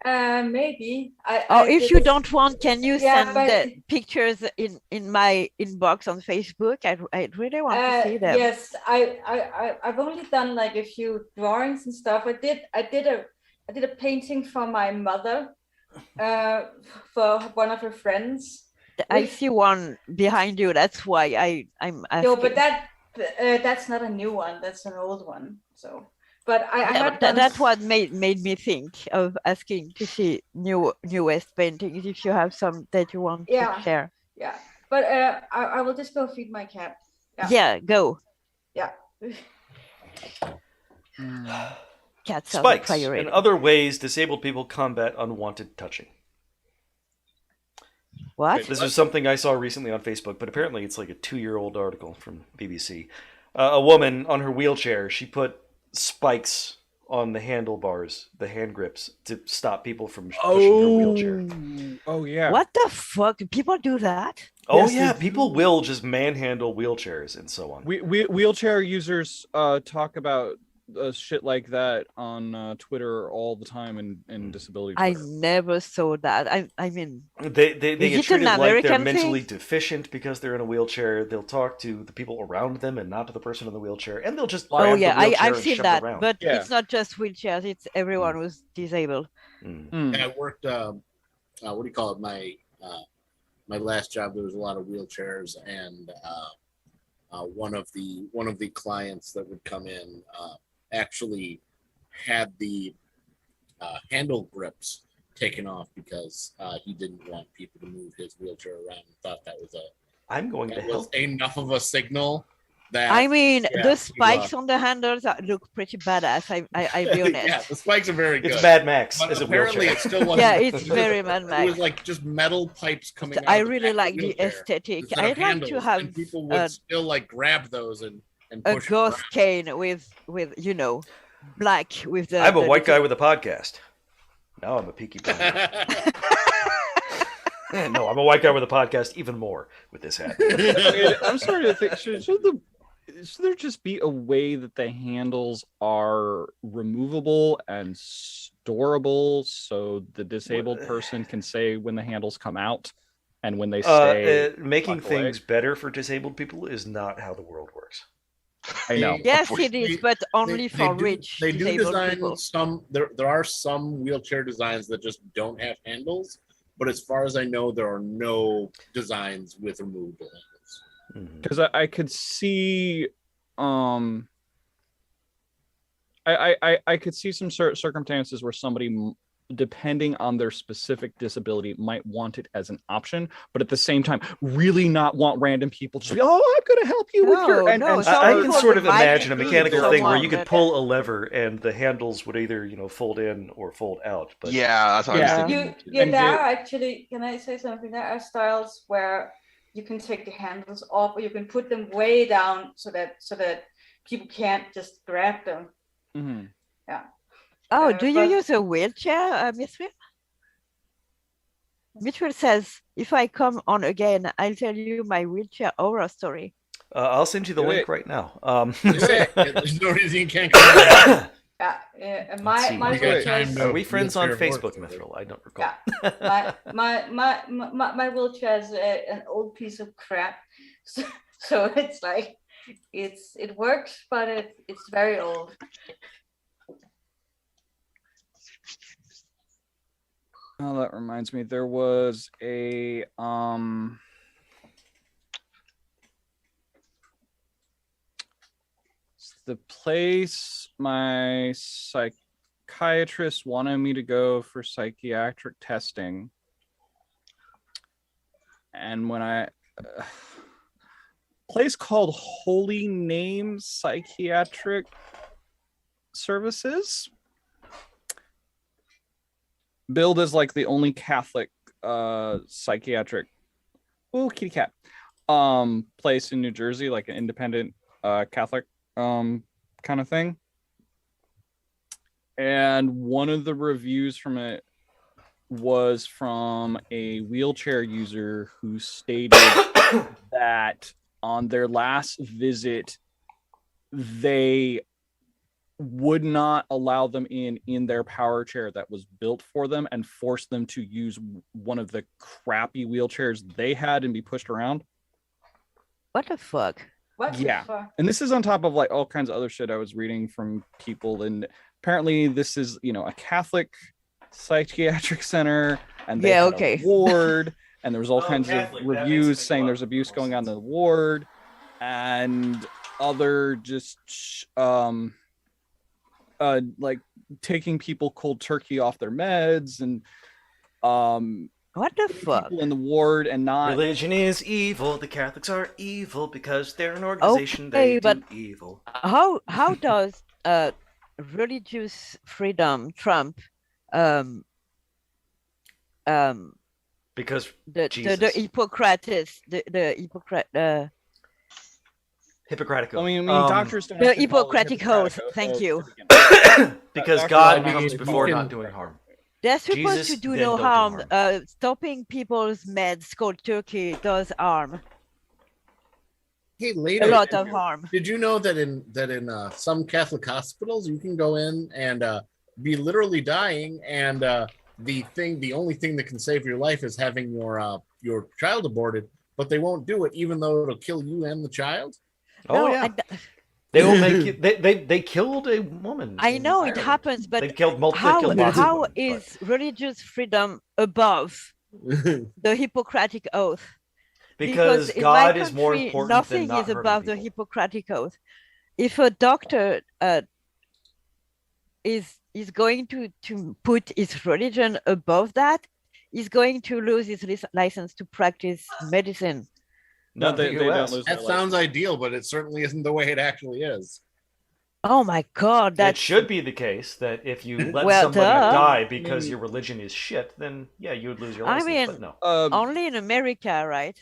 Maybe. Or if you don't want, can you send but- the pictures in my inbox on Facebook? I really want to see them. Yes, I've only done like a few drawings and stuff. I did a painting for my mother, for one of her friends. I see one behind you. That's why I'm asking. No, but that's not a new one. That's an old one. So, but I have done. That's what made me think of asking to see newest paintings. If you have some that you want to share. Yeah, but I will just go feed my cat. Yeah, go. Yeah. Cats are Spikes fiery. and other ways disabled people combat unwanted touching. What? This is something I saw recently on Facebook, but apparently it's like a 2-year-old article from BBC. A woman on her wheelchair, she put spikes on the handlebars, the hand grips, to stop people from pushing her wheelchair. Oh, yeah. What the fuck? People do that? Oh, Yes, yeah. they People will just manhandle wheelchairs and so on. Wheelchair users talk about shit like that on Twitter all the time in disability I Twitter. never saw that. I mean, They Is get it treated an like they're American mentally thing? deficient because they're in a wheelchair. They'll talk to the people around them and not to the person in the wheelchair, and they'll just oh grab yeah, the wheelchair I've and seen shove that, it around. but Yeah. it's not just wheelchairs; it's everyone who's disabled. Mm. I worked. What do you call it? My last job, there was a lot of wheelchairs, and one of the clients that would come in actually had the handle grips taken off because he didn't want people to move his wheelchair around and thought that was I'm going to help. enough of a signal that I mean, yeah, the spikes on the handles look pretty badass. I'll be honest. yeah, the spikes are very good. It's Mad Max But as a apparently wheelchair. it still wasn't. Yeah, it's very Mad It Max. was like just metal pipes coming out. I of the really back like of the the wheelchair aesthetic. instead of I'd like to handles, have and people would still like grab those and a push it ghost around. cane with black with the. I'm a the white guy little- with a podcast. Now I'm a peaky blinder. No, I'm a white guy with a podcast even more with this hat. I'm starting to think should there just be a way that the handles are removable and storable so the disabled person can say when the handles come out and when they stay Making tucked away? things better for disabled people is not how the world works. I know. Yes, it is, but only for do, rich They do disabled design people. some. There are some wheelchair designs that just don't have handles, but as far as I know, there are no designs with removable handles. Because I could see I could see some circumstances where somebody, depending on their specific disability, might want it as an option, but at the same time really not want random people just be, oh, I'm going to help you with your and No, and some I can people sort of might imagine a be mechanical thing where you someone could that- pull a lever and the handles would either, fold in or fold out. But Yeah, that's what Yeah. I was thinking. And There the- are actually, can I say something? There are styles where you can take the handles off, or you can put them way down so that people can't just grab them. Mhm. Oh, do you but- use a wheelchair, Miss Will? Mitchell says, if I come on again, I'll tell you my wheelchair horror story. I'll send you the Do link it. right now. There's no reason you can't come back. And Let's my see, my we got wheelchair time is, to- Are we friends on wheelchair Facebook, horror story. Mithril? I don't recall. my wheelchair is an old piece of crap. So it's like it works, but it's very old. Oh, that reminds me, there was a the place my psychiatrist wanted me to go for psychiatric testing, and when I place called Holy Name Psychiatric Services, billed as like the only Catholic psychiatric kitty cat place in New Jersey, like an independent Catholic kind of thing. And one of the reviews from it was from a wheelchair user who stated that on their last visit, they would not allow them in their power chair that was built for them and force them to use one of the crappy wheelchairs they had and be pushed around. What the fuck? What the fuck? And this is on top of like all kinds of other shit I was reading from people, and apparently this is, you know, a Catholic psychiatric center, and they had a ward, and there was all kinds Catholic, of reviews saying there's abuse going on in the ward, and other just like taking people cold turkey off their meds, and what the fuck? People in the ward and not. Religion is evil. The Catholics are evil because they're an organization. They do evil. How does religious freedom trump because the Hippocrates Hippocratic oath. I mean, doctors don't. The Hippocratic oath. Thank you. Because God comes before not doing harm. They're supposed to do no harm. Stopping people's meds cold turkey does harm. Hey, later, a lot of harm. Did you know that in some Catholic hospitals you can go in and be literally dying, and the only thing that can save your life is having your child aborted, but they won't do it even though it'll kill you and the child? Oh no, yeah. They will make you. They killed a woman. I know it happens, but they killed multiple. How is religious freedom above the Hippocratic oath? Because God is more important. Nothing than not is above people. The Hippocratic oath. If a doctor is going to put his religion above that, he's going to lose his license to practice medicine. No, they don't lose. That sounds ideal, but it certainly isn't the way it actually is. Oh my God! That should be the case. That if you let somebody die because your religion is shit, then yeah, you would lose your license. I mean, but no. Only in America, right?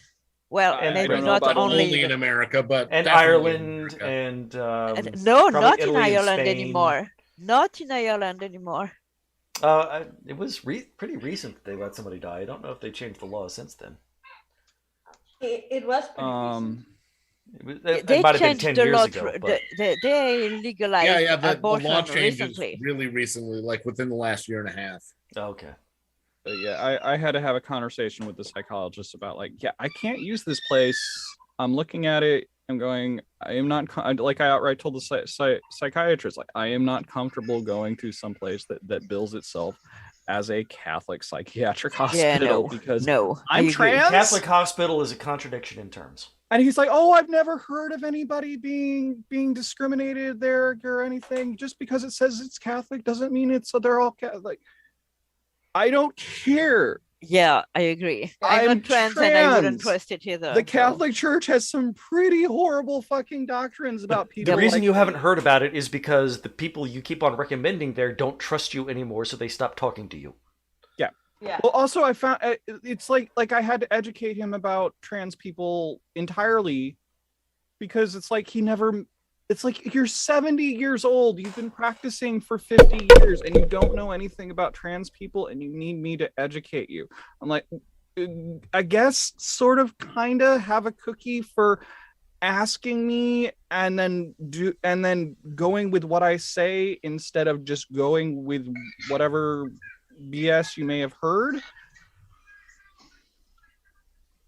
Well, and maybe not only in America, but and Ireland and no, not in Italy Ireland anymore. Not in Ireland anymore. It was pretty recent that they let somebody die. I don't know if they changed the law since then. It was pretty they might have been changed 10 the years law. ago, but... They legalized the abortion law changed recently. Really recently, like within the last year and a half. Okay. Yeah, I had to have a conversation with the psychologist about I can't use this place. I'm looking at it. I'm going. I am not like I outright told the psychiatrist I am not comfortable going to some place that bills itself as a Catholic psychiatric hospital because I'm trans. Catholic hospital is a contradiction in terms. And he's like, "Oh, I've never heard of anybody being discriminated there or anything. Just because it says it's Catholic doesn't mean they're all Catholic." I don't care. Yeah, I agree. I'm trans and I wouldn't trust it either. The Catholic Church has some pretty horrible fucking doctrines about people. The reason you haven't heard about it is because the people you keep on recommending there don't trust you anymore, so they stop talking to you. Yeah. Yeah. Well, also I found it's like I had to educate him about trans people entirely because it's like it's like you're 70 years old, you've been practicing for 50 years and you don't know anything about trans people and you need me to educate you. I'm like, I guess sort of kind of have a cookie for asking me and then going with what I say instead of just going with whatever BS you may have heard.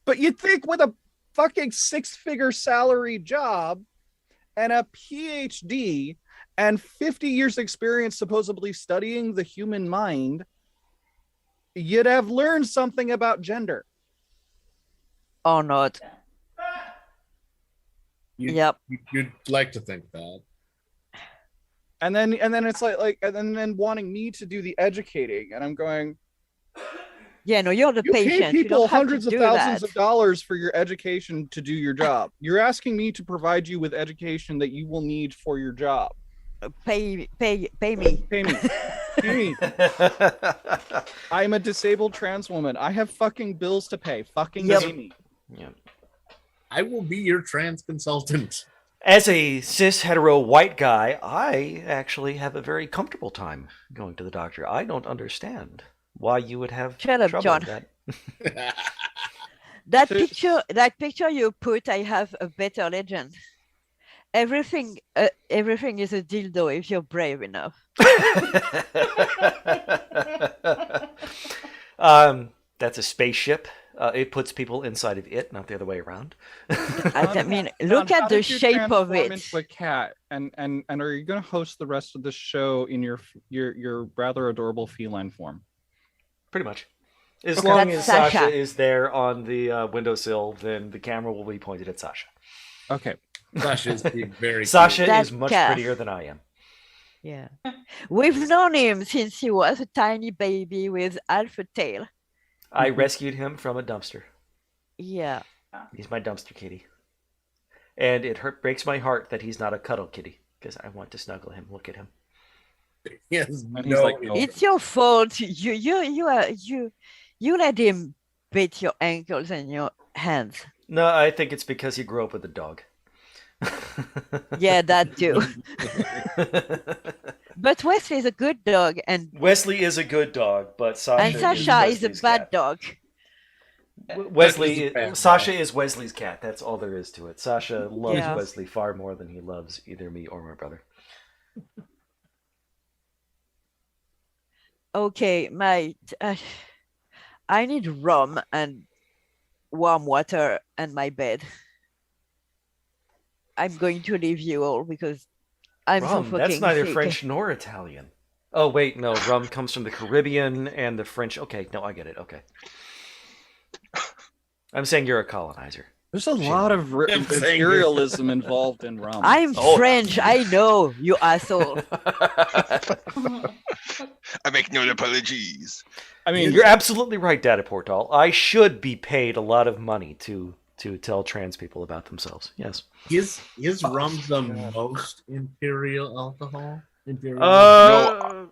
But you'd think with a fucking 6-figure salary job and a PhD and 50 years experience supposedly studying the human mind, you'd have learned something about gender. Or not. You'd like to think that. And then it's and then wanting me to do the educating, and I'm going, yeah, no, you're the you patient. pay people hundreds of thousands that. of dollars for your education to do your job. You're asking me to provide you with education that you will need for your job. Pay me. Pay me. I'm a disabled trans woman. I have fucking bills to pay. Fucking pay me. Yeah. I will be your trans consultant. As a cis hetero white guy, I actually have a very comfortable time going to the doctor. I don't understand why you would have trouble John. With that. That picture you put, I have a better legend. Everything is a dildo if you're brave enough. That's a spaceship. It puts people inside of it, not the other way around. I mean, look at the shape of it. Into a cat, and are you going to host the rest of the show in your rather adorable feline form? Pretty much. As long as Sasha is there on the windowsill, then the camera will be pointed at Sasha. Okay. Sasha is very Sasha is much prettier than I am. Yeah. We've known him since he was a tiny baby with alpha tail. I rescued him from a dumpster. Yeah. He's my dumpster kitty. And it breaks my heart that he's not a cuddle kitty, because I want to snuggle him, look at him. Yes, it's your fault. You let him bite your ankles and your hands. No, I think it's because he grew up with a dog. Yeah, that too. But Wesley is a good dog, and Wesley is a good dog, but Sasha is a bad dog. Sasha is Wesley's cat. That's all there is to it. Sasha loves Wesley far more than he loves either me or my brother. Okay, I need rum and warm water and my bed. I'm going to leave you all because I'm so fucking That's neither sick. French nor Italian. Oh, wait, no. Rum comes from the Caribbean and the French. Okay, no, I get it. Okay. I'm saying you're a colonizer. There's a lot of imperialism involved in rum. I'm French. I know, you asshole. I make no apologies. I mean, you're absolutely right, Data Portal. I should be paid a lot of money to tell trans people about themselves. Yes. Is rum the most imperial alcohol? No,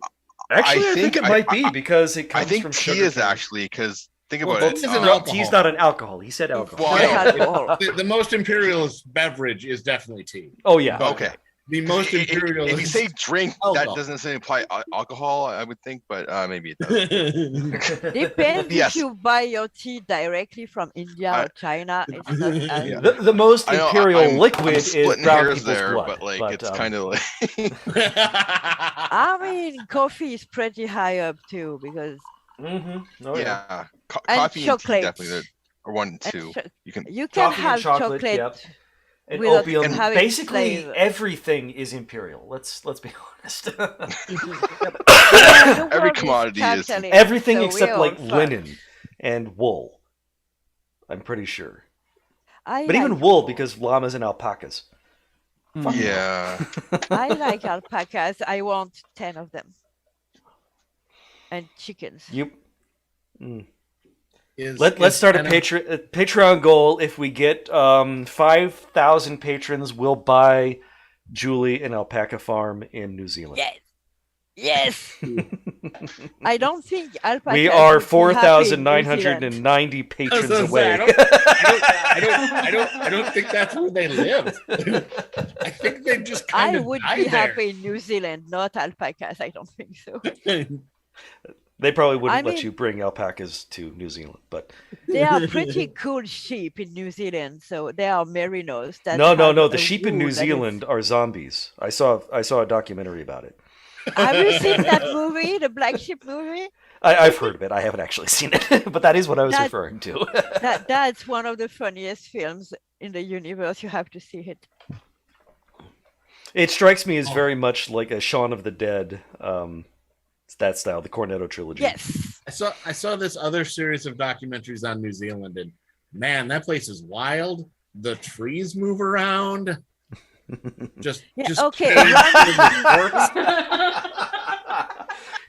actually, I think it might be because it comes from sugar. Tea is actually because think about it. Tea's not an alcohol. He said alcohol. Well, the most imperialist beverage is definitely tea. Oh yeah. Okay. The most imperial. If you say drink, that doesn't necessarily imply alcohol, I would think, but maybe it does. Depends if you buy your tea directly from India or China. It's not the most imperial liquid is brown people's there, blood. But it's kind of like. I mean, coffee is pretty high up too because. Yeah, and coffee chocolate. And tea definitely are 1 and 2. You can have chocolate. Yep. And opium, and basically everything is imperial. Let's be honest. Every commodity is everything except like linen and wool. I'm pretty sure. But even wool because llamas and alpacas. Yeah. I like alpacas. I want 10 of them. And chickens. Let's start a Patreon goal. If we get 5,000 patrons, we'll buy Julie an alpaca farm in New Zealand. Yes. I don't think alpacas. We are 4,990 patrons away. I don't think that's where they live. I think they just kind of. I would be happy in New Zealand, not alpacas. I don't think so. They probably wouldn't let you bring alpacas to New Zealand, but they are pretty cool sheep in New Zealand. So they are merinos. No. The sheep in New Zealand are zombies. I saw a documentary about it. Have you seen that movie, the Black Sheep movie? I've heard of it. I haven't actually seen it, but that is what I was referring to. That's one of the funniest films in the universe. You have to see it. It strikes me as very much like a Shaun of the Dead. That style, the Cornetto trilogy. Yes. I saw this other series of documentaries on New Zealand, and man, that place is wild. The trees move around. Just okay.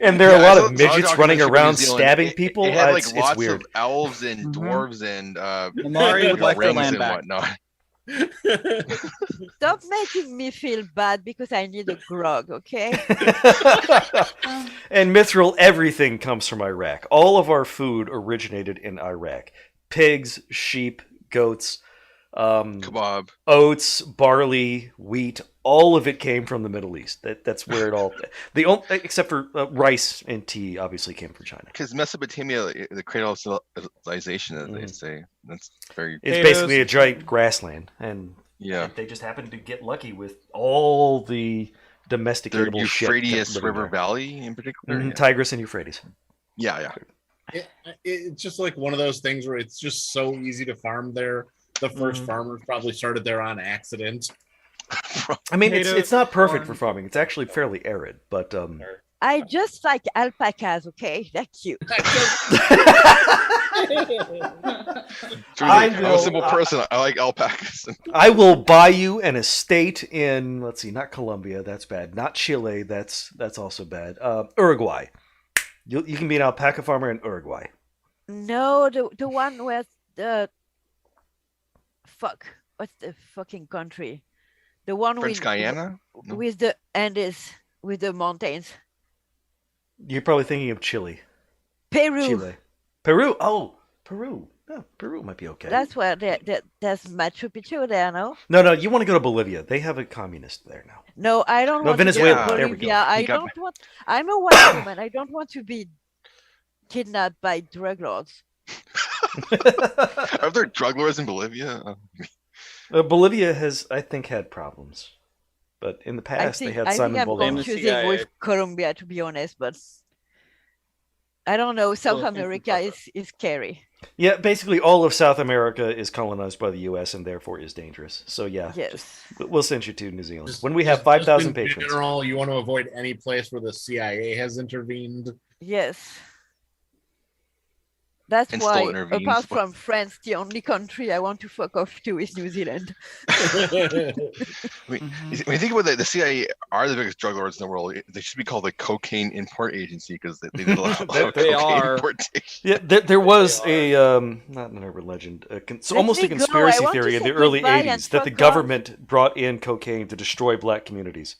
And there are a lot of midgets running around stabbing people. It had like it's lots weird. of elves and dwarves and Mari would like their rings land and back. whatnot. Stop making me feel bad because I need a grog, okay? And Mithril, everything comes from Iraq. All of our food originated in Iraq. Pigs, sheep, goats, Kebab. oats, barley, wheat. All of it came from the Middle East. That's where it all. Except for rice and tea, obviously came from China. Because Mesopotamia, the cradle of civilization, as they say, that's very. It's basically a giant grassland, and Yeah. they just happened to get lucky with all the domesticatable The shit. Euphrates living River there. Valley, in particular. Mhm, Tigris and Euphrates. Yeah. It's just like one of those things where it's just so easy to farm there. The first farmers probably started there on accident. I mean, it's not perfect for farming. It's actually fairly arid, but I just like alpacas, okay? They're cute. I'm a simple person. I like alpacas. I will buy you an estate in, let's see, not Colombia, that's bad. Not Chile, that's also bad. Uruguay. You can be an alpaca farmer in Uruguay. No, the one with the what's the fucking country? The one French Guyana? No. with the Andes, with the mountains. You're probably thinking of Chile. Peru. Chile. Peru. Oh, Peru. Yeah, Peru might be okay. That's where there's Machu Picchu there, no? No, you want to go to Bolivia. They have a communist there now. No, I don't want Venezuela. to go to There we go. Bolivia. I'm a white woman. I don't want to be kidnapped by drug lords. Are there drug lords in Bolivia? Bolivia has, I think, had problems. But in the past, they had Simon I'm Bolívar. confusing with Colombia, to be honest, but I don't know. South America is scary. Yeah, basically all of South America is colonized by the U.S. and therefore is dangerous. So yeah, yes, we'll send you to New Zealand when we have 5,000 patrons. In general, you want to avoid any place where the CIA has intervened. Yes. That's And why, still intervenes. apart from France, the only country I want to fuck off to is New Zealand. When you think about it, the CIA are the biggest drug lords in the world. They should be called the Cocaine Import Agency because they did a lot of They cocaine are. importation. Yeah, there was a not an urban legend, almost a me go. conspiracy I want theory to in the say early goodbye and '80s that the fuck government brought in cocaine to destroy black communities,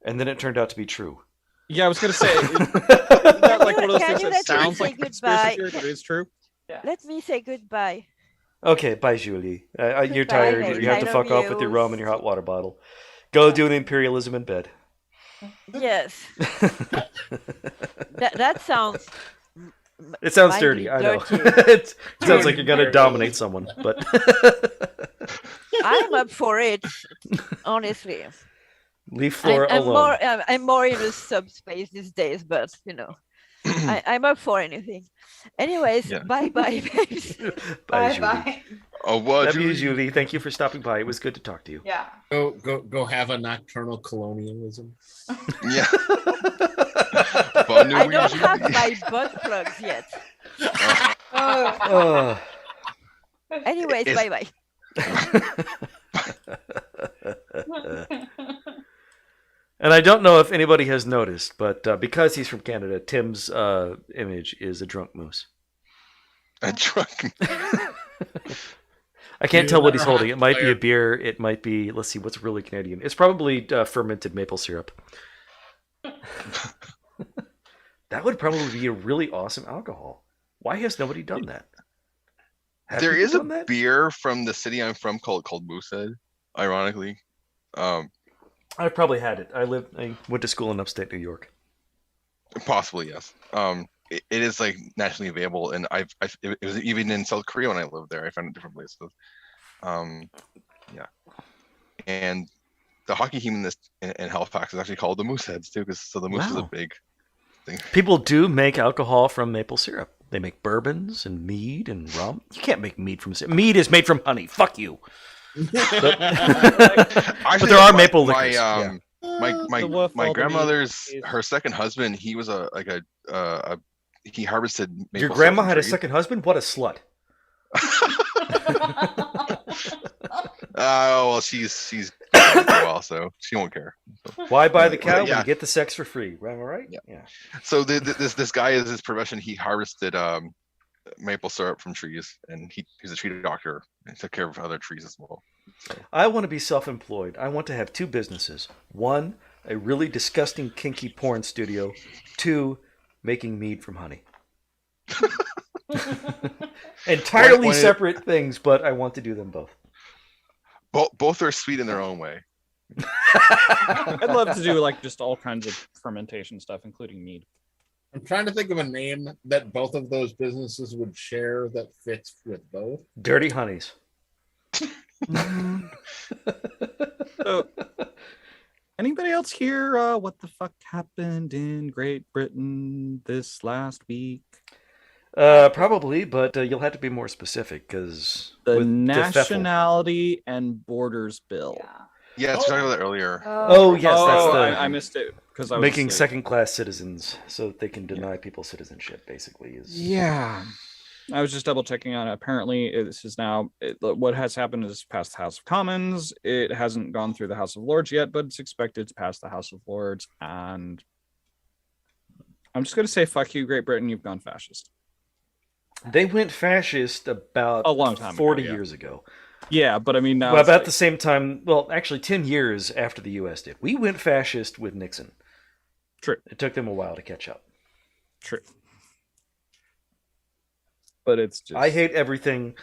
and then it turned out to be true. Yeah, I was gonna say, isn't that like one of those Can things you that let me sounds say like a conspiracy goodbye? theory, but it's true? Let me say goodbye. Okay, bye, Julie. You're Goodbye, tired. baby. You have to I fuck love off with your you. rum and your hot water bottle. Go do an imperialism in bed. Yes. that sounds. It sounds might dirty. be I know. dirty. It sounds like you're gonna dominate someone, but I'm up for it, honestly. leave Flora alone. I'm more in a subspace these days, but I'm up for anything. Anyways, bye, babes. Bye, Julie. Bye. Oh, what? Love you, Julie. Thank you for stopping by. It was good to talk to you. Yeah. Go have a nocturnal colonialism. Yeah. I don't have my butt plugs yet. Oh. Anyways, bye bye. And I don't know if anybody has noticed, but because he's from Canada, Tim's image is a drunk moose. A drunk. I can't tell what he's holding. It might be a beer. It might be, let's see, what's really Canadian? It's probably fermented maple syrup. That would probably be a really awesome alcohol. Why has nobody done that? There is a beer from the city I'm from called Moosehead, ironically. I've probably had it. I went to school in upstate New York. Possibly, yes. It is like nationally available, and it was even in South Korea when I lived there. I found it in different places. Yeah. And the hockey team in Halifax is actually called the Mooseheads too, because the moose is a big thing. People do make alcohol from maple syrup. They make bourbons and mead and rum. You can't make mead from syrup. Mead is made from honey. Fuck you. But there are maple liquors. My grandmother's her second husband. He was he harvested maple Your grandma had a syrup second husband? What a slut. Well, she's for a while, so she won't care. So. Why buy the cow when you get the sex for free? Am I right? Yeah. So this guy is his profession. He harvested maple syrup from trees, and he's a tree doctor and took care of other trees as well. So. I want to be self-employed. I want to have 2 businesses. 1, a really disgusting kinky porn studio. 2, making mead from honey. Entirely separate things, but I want to do them both. Both are sweet in their own way. I'd love to do like just all kinds of fermentation stuff, including mead. I'm trying to think of a name that both of those businesses would share that fits with both. Dirty Honeys. So, anybody else hear what the fuck happened in Great Britain this last week? Probably, but you'll have to be more specific because the Nationality and Borders Bill. Yeah, we talked about that earlier. I missed it because I was making second-class citizens so that they can deny people citizenship. Basically, I was just double checking on it. Apparently, this is now what has happened is passed the House of Commons. It hasn't gone through the House of Lords yet, but it's expected to pass the House of Lords. And I'm just going to say, fuck you, Great Britain. You've gone fascist. They went fascist about a long time 40 ago, years ago. Yeah, but I mean now about the same time. Well, actually, 10 years after the U.S. did. We went fascist with Nixon. True. It took them a while to catch up. True. But it's just... I hate everything.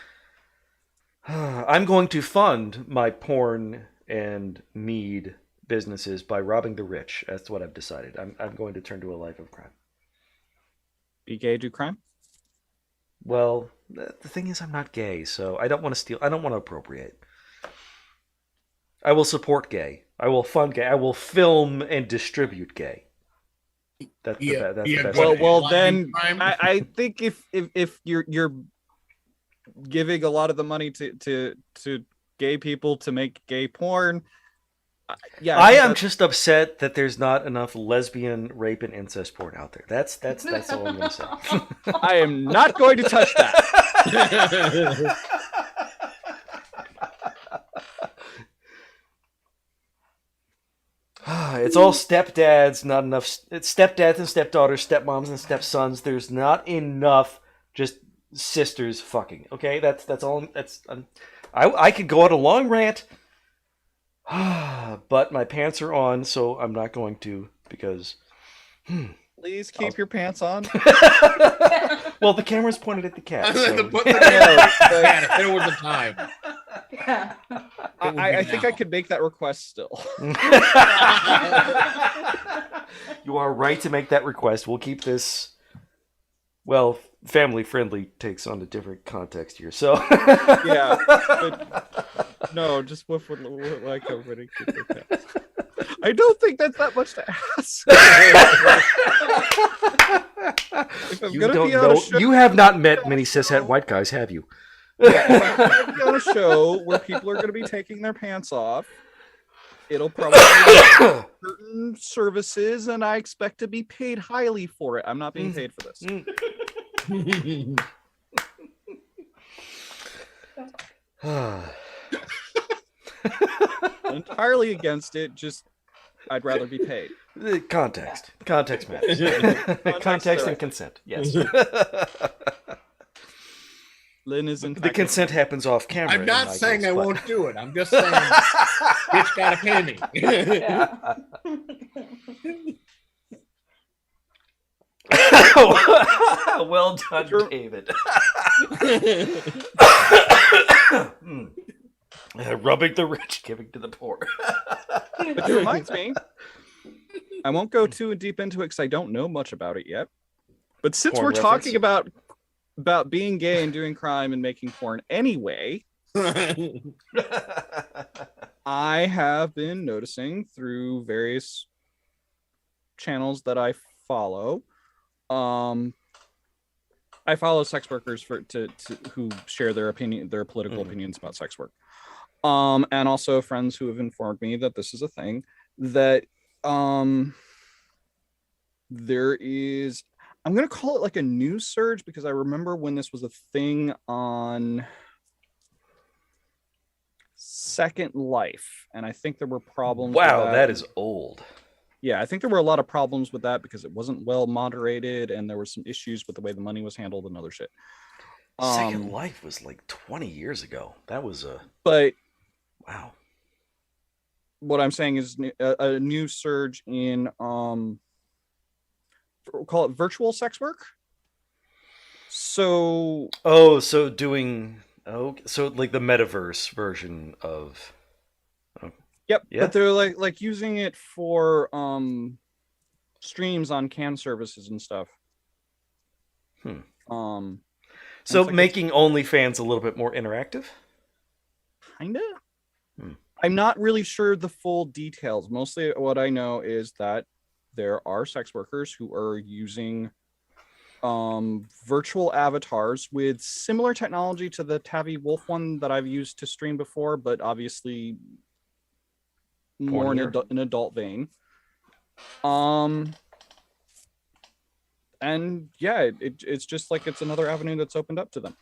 I'm going to fund my porn and mead businesses by robbing the rich. That's what I've decided. I'm going to turn to a life of crime. Be gay, do crime? Well, the thing is, I'm not gay, so I don't want to steal. I don't want to appropriate. I will support gay. I will fund gay. I will film and distribute gay. That's the best. Well, then I think if you're giving a lot of the money to gay people to make gay porn, I am just upset that there's not enough lesbian rape and incest porn out there. That's all I'm going to say. I am not going to touch that. It's all stepdads, not enough. It's stepdads and stepdaughters, stepmoms and stepsons. There's not enough just sisters fucking. Okay, that's all. I could go on a long rant. But my pants are on, so I'm not going to because. Please keep your pants on. Well, the camera's pointed at the cat. So. Put the camera. There was a time. Yeah. I think I could make that request still. You are right to make that request. We'll keep this. Well, family friendly takes on a different context here. So yeah. But no, just what would like everybody keep their pants. I don't think that's that much to ask. You have not met many cishet white guys, have you? Yeah, if I'm going to be on a show where people are going to be taking their pants off, it'll probably be certain services, and I expect to be paid highly for it. I'm not being paid for this. Entirely against it, just I'd rather be paid. Context matters. Context and consent, yes. Lynn is in the consent happens off camera. I'm not saying I won't do it. I'm just saying bitch gotta pay me. Well done, David. Rubbing the rich, giving to the poor. Which reminds me, I won't go too deep into it because I don't know much about it yet. But since Porn we're reference? talking about being gay and doing crime and making porn anyway, I have been noticing through various channels that I follow. I follow sex workers who share their political opinions about sex work. And also friends who have informed me that this is a thing, that there is, I'm going to call it like a news surge, because I remember when this was a thing on Second Life, and I think there were problems. Wow, with that is old. Yeah, I think there were a lot of problems with that because it wasn't well moderated, and there were some issues with the way the money was handled and other shit. Second Life was like 20 years ago. That was But wow. What I'm saying is a new surge in we'll call it virtual sex work. So so like the metaverse version of. Yep, yeah. But they're like using it for streams on CAN services and stuff. So making OnlyFans a little bit more interactive? Kinda. I'm not really sure the full details. Mostly what I know is that there are sex workers who are using virtual avatars with similar technology to the Tavi Wolf one that I've used to stream before, but obviously more in an adult vein. And yeah, it's just like it's another avenue that's opened up to them.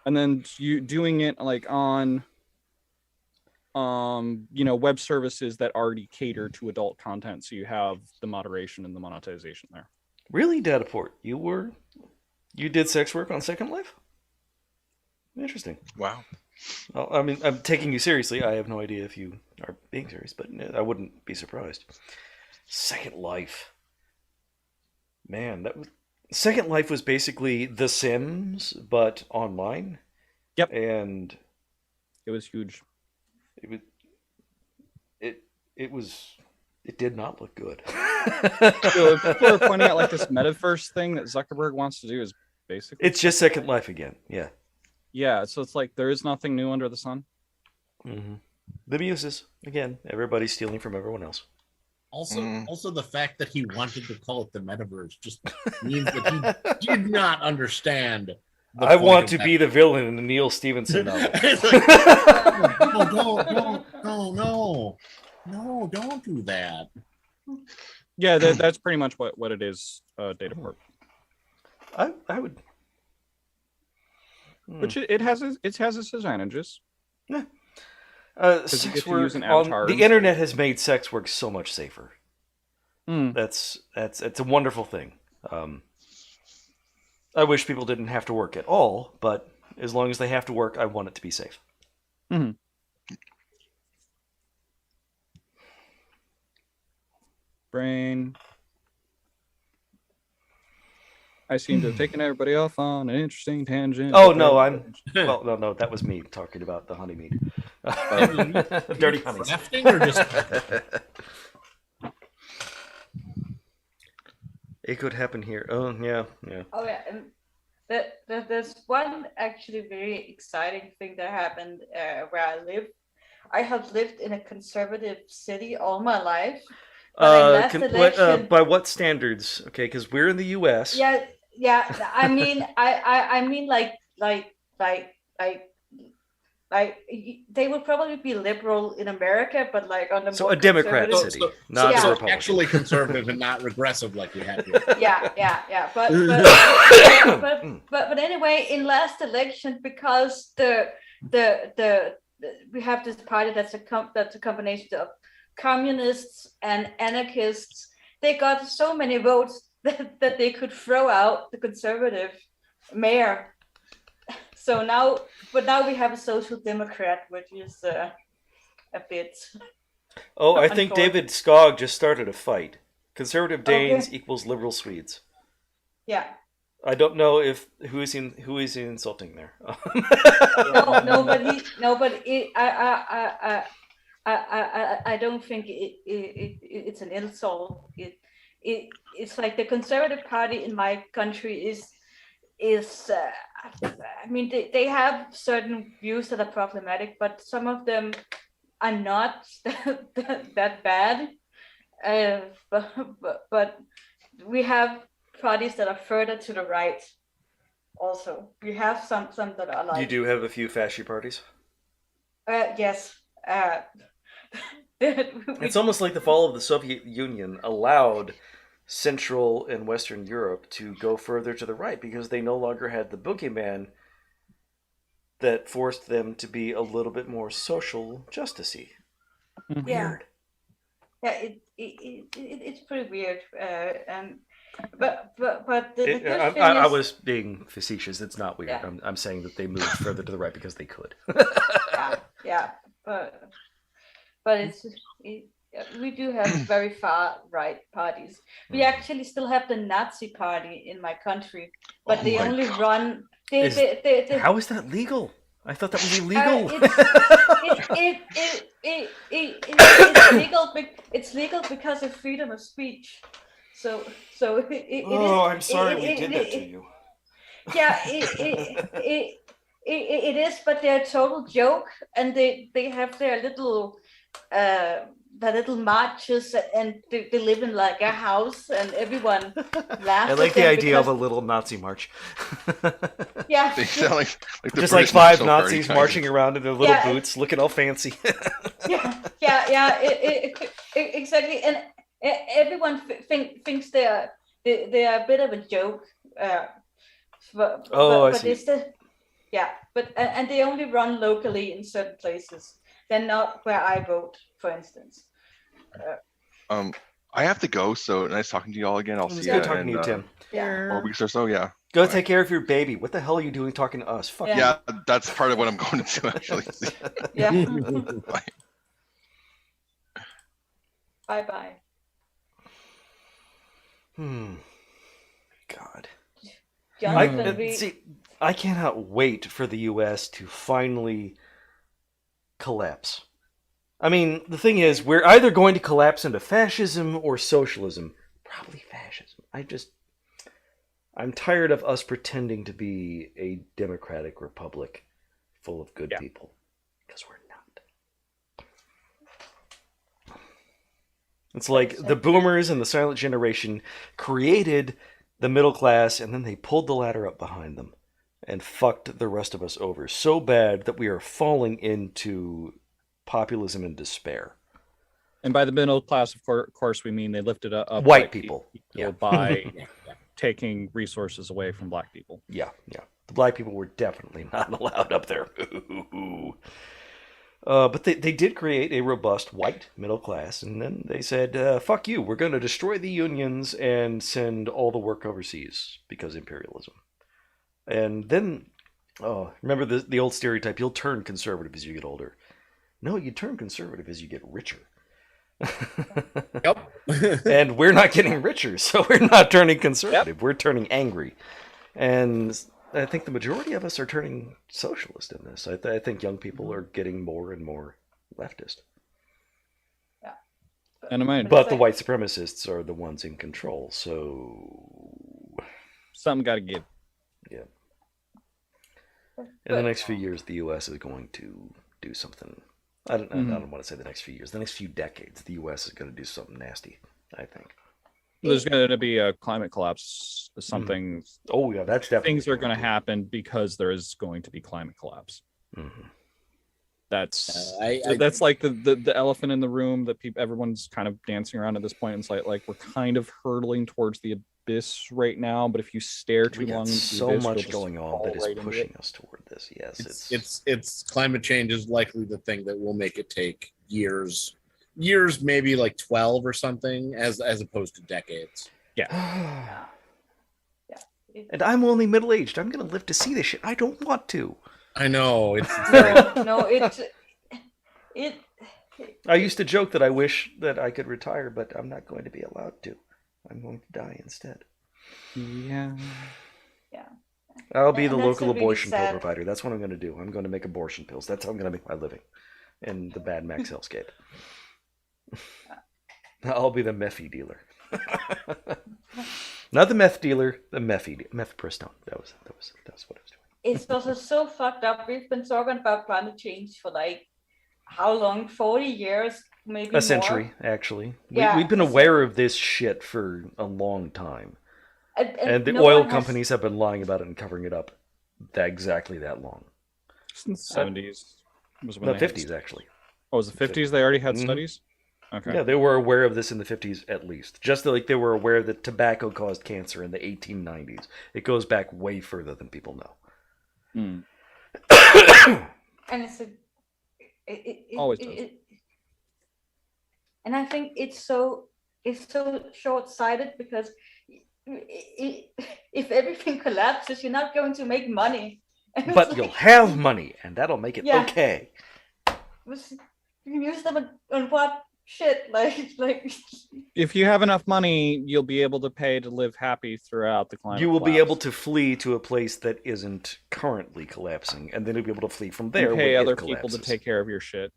And then you doing it like on web services that already cater to adult content, so you have the moderation and the monetization there. Really, Dataport? You did sex work on Second Life? Interesting. Wow. Well, I mean, I'm taking you seriously. I have no idea if you are being serious, but I wouldn't be surprised. Second Life. Man, Second Life was basically The Sims, but online. Yep. And it was huge. It did not look good. So people are pointing out like this metaverse thing that Zuckerberg wants to do is basically it's just Second Life again. Yeah. Yeah, so it's like there is nothing new under the sun. Mm-hmm. The muses again. Everybody's stealing from everyone else. Also, the fact that he wanted to call it the metaverse just means that he did not understand. I want to be the villain in the Neil Stephenson novel. No, don't do that. Yeah, that's pretty much what it is. Dataport. I would. Which it has its advantages. Yeah. Sex work the internet has made sex work so much safer. That's a wonderful thing. I wish people didn't have to work at all, but as long as they have to work, I want it to be safe. Mm-hmm. Brain. I seem to have taken everybody off on an interesting tangent. Oh no, no, that was me talking about the honey meat. Dirty honey. It could happen here. Oh yeah. Oh yeah, and there's one actually very exciting thing that happened where I live. I have lived in a conservative city all my life. By what standards? Okay, because we're in the U.S. Yeah. I mean, I mean, like they would probably be liberal in America, but like on the a Democrat city, not a Republican. Actually conservative and not regressive like we have here. Yeah. But anyway, in last election, because the we have this party that's a combination of communists and anarchists. They got so many votes that they could throw out the conservative mayor. So now we have a social democrat, which is a bit. Oh, I think David Skog just started a fight. Conservative Danes equals liberal Swedes. Yeah. I don't know who is he insulting there. I don't think it's an insult. It's like the Conservative Party in my country is I mean they have certain views that are problematic, but some of them are not that bad. But we have parties that are further to the right. Also, we have some that are like. You do have a few fascist parties. Yes. It's almost like the fall of the Soviet Union allowed Central and Western Europe to go further to the right because they no longer had the boogeyman that forced them to be a little bit more social justice-y. Weird. Yeah, it's pretty weird. But I was being facetious. It's not weird. Yeah. I'm saying that they moved further to the right because they could. but we do have very far right parties. We actually still have the Nazi party in my country, but they only run. How is that legal? I thought that was illegal. It's legal. It's legal because of freedom of speech. So it is. I'm sorry we did that to you. Yeah, it is, but they're a total joke, and they have their little marches, and they live in like a house, and everyone laughs. I like the idea of a little Nazi march. Yeah, They sound like the just British like 5 National Party Nazis kind marching of. around in their little boots, looking all fancy. Exactly, and everyone thinks they are a bit of a joke. But I see. they still, and they only run locally in certain places. They're not where I vote, for instance. I have to go, so nice talking to you all again. I'll see you Good talking to you, Tim. 4 weeks or so. Yeah. Go take care of your baby. What the hell are you doing talking to us? Fuck Yeah, that's part of what I'm going to do actually. Yeah. Bye. Bye. God. Jonathan, I cannot wait for the U.S. to finally collapse. I mean, the thing is, we're either going to collapse into fascism or socialism. Probably fascism. I'm tired of us pretending to be a democratic republic full of good people. Because we're not. It's like the boomers and the silent generation created the middle class, and then they pulled the ladder up behind them and fucked the rest of us over so bad that we are falling into populism and despair. And by the middle class, of course, we mean they lifted up white people. By taking resources away from black people. Yeah. The black people were definitely not allowed up there. But they did create a robust white middle class, and then they said, fuck you, we're going to destroy the unions and send all the work overseas because imperialism. And then, remember the old stereotype, you'll turn conservative as you get older. No, you turn conservative as you get richer. Yep. And we're not getting richer, so we're not turning conservative. Yep. We're turning angry. And I think the majority of us are turning socialist in this. I think young people are getting more and more leftist. Yeah. But the white supremacists are the ones in control, so... Something got to give. Yeah. In the next few years, the U.S. is going to do something... I don't want to say the next few years. The next few decades, the U.S. is going to do something nasty, I think. There's going to be a climate collapse. Something. Oh, yeah, that's definitely. Things are going to happen because there is going to be climate collapse. Mm-hmm. That's like the elephant in the room that everyone's kind of dancing around at this point. It's like we're kind of hurtling towards the abyss right now, but if you stare too long, so much going on that is pushing us toward this. Yes, it's climate change is likely the thing that will make it take years, maybe like 12 or something, as opposed to decades. Yeah. And I'm only middle-aged. I'm gonna live to see this shit. I don't want to. I know. I used to joke that I wish that I could retire, but I'm not going to be allowed to. I'm going to die instead. Yeah. I'll be the local abortion pill provider. That's what I'm going to do. I'm going to make abortion pills. That's how I'm going to make my living in the Bad Max hellscape. I'll be the methy dealer. Not the meth dealer, the methpristone. That was what I was doing. It's also so fucked up. We've been talking about climate change for like how long? 40 years, maybe a century, more? Actually. We've been aware of this shit for a long time. And the oil companies have been lying about it and covering it up exactly that long. Since the 70s. Was when the 50s, actually. Oh, was the 50s they already had studies? Okay. Yeah, they were aware of this in the 50s at least. Just like they were aware that tobacco caused cancer in the 1890s. It goes back way further than people know. and it's Always does. And I think it's so short-sighted because if everything collapses, you're not going to make money. But you'll have money, and that'll make it okay. You can use them on what shit? Like if you have enough money, you'll be able to pay to live happy throughout the climate. You will collapse. be able to flee to a place that isn't currently collapsing, and then you'll be able to flee from there. You pay when other it people collapses. to take care of your shit.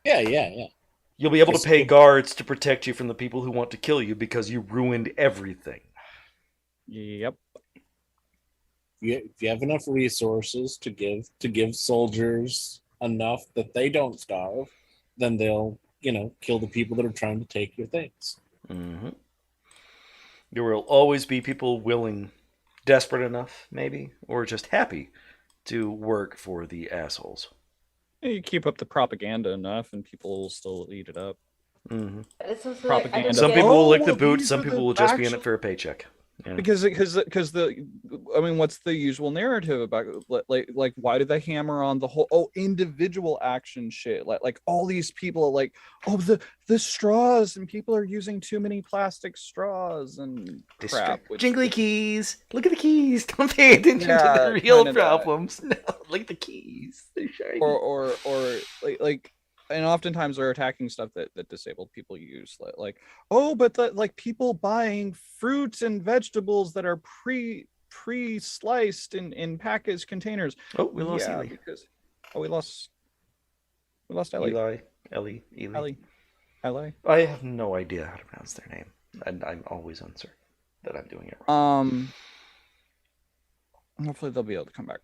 Yeah. You'll be able to pay guards to protect you from the people who want to kill you because you ruined everything. Yep. If you have enough resources to give soldiers enough that they don't starve, then they'll kill the people that are trying to take your things. Mm-hmm. There will always be people willing, desperate enough, maybe, or just happy to work for the assholes. You keep up the propaganda enough, and people will still eat it up. Mm-hmm. Propaganda. Some people will lick the boot. Some people will just be in it for a paycheck. Yeah. Because what's the usual narrative about like why did they hammer on the whole individual action shit like all these people are like the straws and people are using too many plastic straws and crap. Jingly keys. Look at the keys. Don't pay attention to the real problems. No, look at the keys. They're shiny. Or like. And oftentimes they're attacking stuff that disabled people use, but people buying fruits and vegetables that are pre-sliced in packaged containers. Oh, we lost Eli. We lost Ellie. Ellie. I have no idea how to pronounce their name, and I'm always uncertain that I'm doing it wrong. Hopefully they'll be able to come back.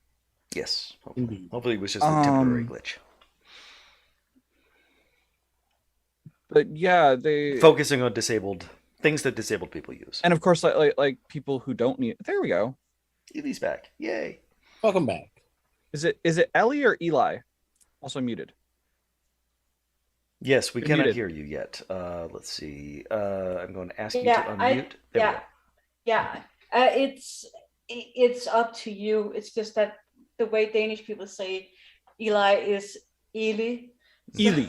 Yes. Hopefully it was just a temporary glitch. But yeah, they focusing on things that disabled people use, and of course, like people who don't need. There we go. Eli's back! Yay! Welcome back. Is it Ellie or Eli? Also muted. Yes, we cannot hear you yet. Let's see. I'm going to ask you to unmute. It's up to you. It's just that the way Danish people say Eli is Eli. Eli.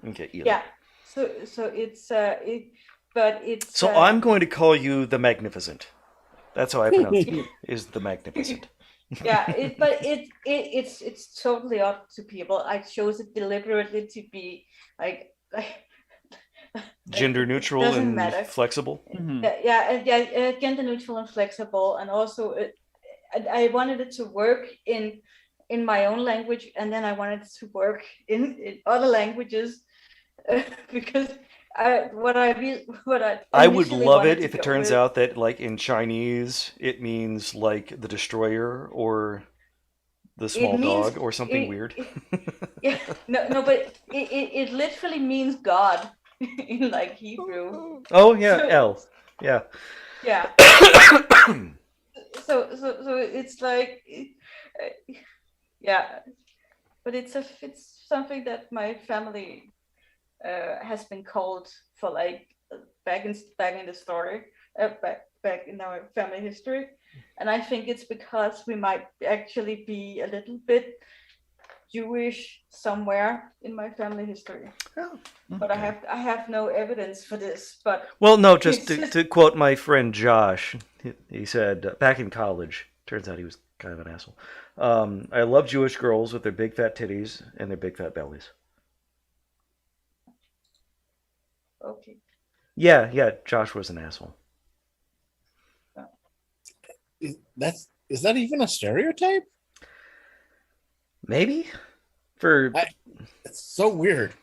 Okay, Eli. Yeah. So it's but it's. So I'm going to call you the Magnificent. That's how I pronounce it. Is the Magnificent. Yeah, but it's totally up to people. I chose it deliberately to be like gender neutral and flexible. Mm-hmm. Yeah, gender neutral and flexible, and also I wanted it to work in my own language, and then I wanted it to work in other languages. Because I would love it if it turns out that like in Chinese it means like the destroyer or the small dog or something weird. But it literally means God in like Hebrew. Oh yeah, El. Yeah. Yeah. so it's like yeah, but it's something that my family has been called for like back in the story, back in our family history, and I think it's because we might actually be a little bit Jewish somewhere in my family history. Oh, okay. But I have no evidence for this. But well, no, just to quote my friend Josh, he said back in college. Turns out he was kind of an asshole. I love Jewish girls with their big fat titties and their big fat bellies. Okay. Yeah, Josh was an asshole. Is that even a stereotype? Maybe. It's so weird.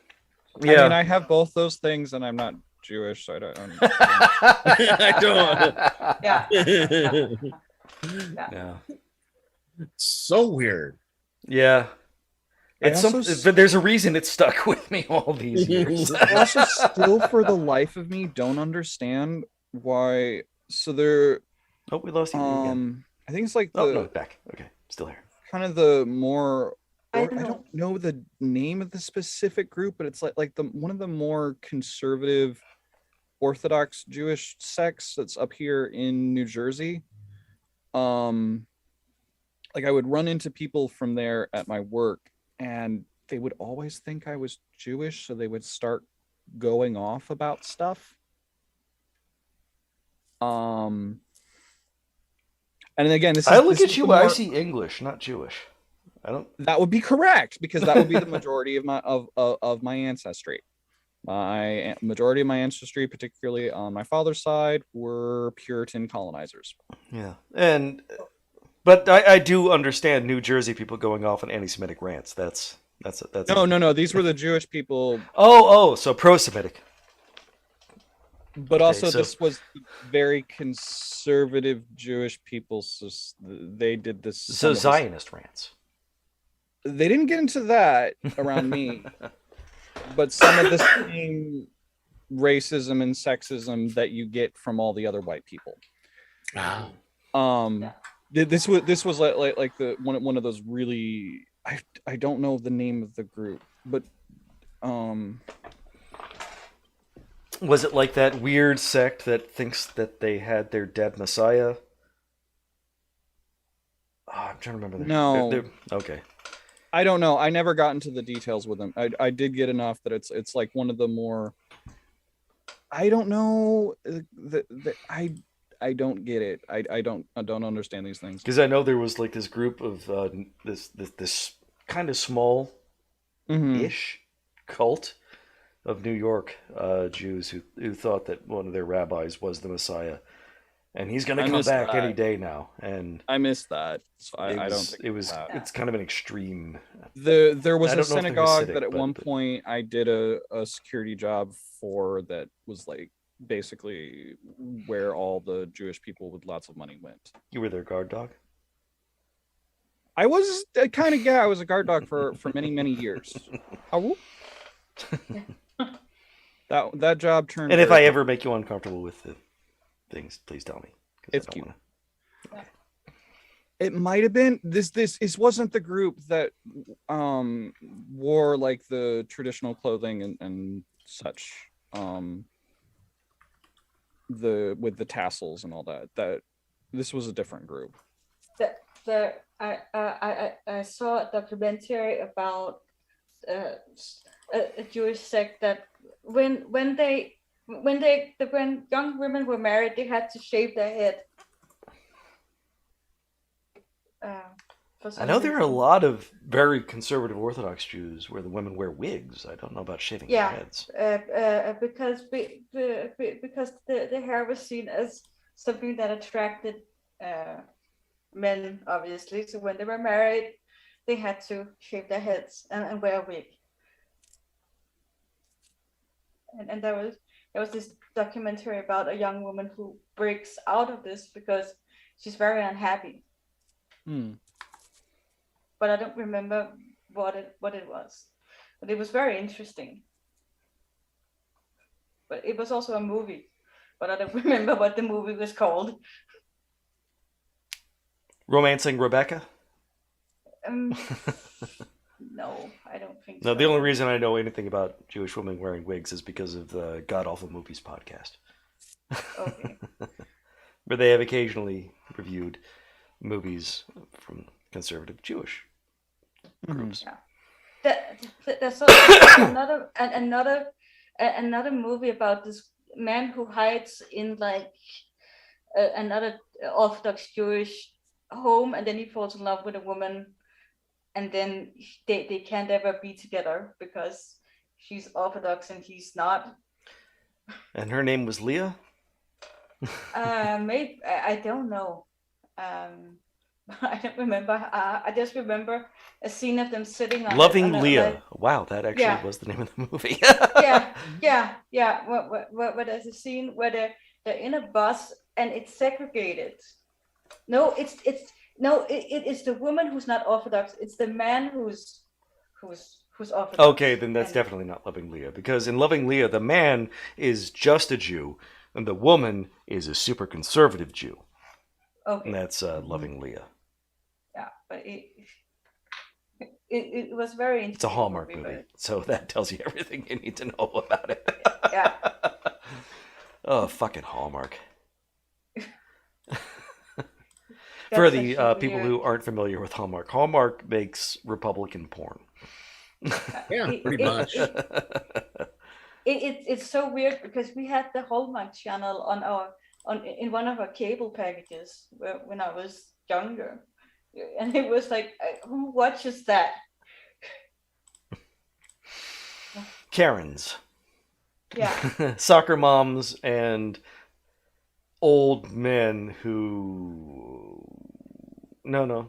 Yeah. I mean, I have both those things, and I'm not Jewish, so I don't. I don't. Yeah. It's so weird. Yeah. But there's a reason it stuck with me all these years. I also still, for the life of me, don't understand why. So they're. Oh, we lost you again. I think it's like back. Okay, still here. Kind of the more. I don't know the name of the specific group, but it's like one of the more conservative, Orthodox Jewish sects that's up here in New Jersey. like I would run into people from there at my work, and they would always think I was Jewish, so they would start going off about stuff. And again, I look at you. I see English, not Jewish. I don't. That would be correct, because that would be the majority of my ancestry. My majority of my ancestry, particularly on my father's side, were Puritan colonizers. Yeah, but I do understand New Jersey people going off on anti-Semitic rants. That's No. These were the Jewish people. So pro-Semitic. But okay, also, this was very conservative Jewish people, so they did this. So Zionist rants. They didn't get into that around me, but some of the same racism and sexism that you get from all the other white people. This was like the one of those really. I don't know the name of the group, but was it like that weird sect that thinks that they had their dead Messiah? I'm trying to remember. No. Okay. I don't know. I never got into the details with them. I did get enough that it's like one of the more. I don't know. I don't get it. I don't understand these things. Because I know there was like this group of this kind of small-ish cult of New York Jews who thought that one of their rabbis was the Messiah, and he's going to come back any day now. And I missed that. So I don't think it was. It's kind of an extreme. There was a synagogue that at one point I did a security job for that was like basically where all the Jewish people with lots of money went. You were their guard dog? I was I was a guard dog for many years. That job turned. And if I ever make you uncomfortable with the things, please tell me. It's cute. Okay. It might have been this wasn't the group that wore like the traditional clothing and such. With the tassels and all that. That this was a different group. I saw a documentary about a Jewish sect that when young women were married, they had to shave their head. I know there are a lot of very conservative Orthodox Jews where the women wear wigs. I don't know about shaving their heads. Because the hair was seen as something that attracted men, obviously. So when they were married, they had to shave their heads and wear a wig. And there was this documentary about a young woman who breaks out of this because she's very unhappy. But I don't remember what it was. But it was very interesting. But it was also a movie. But I don't remember what the movie was called. Romancing Rebecca? No, I don't think so. No, so. the only reason I know anything about Jewish women wearing wigs is because of the God Awful Movies podcast. Okay. Where they have occasionally reviewed movies from conservative Jewish groups. Yeah. There's also another movie about this man who hides in like another Orthodox Jewish home, and then he falls in love with a woman, and then they can't ever be together because she's Orthodox and he's not. And her name was Leah? Maybe I don't know. I don't remember. I just remember a scene of them sitting on Loving Leah. Wow, that actually was the name of the movie. yeah. Where there's a scene where they're in a bus and it's segregated. No, it is the woman who's not Orthodox. It's the man who's Orthodox. Okay, then that's definitely not Loving Leah, because in Loving Leah, the man is just a Jew and the woman is a super conservative Jew. Okay. And that's Loving Leah. Yeah, but it was very interesting. It's a Hallmark movie, so that tells you everything you need to know about it. Yeah. Oh, fucking Hallmark. For the people who aren't familiar with Hallmark makes Republican porn. Yeah, pretty much. It's so weird because we had the Hallmark channel in one of our cable packages when I was younger, and it was like, who watches that? Karens. Yeah. Soccer moms and old men who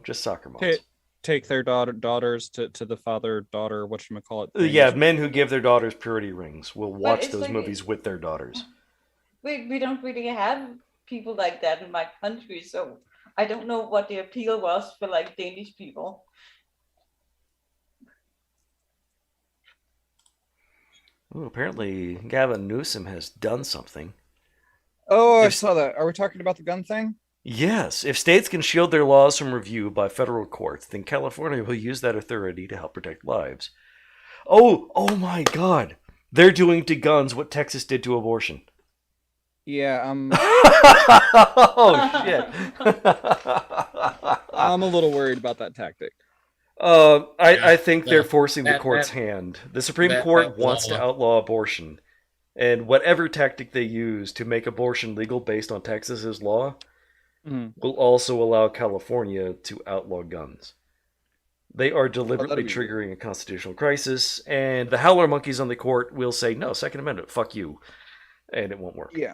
just soccer moms. Take their daughters to the father-daughter, whatchamacallit. Yeah, men who give their daughters purity rings will watch those movies with their daughters. We don't really have people like that in my country, so I don't know what the appeal was for like Danish people. Ooh, apparently Gavin Newsom has done something. Oh, I saw that. Are we talking about the gun thing? Yes. If states can shield their laws from review by federal courts, then California will use that authority to help protect lives. Oh my God. They're doing to guns what Texas did to abortion. Yeah, Oh, shit. I'm a little worried about that tactic. I think they're forcing the court's hand. The Supreme Court wants to outlaw abortion. And whatever tactic they use to make abortion legal based on Texas's law will also allow California to outlaw guns. They are deliberately triggering a constitutional crisis, and the howler monkeys on the court will say, no, Second Amendment, fuck you. And it won't work. Yeah.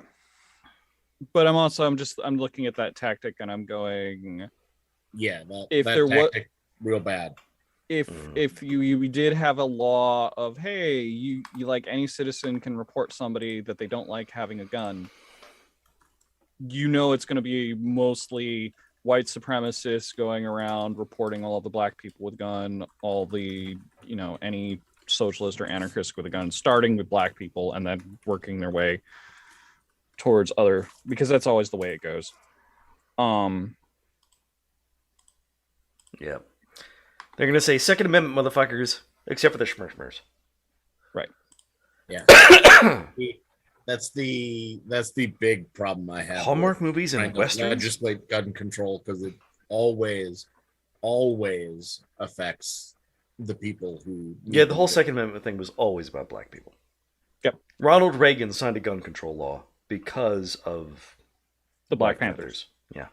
But I'm looking at that tactic and I'm going, yeah, if that there tactic, real bad. If you did have a law of, hey, you like any citizen can report somebody that they don't like having a gun, it's going to be mostly white supremacists going around reporting all the black people with gun, all the any socialist or anarchist with a gun, starting with black people and then working their way towards other, because that's always the way it goes. Yeah. They're going to say Second Amendment, motherfuckers, except for the schmurfmers. Right. Yeah. That's the big problem I have. Hallmark movies and westerns? Legislate gun control because it always affects the people who... Yeah, the whole Second Amendment thing was always about black people. Yep. Ronald Reagan signed a gun control law because of the Black Panthers. Yeah.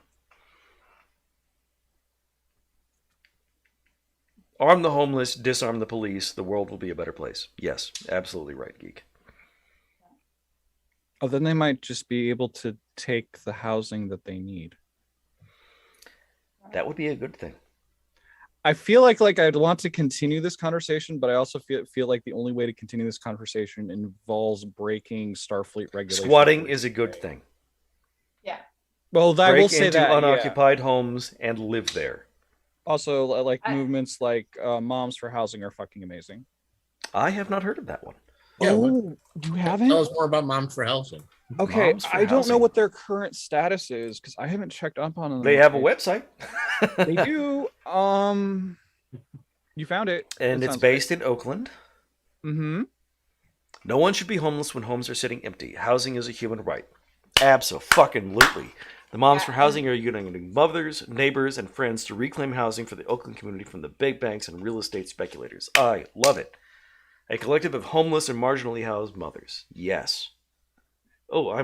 Arm the homeless, disarm the police, the world will be a better place. Yes, absolutely right, Geek. Oh, then they might just be able to take the housing that they need. That would be a good thing. I feel like I'd want to continue this conversation, but I also feel like the only way to continue this conversation involves breaking Starfleet regulations. Squatting is a good thing. Yeah. Well, I will say that. Break into unoccupied homes and live there. Also, like movements like Moms for Housing are fucking amazing. I have not heard of that one. Yeah, you haven't? Tell us more about Moms for Housing. Okay, I don't know what their current status is because I haven't checked up on them. They have a website. They do. You found it. And it's based in Oakland. Mm-hmm. No one should be homeless when homes are sitting empty. Housing is a human right. Abso-fucking-lutely. The Moms for Housing are uniting mothers, neighbors, and friends to reclaim housing for the Oakland community from the big banks and real estate speculators. I love it. A collective of homeless and marginally housed mothers. Yes. Oh,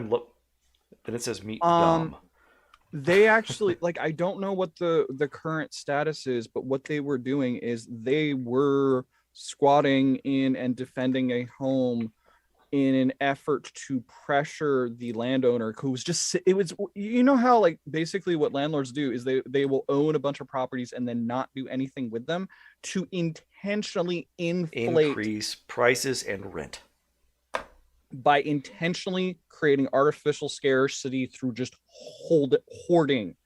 then it says meet Dom. They actually, I don't know what the current status is, but what they were doing is they were squatting in and defending a home in an effort to pressure the landowner who was just, it was, how basically what landlords do is they will own a bunch of properties and then not do anything with them to intentionally increase prices and rent by intentionally creating artificial scarcity through just hoarding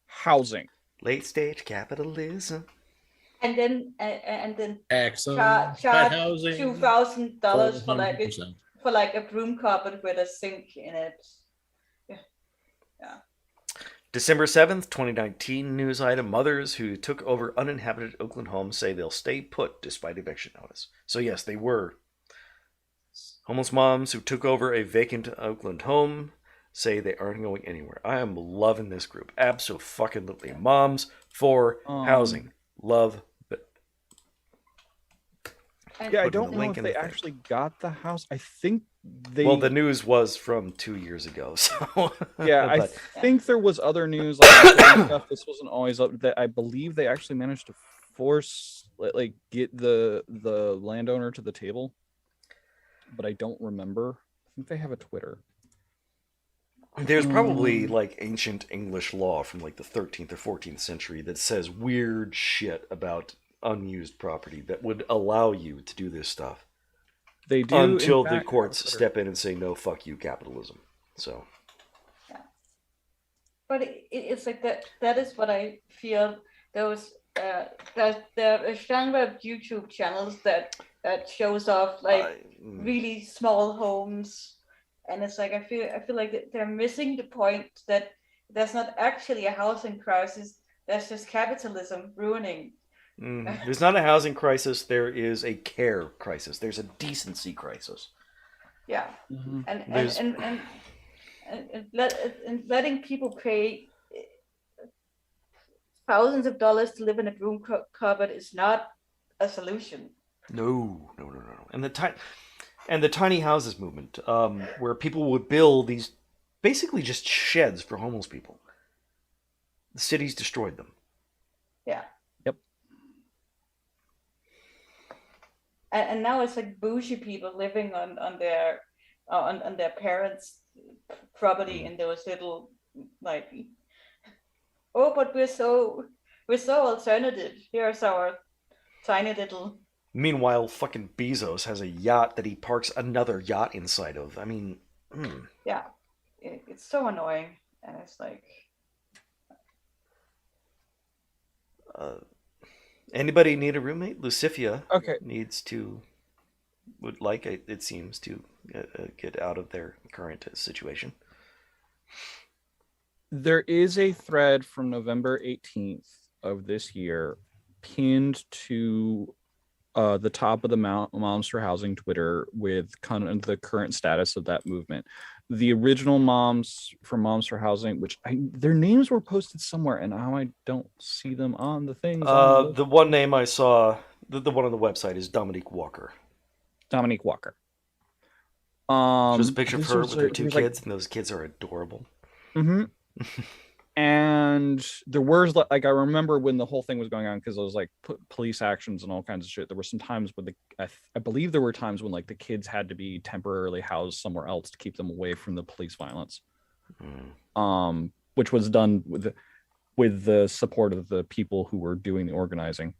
housing. Late stage capitalism. And then excellent. Charge $2,000 for a broom carpet with a sink in it. Yeah. December 7th, 2019 news item. Mothers who took over uninhabited Oakland homes say they'll stay put despite eviction notice. So yes, they were. Homeless moms who took over a vacant Oakland home say they aren't going anywhere. I am loving this group. Abso-fucking-lutely. Moms for Housing. Love it. Yeah, I don't know if they actually got the house. I think they... Well, the news was from 2 years ago, so... Yeah, I think there was other news like stuff. This wasn't always up. That I believe they actually managed to force, like, get the landowner to the table. But I don't remember. I think they have a Twitter. There's probably, like, ancient English law from, like, the 13th or 14th century that says weird shit about unused property that would allow you to do this stuff. They do until the courts step in and say, no, fuck you, capitalism. So. Yeah. But it's like that is what I feel. Those there are a genre of YouTube channels that shows off like really small homes, and it's like I feel like they're missing the point that there's not actually a housing crisis. There's just capitalism ruining. There's not a housing crisis. There is a care crisis. There's a decency crisis. Yeah, and letting people pay thousands of dollars to live in a broom cupboard is not a solution. No. And the tiny houses movement, where people would build these basically just sheds for homeless people. The cities destroyed them. Yeah. Yep. And now it's like bougie people living on their parents' property in those little like, oh, but we're so alternative. Here's our tiny little. Meanwhile, fucking Bezos has a yacht that he parks another yacht inside of. I mean, yeah, it's so annoying, and it's like. Anybody need a roommate? Lucifia would like, it seems, to get out of their current situation. There is a thread from November 18th of this year pinned to the top of the Moms for Housing Twitter with kind of the current status of that movement. The original Moms for Housing, which their names were posted somewhere, and now I don't see them on the things. The one name I saw, the one on the website, is Dominique Walker. Dominique Walker. There's a picture of her with her two kids, and those kids are adorable. Mm-hmm. And there was like, I remember when the whole thing was going on, because it was like police actions and all kinds of shit. There were some times when I believe there were times when like the kids had to be temporarily housed somewhere else to keep them away from the police violence, which was done with the support of the people who were doing the organizing.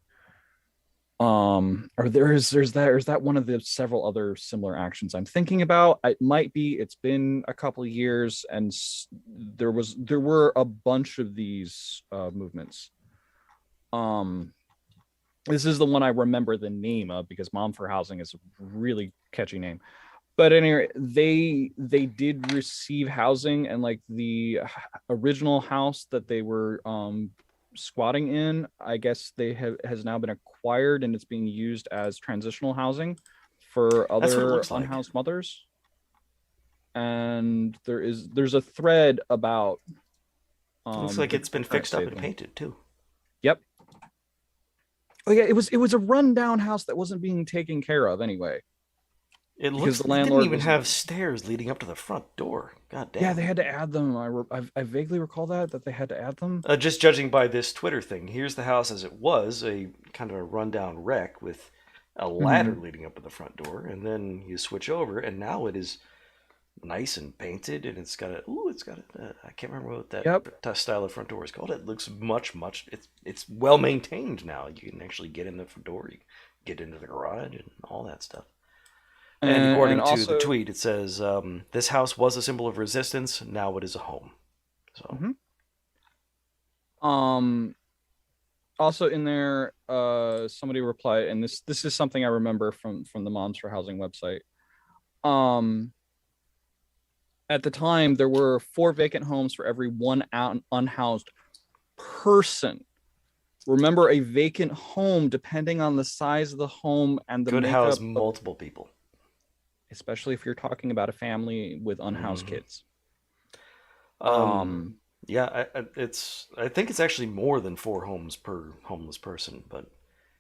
Or is that one of the several other similar actions I'm thinking about? It might be. It's been a couple of years, and there were a bunch of these movements. This is the one I remember the name of, because Mom for Housing is a really catchy name. But anyway, they did receive housing, and like the original house that they were squatting in, I guess has now been acquired, and it's being used as transitional housing for other unhoused mothers. And there's a thread about looks like it's been fixed up and painted too. Yep. Oh yeah, it was a rundown house that wasn't being taken care of anyway. It looks like they didn't even have stairs leading up to the front door. God damn. Yeah, they had to add them. I vaguely recall that they had to add them. Just judging by this Twitter thing, here's the house as it was, a kind of a rundown wreck with a ladder leading up to the front door, and then you switch over, and now it is nice and painted, and it's got I can't remember what that style of front door is called. It looks much it's well maintained now. You can actually get in the front door, you get into the garage, and all that stuff. And according to the tweet, it says, this house was a symbol of resistance. Now it is a home. So, also in there, somebody replied, and this is something I remember from the Moms for Housing website. At the time, there were 4 vacant homes for every 1 unhoused person. Remember, a vacant home, depending on the size of the home and the could house multiple people. Especially if you're talking about a family with unhoused kids. Yeah, I think it's actually more than 4 homes per homeless person, but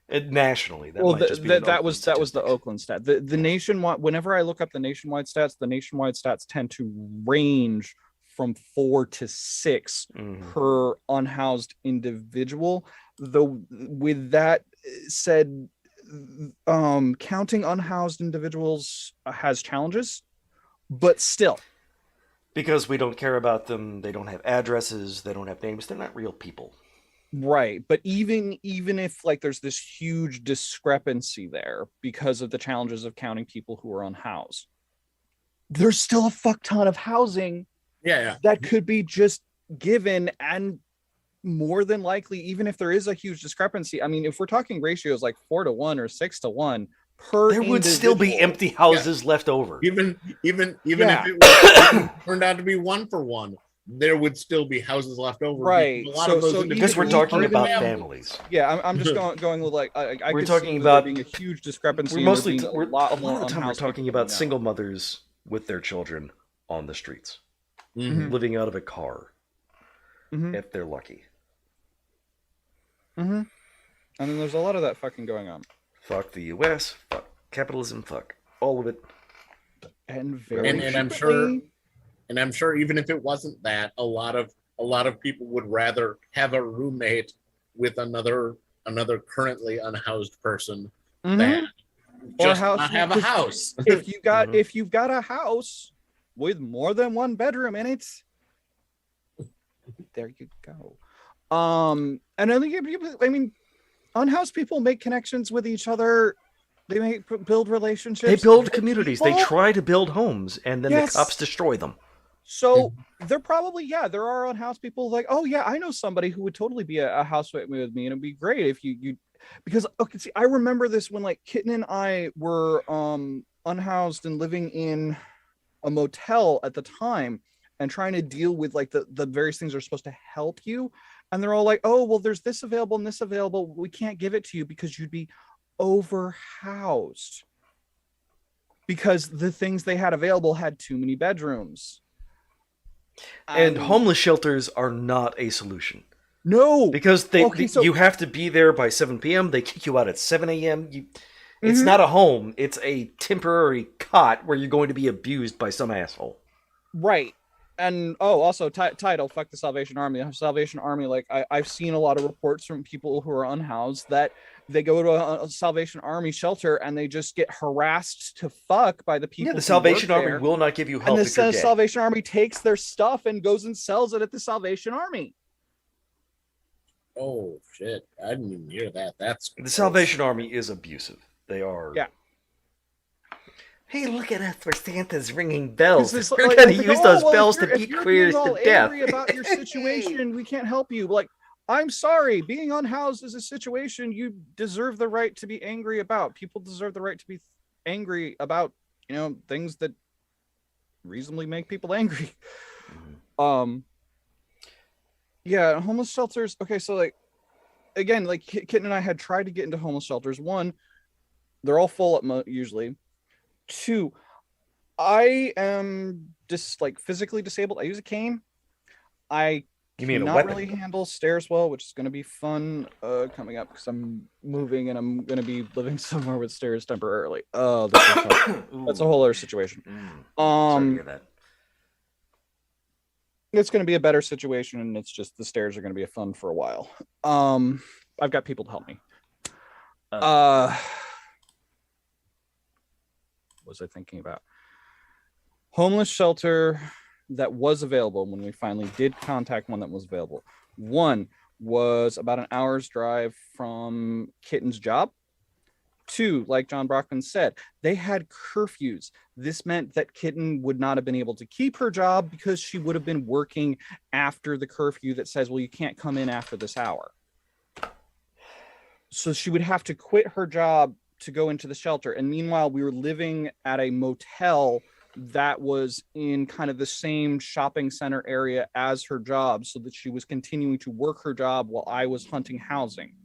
nationally that might just be that was the Oakland stat. The nationwide. Whenever I look up the nationwide stats tend to range from 4 to 6 per unhoused individual. Though with that said, counting unhoused individuals has challenges, but still. Because we don't care about them, they don't have addresses, they don't have names, they're not real people. Right, but even if like there's this huge discrepancy there because of the challenges of counting people who are unhoused, there's still a fuck ton of housing that could be just given, and more than likely, even if there is a huge discrepancy, I mean, if we're talking ratios like 4 to 1 or 6 to 1 per there would still be empty houses left over. Even if it turned out to be 1 for 1, there would still be houses left over. Right. Because we're talking about families. Yeah, I'm just going with like we're talking about being a huge discrepancy. We're a lot of the time we're talking about single mothers with their children on the streets, living out of a car, if they're lucky. And then there's a lot of that fucking going on. Fuck the U.S. Fuck capitalism. Fuck all of it. And I'm sure even if it wasn't that, a lot of people would rather have a roommate with another currently unhoused person than just not have a house. If you've got a house with more than 1 bedroom in it, there you go. And I mean, unhoused people make connections with each other. They build relationships. They build communities. They try to build homes, and then the cops destroy them. So they're probably, there are unhoused people like, oh yeah, I know somebody who would totally be a housemate with me, and it'd be great if you because okay, see, I remember this when like Kitten and I were unhoused and living in a motel at the time and trying to deal with like the various things that are supposed to help you. And they're all like, oh, well, there's this available and this available. We can't give it to you because you'd be overhoused. Because the things they had available had too many bedrooms. And homeless shelters are not a solution. No. Because you have to be there by 7 p.m. They kick you out at 7 a.m. It's not a home. It's a temporary cot where you're going to be abused by some asshole. Right. And also title, fuck the Salvation Army. Salvation Army, like I've seen a lot of reports from people who are unhoused that they go to a Salvation Army shelter and they just get harassed to fuck by the people. Yeah, the Salvation Army will not give you help. And the Salvation Army takes their stuff and goes and sells it at the Salvation Army. Oh shit! I didn't even hear that. That's the Salvation Army is abusive. They are. Yeah. Hey, look at us! Where Santa's ringing bells. We're going to use those bells to beat queers to death. Angry about your situation, we can't help you. Like, I'm sorry. Being unhoused is a situation you deserve the right to be angry about. People deserve the right to be angry about, things that reasonably make people angry. Yeah, homeless shelters. Okay, so like, again, like Kitten and I had tried to get into homeless shelters. 1, they're all full up usually. 2, I am just like physically disabled. I use a cane. I cannot really handle stairs well, which is going to be fun coming up because I'm moving and I'm going to be living somewhere with stairs temporarily. Oh, that's a whole other situation. Sorry to hear that. It's going to be a better situation, and it's just the stairs are going to be fun for a while. I've got people to help me. What was I thinking about? Homeless shelter that was available when we finally did contact one that was available. 1 was about an hour's drive from Kitten's job. 2, like John Brockman said, they had curfews. This meant that Kitten would not have been able to keep her job because she would have been working after the curfew that says, well, you can't come in after this hour. So she would have to quit her job to go into the shelter. And meanwhile, we were living at a motel that was in kind of the same shopping center area as her job, so that she was continuing to work her job while I was hunting housing.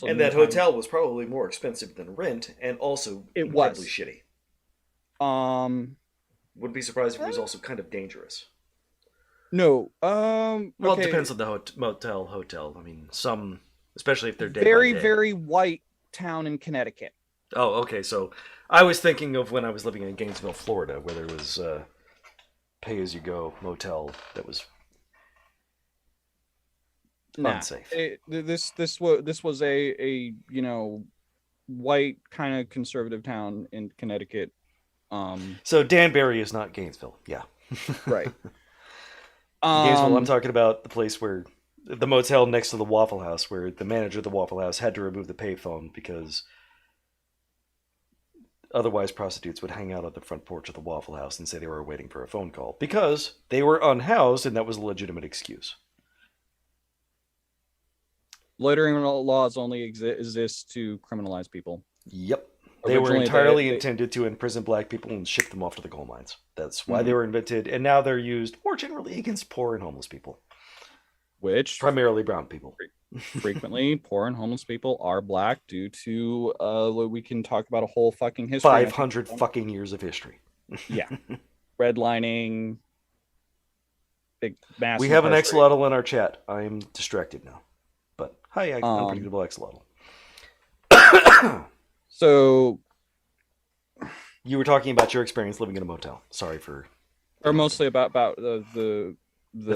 And that hotel was probably more expensive than rent, and also incredibly shitty. Wouldn't be surprised if it was also kind of dangerous. No. Well, okay. it depends on the hotel. I mean, some, especially if they're day very, by day. very white town in Connecticut. Oh, okay. So I was thinking of when I was living in Gainesville, Florida, where there was pay-as-you-go motel that was unsafe. This was a white kind of conservative town in Connecticut. So Danbury is not Gainesville. Yeah. Right. Gainesville, I'm talking about the place where the motel next to the Waffle House, where the manager of the Waffle House had to remove the payphone because otherwise prostitutes would hang out on the front porch of the Waffle House and say they were waiting for a phone call because they were unhoused, and that was a legitimate excuse. Loitering laws only exist to criminalize people. Yep. They were entirely intended to imprison black people and ship them off to the coal mines. That's why they were invented, and now they're used more generally against poor and homeless people. Which primarily brown people. Frequently, poor and homeless people are black due to we can talk about a whole fucking history. 500 fucking years of history. Yeah. Redlining. Big massive. We have an axolotl in our chat. I am distracted now. But hi, unpredictable axolotl. So you were talking about your experience living in a motel. Sorry for, or mostly about the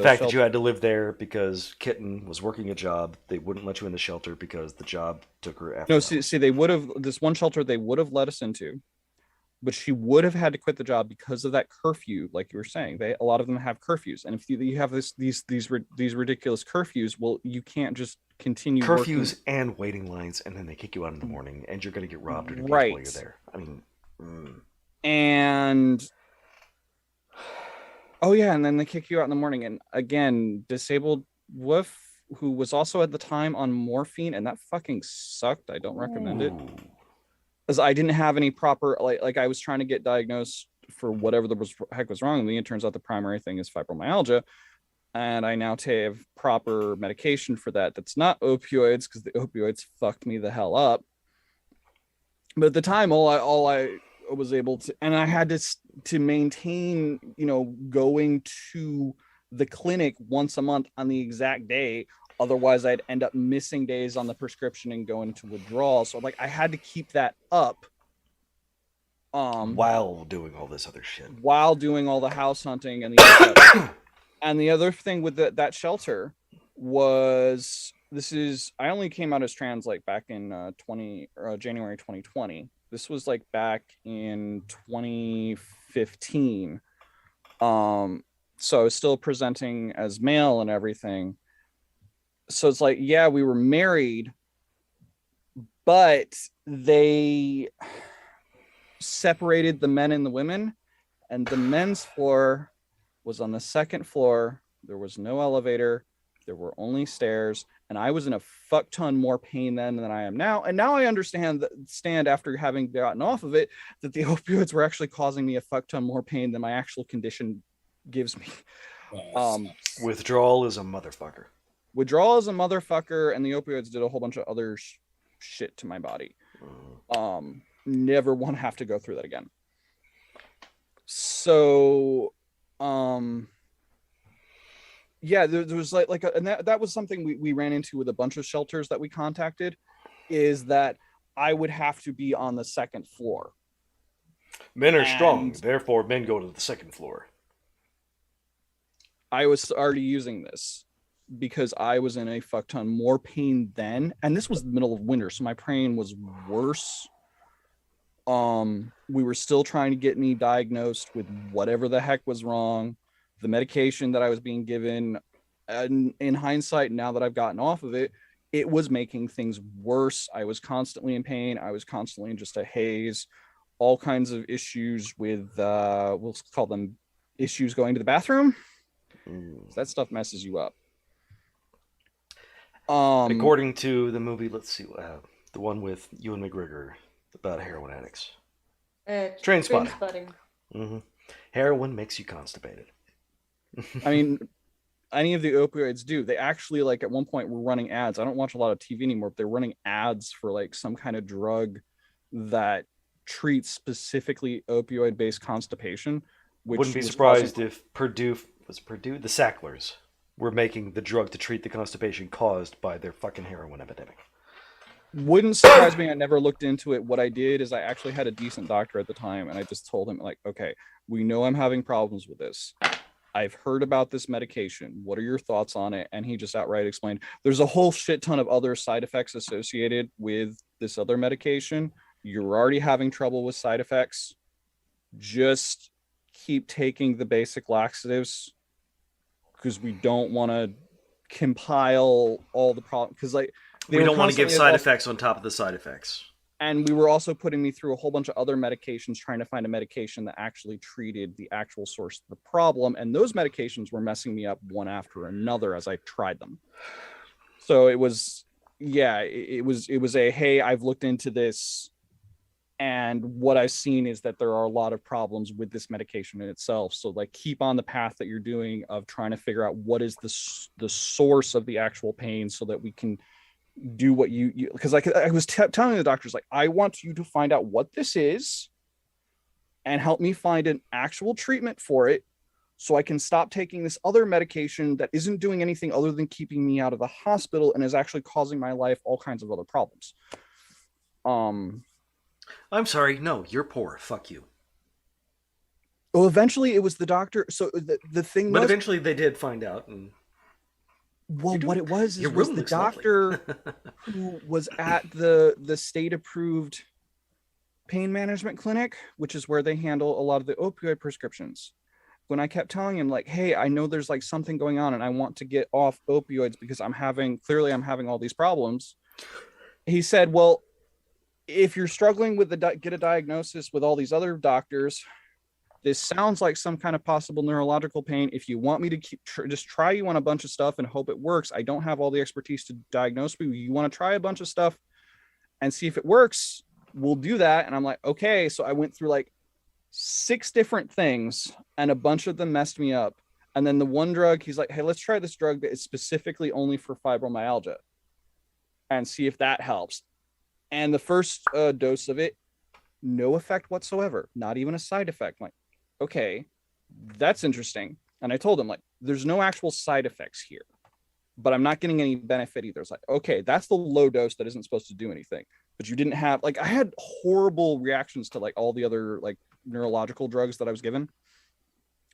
fact that you had to live there because Kitten was working a job. They wouldn't let you in the shelter because the job took her after. No, see, they would have this one shelter they would have let us into, but she would have had to quit the job because of that curfew. Like you were saying, a lot of them have curfews, and if you have these ridiculous curfews, well, you can't just continue curfews working. And waiting lines, and then they kick you out in the morning, and you're going to get robbed or abused right while you're there. I mean, and oh yeah, and then they kick you out in the morning, and again, disabled Woof, who was also at the time on morphine, and that fucking sucked. I don't recommend it. Because I didn't have any proper like I was trying to get diagnosed for whatever the heck was wrong with me. It turns out the primary thing is fibromyalgia, and I now have proper medication for that. That's not opioids because the opioids fucked me the hell up. But at the time, all I was able to, and I had to maintain, going to the clinic once a month on the exact day. Otherwise, I'd end up missing days on the prescription and going into withdrawal. So, I had to keep that up. While doing all this other shit. While doing all the house hunting and the and the other thing with that shelter was I only came out as trans back in January 2020. This was back in 2015. So I was still presenting as male and everything. So it's yeah, we were married, but they separated the men and the women, and the men's floor was on the second floor. There was no elevator. There were only stairs, and I was in a fuck ton more pain then than I am now. And now I understand after having gotten off of it, that the opioids were actually causing me a fuck ton more pain than my actual condition gives me. Withdrawal is a motherfucker. Withdrawal is a motherfucker, and the opioids did a whole bunch of other shit to my body. Never want to have to go through that again. So, yeah, there was and that was something we ran into with a bunch of shelters that we contacted, is that I would have to be on the second floor. Men are strong, therefore men go to the second floor. I was already using this because I was in a fuck ton more pain then, and this was the middle of winter, so my pain was worse. We were still trying to get me diagnosed with whatever the heck was wrong. The medication that I was being given, and in hindsight, now that I've gotten off of it, it was making things worse. I was constantly in pain. I was constantly in just a haze, all kinds of issues with, we'll call them issues going to the bathroom. So that stuff messes you up. According to the movie, let's see, the one with Ewan McGregor about heroin addicts. Trainspotting. Mm-hmm. Heroin makes you constipated. I mean, any of the opioids do. They actually, at one point, were running ads. I don't watch a lot of TV anymore, but they're running ads for some kind of drug that treats specifically opioid-based constipation. Wouldn't be surprised if Purdue was Purdue? The Sacklers were making the drug to treat the constipation caused by their fucking heroin epidemic. Wouldn't surprise me. I never looked into it. What I did is I actually had a decent doctor at the time, and I just told him, like, okay, we know I'm having problems with this. I've heard about this medication. What are your thoughts on it? And he just outright explained, there's a whole shit ton of other side effects associated with this other medication. You're already having trouble with side effects. Just keep taking the basic laxatives, because we don't want to compile all the problems, because like we don't want to give side effects on top of the side effects. And we were also putting me through a whole bunch of other medications, trying to find a medication that actually treated the actual source of the problem. And those medications were messing me up one after another as I tried them. So it was, yeah, it was a, hey, I've looked into this, and what I've seen is that there are a lot of problems with this medication in itself. So like, keep on the path that you're doing of trying to figure out what is the source of the actual pain, so that we can do what you because like I was telling the doctors, like, I want you to find out what this is and help me find an actual treatment for it, so I can stop taking this other medication that isn't doing anything other than keeping me out of the hospital and is actually causing my life all kinds of other problems. I'm sorry, no, you're poor, fuck you. Well, eventually it was the doctor. So the thing but was, eventually they did find out. And well, what it was the doctor who was at the state approved pain management clinic, which is where they handle a lot of the opioid prescriptions. When I kept telling him, like, hey, I know there's like something going on and I want to get off opioids because I'm having all these problems. He said, well, if you're struggling with get a diagnosis with all these other doctors, this sounds like some kind of possible neurological pain. If you want me to just try you on a bunch of stuff and hope it works, I don't have all the expertise to diagnose you. You want to try a bunch of stuff and see if it works, we'll do that. And I'm like, okay. So I went through like 6 different things, and a bunch of them messed me up. And then the one drug, he's like, hey, let's try this drug that is specifically only for fibromyalgia and see if that helps. And the first dose of it, no effect whatsoever, not even a side effect. I'm like, okay, that's interesting. And I told him, like, there's no actual side effects here, but I'm not getting any benefit either. It's like, okay, that's the low dose that isn't supposed to do anything. But you didn't have, like, I had horrible reactions to like all the other like neurological drugs that I was given,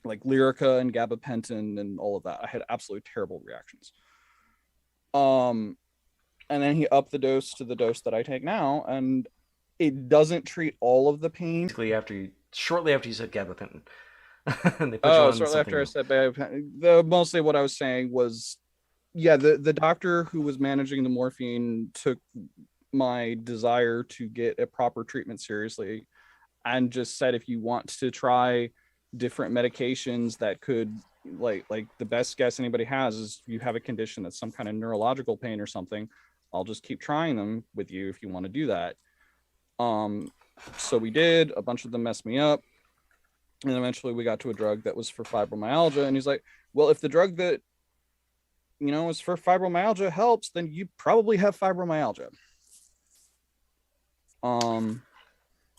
like Lyrica and gabapentin and all of that. I had absolutely terrible reactions. And then he upped the dose to the dose that I take now, and it doesn't treat all of the pain. Shortly after you said gabapentin. Shortly after I said gabapentin. Mostly what I was saying was, yeah, the doctor who was managing the morphine took my desire to get a proper treatment seriously, and just said, if you want to try different medications that could, like the best guess anybody has is you have a condition that's some kind of neurological pain or something, I'll just keep trying them with you if you want to do that. So we did. A bunch of them messed me up, and eventually we got to a drug that was for fibromyalgia. And he's like, well, if the drug that, you know, is for fibromyalgia helps, then you probably have fibromyalgia.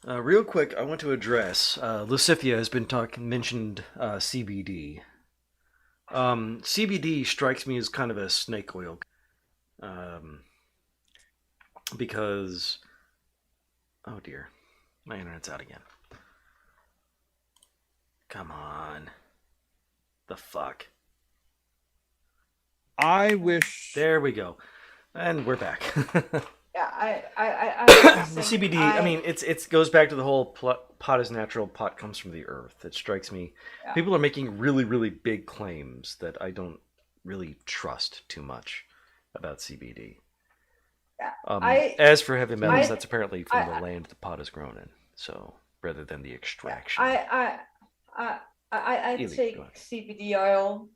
Real quick, I want to address Lucifia has been mentioned CBD. CBD strikes me as kind of a snake oil, because, oh dear, my internet's out again. Come on, the fuck. I wish. There we go, and we're back. Yeah, the CBD. I mean, it goes back to the whole pot is natural, pot comes from the earth. It strikes me, yeah. People are making really, really big claims that I don't really trust too much about CBD. Yeah, as for heavy metals, that's apparently from the land the pot is grown in. So rather than the extraction. I take CBD oil,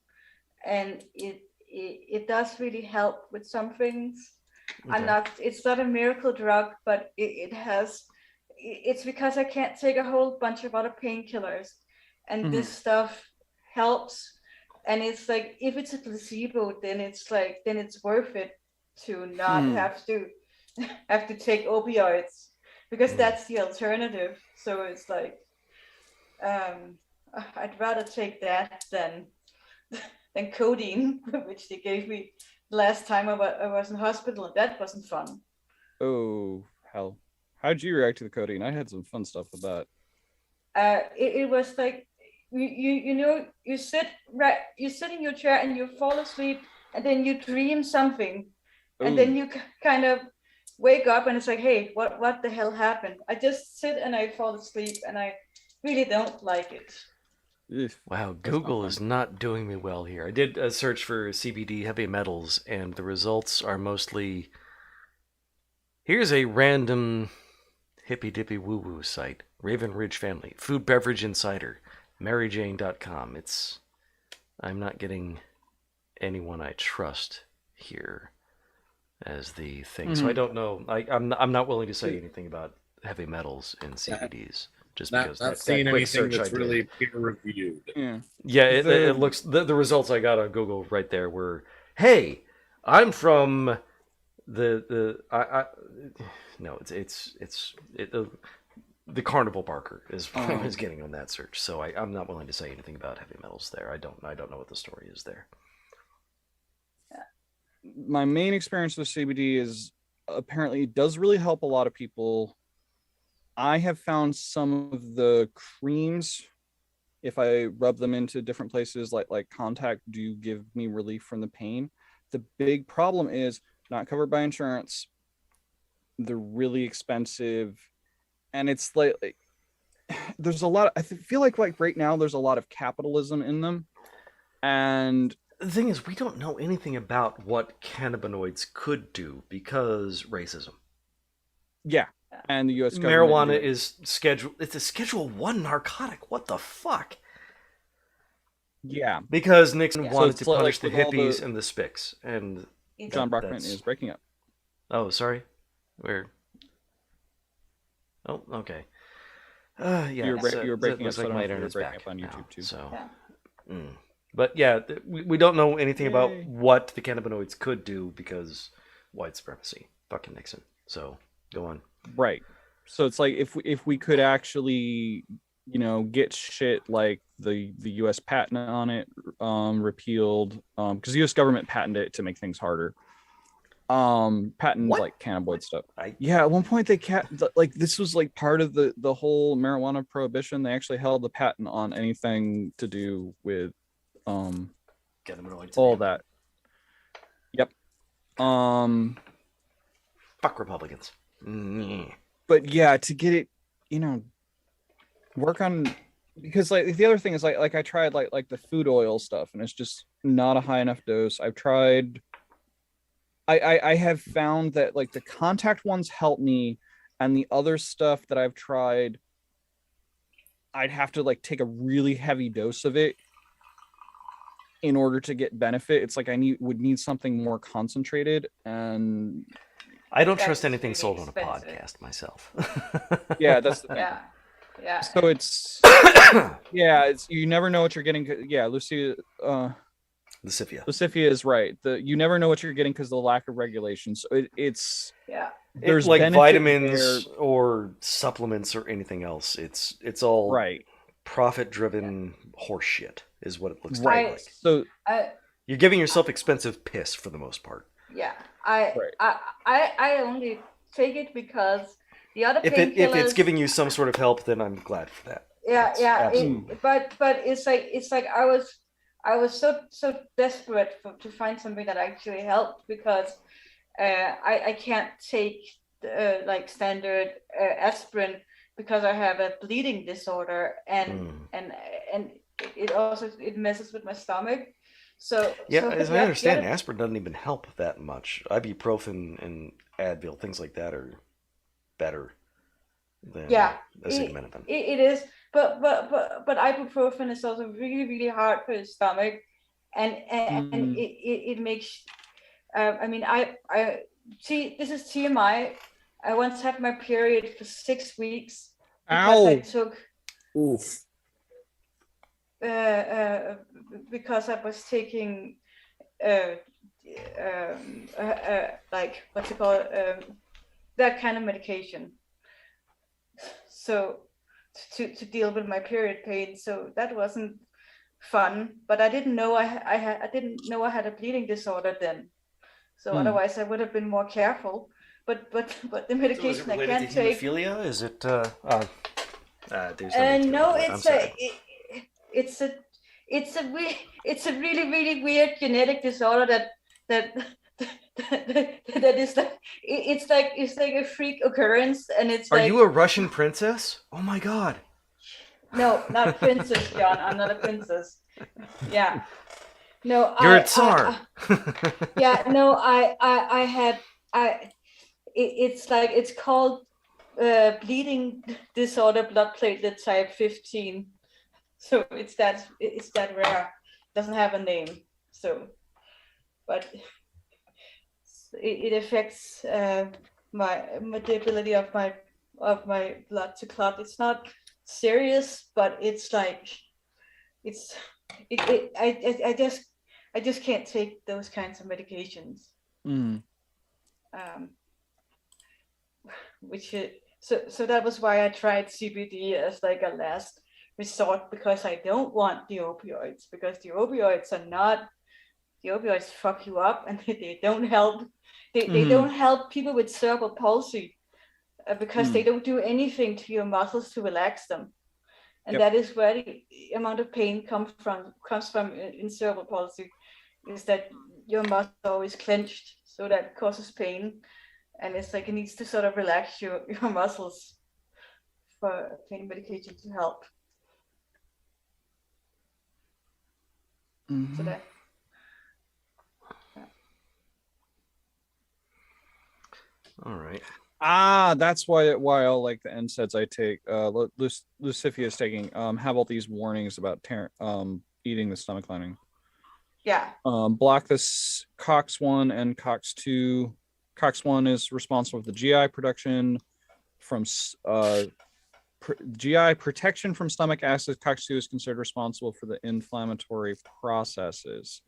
and it does really help with some things. Okay. It's not a miracle drug, but it's because I can't take a whole bunch of other painkillers, and this stuff helps. And it's like, if it's a placebo, then it's worth it to not have to take opioids, because that's the alternative. So it's like, I'd rather take that than than codeine, which they gave me last time I was in hospital, and that wasn't fun. Oh, hell. How'd you react to the codeine? I had some fun stuff with that. It was like, you sit in your chair and you fall asleep, and then you dream something, and then you kind of wake up and it's like, hey, what the hell happened? I just sit and I fall asleep, and I really don't like it. Wow, Google is not doing me well here. I did a search for CBD heavy metals, and the results are mostly... Here's a random hippy-dippy woo-woo site. Raven Ridge Family. Food Beverage Insider. MaryJane.com. I'm not getting anyone I trust here as the thing. So I don't know. I'm not willing to say anything about heavy metals and CBDs. Just because not seeing anything that's really peer reviewed. Yeah, it looks the results I got on Google right there were, hey, I'm from the carnival barker is what I was getting on that search. So I'm not willing to say anything about heavy metals there. I don't know what the story is there. My main experience with CBD is apparently it does really help a lot of people. I have found some of the creams, if I rub them into different places like contact, do give me relief from the pain. The big problem is not covered by insurance. They're really expensive, and it's like there's a lot. I feel like right now there's a lot of capitalism in them, and the thing is we don't know anything about what cannabinoids could do because racism. Yeah. And the U.S. government marijuana is it's a Schedule 1 narcotic. What the fuck? Yeah. Because Nixon wanted to punish the hippies and the spics. And John Brockman is breaking up. Oh, sorry. Where? Oh, okay. Yeah. You were breaking up, like so my internet's breaking back up on YouTube now, too. So. Yeah. But yeah, we don't know anything about what the cannabinoids could do because white supremacy. Fucking Nixon. So, go on. Right. So it's like if we could actually, get shit like the US patent on it repealed, because the US government patented it to make things harder. Patent like cannabinoid stuff. Yeah, at one point they this was like part of the whole marijuana prohibition. They actually held the patent on anything to do with cannabinoids. All that. Yep. Fuck Republicans. But yeah, to get it, work on, because like the other thing is like I tried like the food oil stuff, and it's just not a high enough dose. I've tried. I have found that like the contact ones help me, and the other stuff that I've tried, I'd have to like take a really heavy dose of it in order to get benefit. It's like would need something more concentrated, and I don't trust anything sold on a podcast myself. Yeah, that's the thing. Yeah. So it's you never know what you're getting. Yeah, Lucia. Lucifia is right. You never know what you're getting because of the lack of regulation. So it's there's like vitamins or supplements or anything else. It's all right. Profit-driven horseshit is what it looks like. So you're giving yourself expensive piss for the most part. Yeah, I only take it because the other if it's giving you some sort of help, then I'm glad for that. Yeah. But it's like I was so desperate to find something that actually helped, because I can't take like standard aspirin because I have a bleeding disorder, and it messes with my stomach. So as I understand, aspirin doesn't even help that much. Ibuprofen and Advil, things like that, are better than acetaminophen. It is, but ibuprofen is also really, really hard for the stomach, and it makes. I see. This is TMI. I once had my period for 6 weeks because I took. Oof. Because I was taking like what's it called, that kind of medication, so to deal with my period pain. So that wasn't fun, but I didn't know I didn't know I had a bleeding disorder then. So otherwise I would have been more careful. But the medication so is it I can't to take. hemophilia? Is it? No, it's a really weird genetic disorder that is like it's like a freak occurrence, and it's. Are like, you a Russian princess? Oh my god. No, not princess, John. I'm not a princess. Yeah. No, you're a Tsar. Yeah. No, I had it's called bleeding disorder blood platelet type 15. So it's that rare. It doesn't have a name. So, but it affects the ability of my blood to clot. It's not serious, but it's like I just can't take those kinds of medications. So that was why I tried CBD as like a last resort, because I don't want the opioids, because the opioids fuck you up, and they don't help. They don't help people with cerebral palsy because they don't do anything to your muscles to relax them. And that is where the amount of pain comes from in cerebral palsy, is that your muscles are always clenched, so that causes pain. And it's like it needs to sort of relax your muscles for pain medication to help. So that. All right. That's why all like the NSAIDs I take, Lucifia is taking, have all these warnings about eating the stomach lining. Yeah. Block this COX-1 and COX-2. COX-1 is responsible for the GI production from GI protection from stomach acid. COX-2 is considered responsible for the inflammatory processes.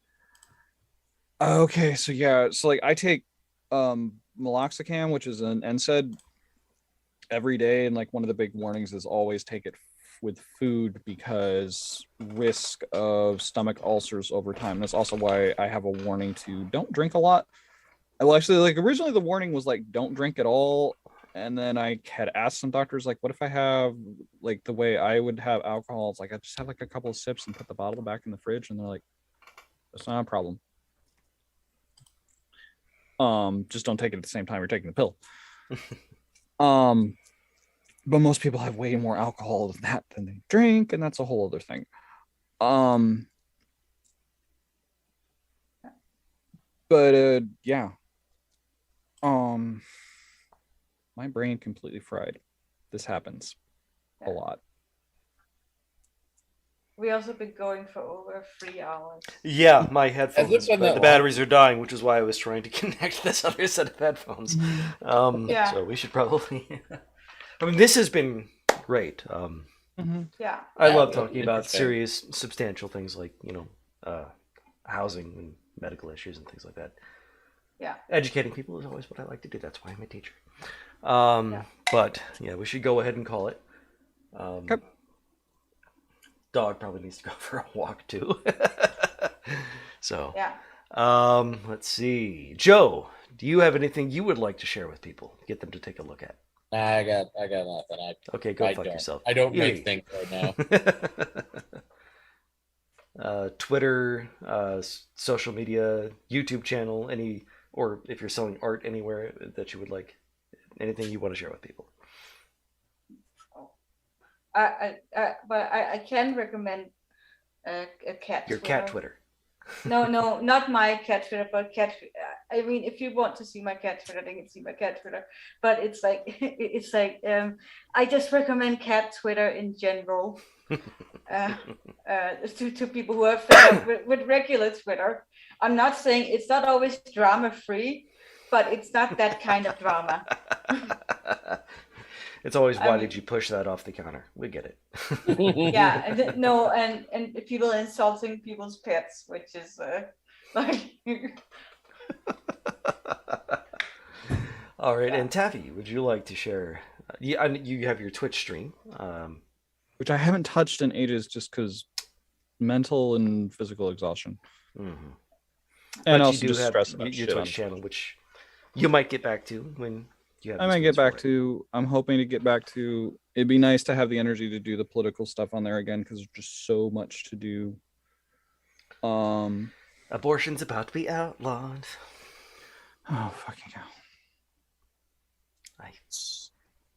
Okay, so yeah, so like I take meloxicam, which is an NSAID, every day, and like one of the big warnings is always take it with food because risk of stomach ulcers over time. That's also why I have a warning to don't drink a lot. Well, actually, like originally the warning was like don't drink at all, and then I had asked some doctors like, what if I have like the way I would have alcohol? It's like I just have like a couple of sips and put the bottle back in the fridge, and they're like, that's not a problem. Just don't take it at the same time you're taking the pill. But most people have way more alcohol than that than they drink, and that's a whole other thing. But yeah. My brain completely fried. This happens a lot. We also been going for over 3 hours. Yeah, my headphones, the batteries are dying, which is why I was trying to connect this other set of headphones. So we should probably. I mean, this has been great. Yeah. I love talking about serious, substantial things like housing and medical issues and things like that. Yeah. Educating people is always what I like to do. That's why I'm a teacher. But yeah, we should go ahead and call it. Dog probably needs to go for a walk too. So yeah. Let's see. Joe, do you have anything you would like to share with people? Get them to take a look at. Nah, I got nothing. Okay, go fuck yourself. I don't make things right now. Twitter, social media, YouTube channel, or if you're selling art anywhere that you would like, anything you want to share with people. But I can recommend a cat. Your cat Twitter. No, not my cat Twitter, but cat. I mean, if you want to see my cat Twitter, then you can see my cat Twitter. But it's like I just recommend cat Twitter in general. To people who are fed up with regular Twitter. I'm not saying it's not always drama free, but it's not that kind of drama. It's always why did you push that off the counter? We get it. Yeah, and people insulting people's pets, which is like. All right, and Taffy, would you like to share? You have your Twitch stream, which I haven't touched in ages, just because mental and physical exhaustion. Mm-hmm. And but also you do just have stress your Twitch channel, which you might get back to when you have. I might get back to. I'm hoping to get back to. It'd be nice to have the energy to do the political stuff on there again because there's just so much to do. Abortion's about to be outlawed. Oh fucking hell!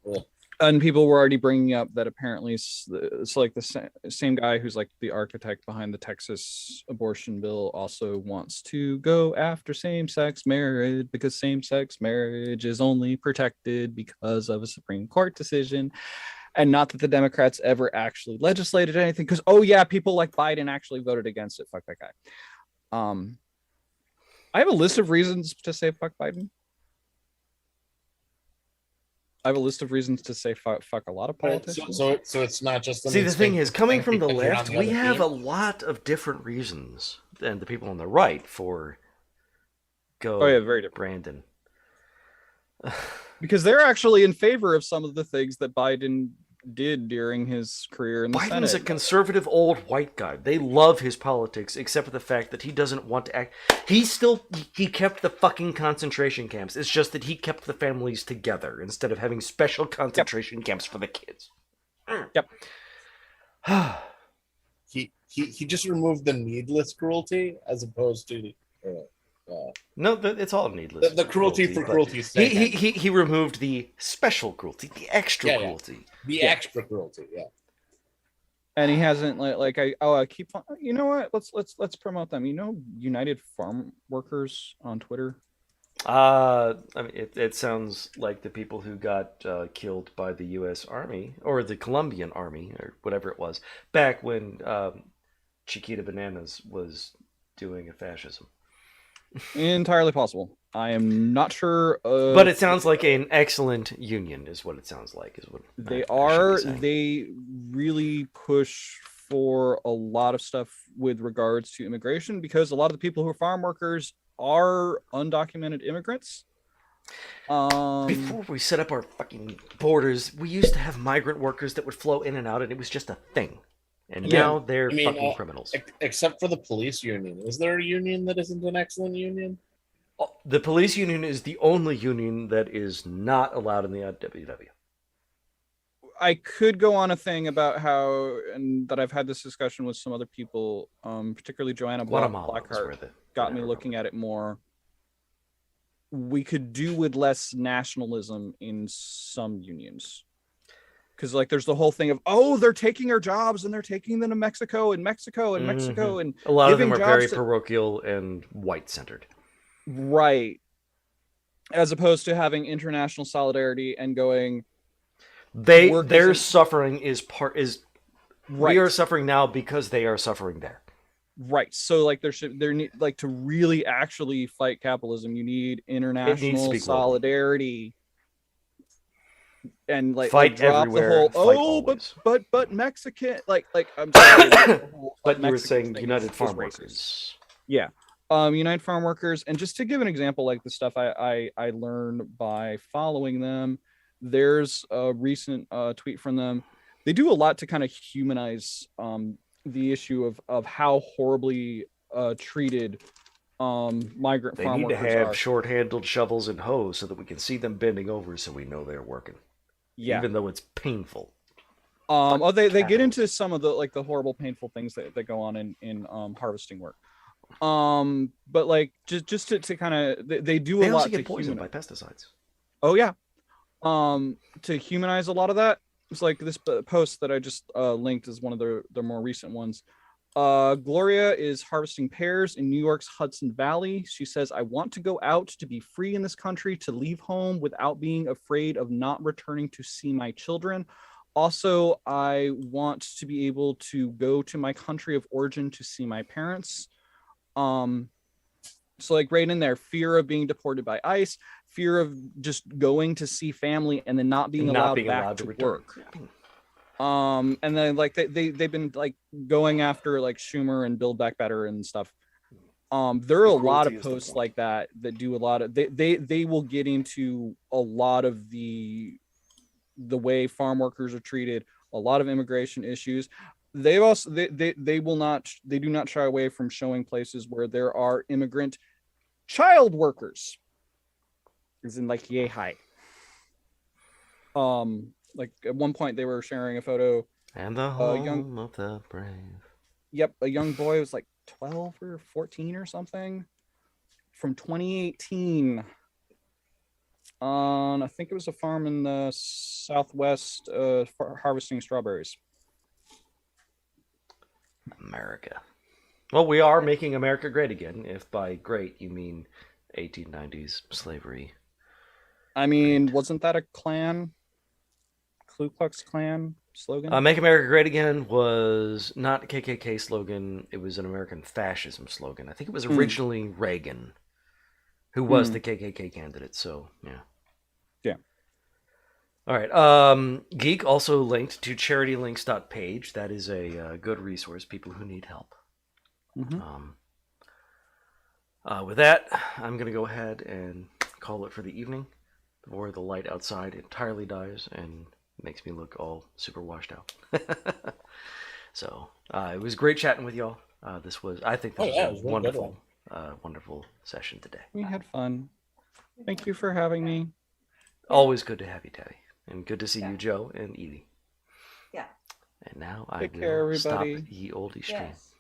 Well, And people were already bringing up that apparently it's like the same guy who's like the architect behind the Texas abortion bill also wants to go after same-sex marriage because same-sex marriage is only protected because of a Supreme Court decision, and not that the Democrats ever actually legislated anything. Because people like Biden actually voted against it. Fuck that guy. I have a list of reasons to say fuck Biden. I have a list of reasons to say fuck a lot of politicians. So it's not just. See, the thing is, coming from the left, we have a lot of different reasons than the people on the right for very different. Brandon. Because they're actually in favor of some of the things that Biden did during his career in the Senate. Biden's a conservative old white guy. They love his politics, except for the fact that he doesn't want to act. He kept the fucking concentration camps. It's just that he kept the families together instead of having special concentration camps for the kids. Yep. he just removed the needless cruelty as opposed to no, it's all needless. The cruelty for cruelty's sake. He removed the special cruelty, the extra cruelty. The extra cruelty, yeah. And he hasn't I keep. You know what? Let's promote them. You know, United Farm Workers on Twitter. I mean, it sounds like the people who got killed by the U.S. Army or the Colombian Army or whatever it was back when Chiquita Bananas was doing a fascism. Entirely possible. I am not sure. But it sounds like an excellent union, is what it sounds like. Is what they are. They really push for a lot of stuff with regards to immigration because a lot of the people who are farm workers are undocumented immigrants. Before we set up our fucking borders, we used to have migrant workers that would flow in and out, and it was just a thing. And now they're fucking criminals. Except for the police union. Is there a union that isn't an excellent union? The police union is the only union that is not allowed in the WW. I could go on a thing about how, and that I've had this discussion with some other people, particularly Joanna Blackhart, got me looking at it more. We could do with less nationalism in some unions. Because there's the whole thing of they're taking our jobs and they're taking them to Mexico and Mexico and Mexico and a lot of them are very parochial and white centered, right? As opposed to having international solidarity and going, their suffering is right. We are suffering now because they are suffering there, right? So there need to really actually fight capitalism, you need international solidarity. And fight drop everywhere. The whole but Mexican I'm sorry, but you were saying United Farm Workers. Yeah. United Farm Workers, and just to give an example, like the stuff I learned by following them, there's a recent tweet from them. They do a lot to kind of humanize the issue of how horribly treated migrant farm workers are. They need to have short-handled shovels and hoes so that we can see them bending over so we know they're working. Yeah. Even though it's painful. They get into some of the horrible, painful things that go on in harvesting work. But just to kind of they do a lot. They also get poisoned by pesticides. Oh yeah. To humanize a lot of that. It's like this post that I just linked is one of their more recent ones. Gloria is harvesting pears in New York's Hudson Valley. She says, "I want to go out to be free in this country, to leave home without being afraid of not returning to see my children. Also, I want to be able to go to my country of origin to see my parents." So right in there, fear of being deported by ICE, fear of just going to see family and then not being allowed back to work. And then they've been going after Schumer and Build Back Better and stuff. There are a lot of posts like that do a lot of they will get into a lot of the way farm workers are treated, a lot of immigration issues. They've also they will not, they do not shy away from showing places where there are immigrant child workers, as in like yay high. Like at one point they were sharing a photo and the home of the brave. Yep, a young boy was like 12 or 14 or something from 2018 on, I think it was a farm in the Southwest, harvesting strawberries. America. Well, we are making America great again, if by great you mean 1890s slavery. I mean, wasn't that a Klan, Ku Klux Klan slogan? Make America Great Again was not a KKK slogan. It was an American fascism slogan. I think it was originally Reagan, who was the KKK candidate. So, yeah. Yeah. All right. Geek also linked to charitylinks.page. That is a good resource, people who need help. Mm-hmm. With that, I'm going to go ahead and call it for the evening before the light outside entirely dies and makes me look all super washed out. So it was great chatting with y'all. This was, I think, this was a wonderful, wonderful session today. We had fun. Thank you for having me. Always good to have you, Teddy. And good to see you, Joe and Edie. Yeah. And now Take I care, will stop everybody. ye olde stream. Yes.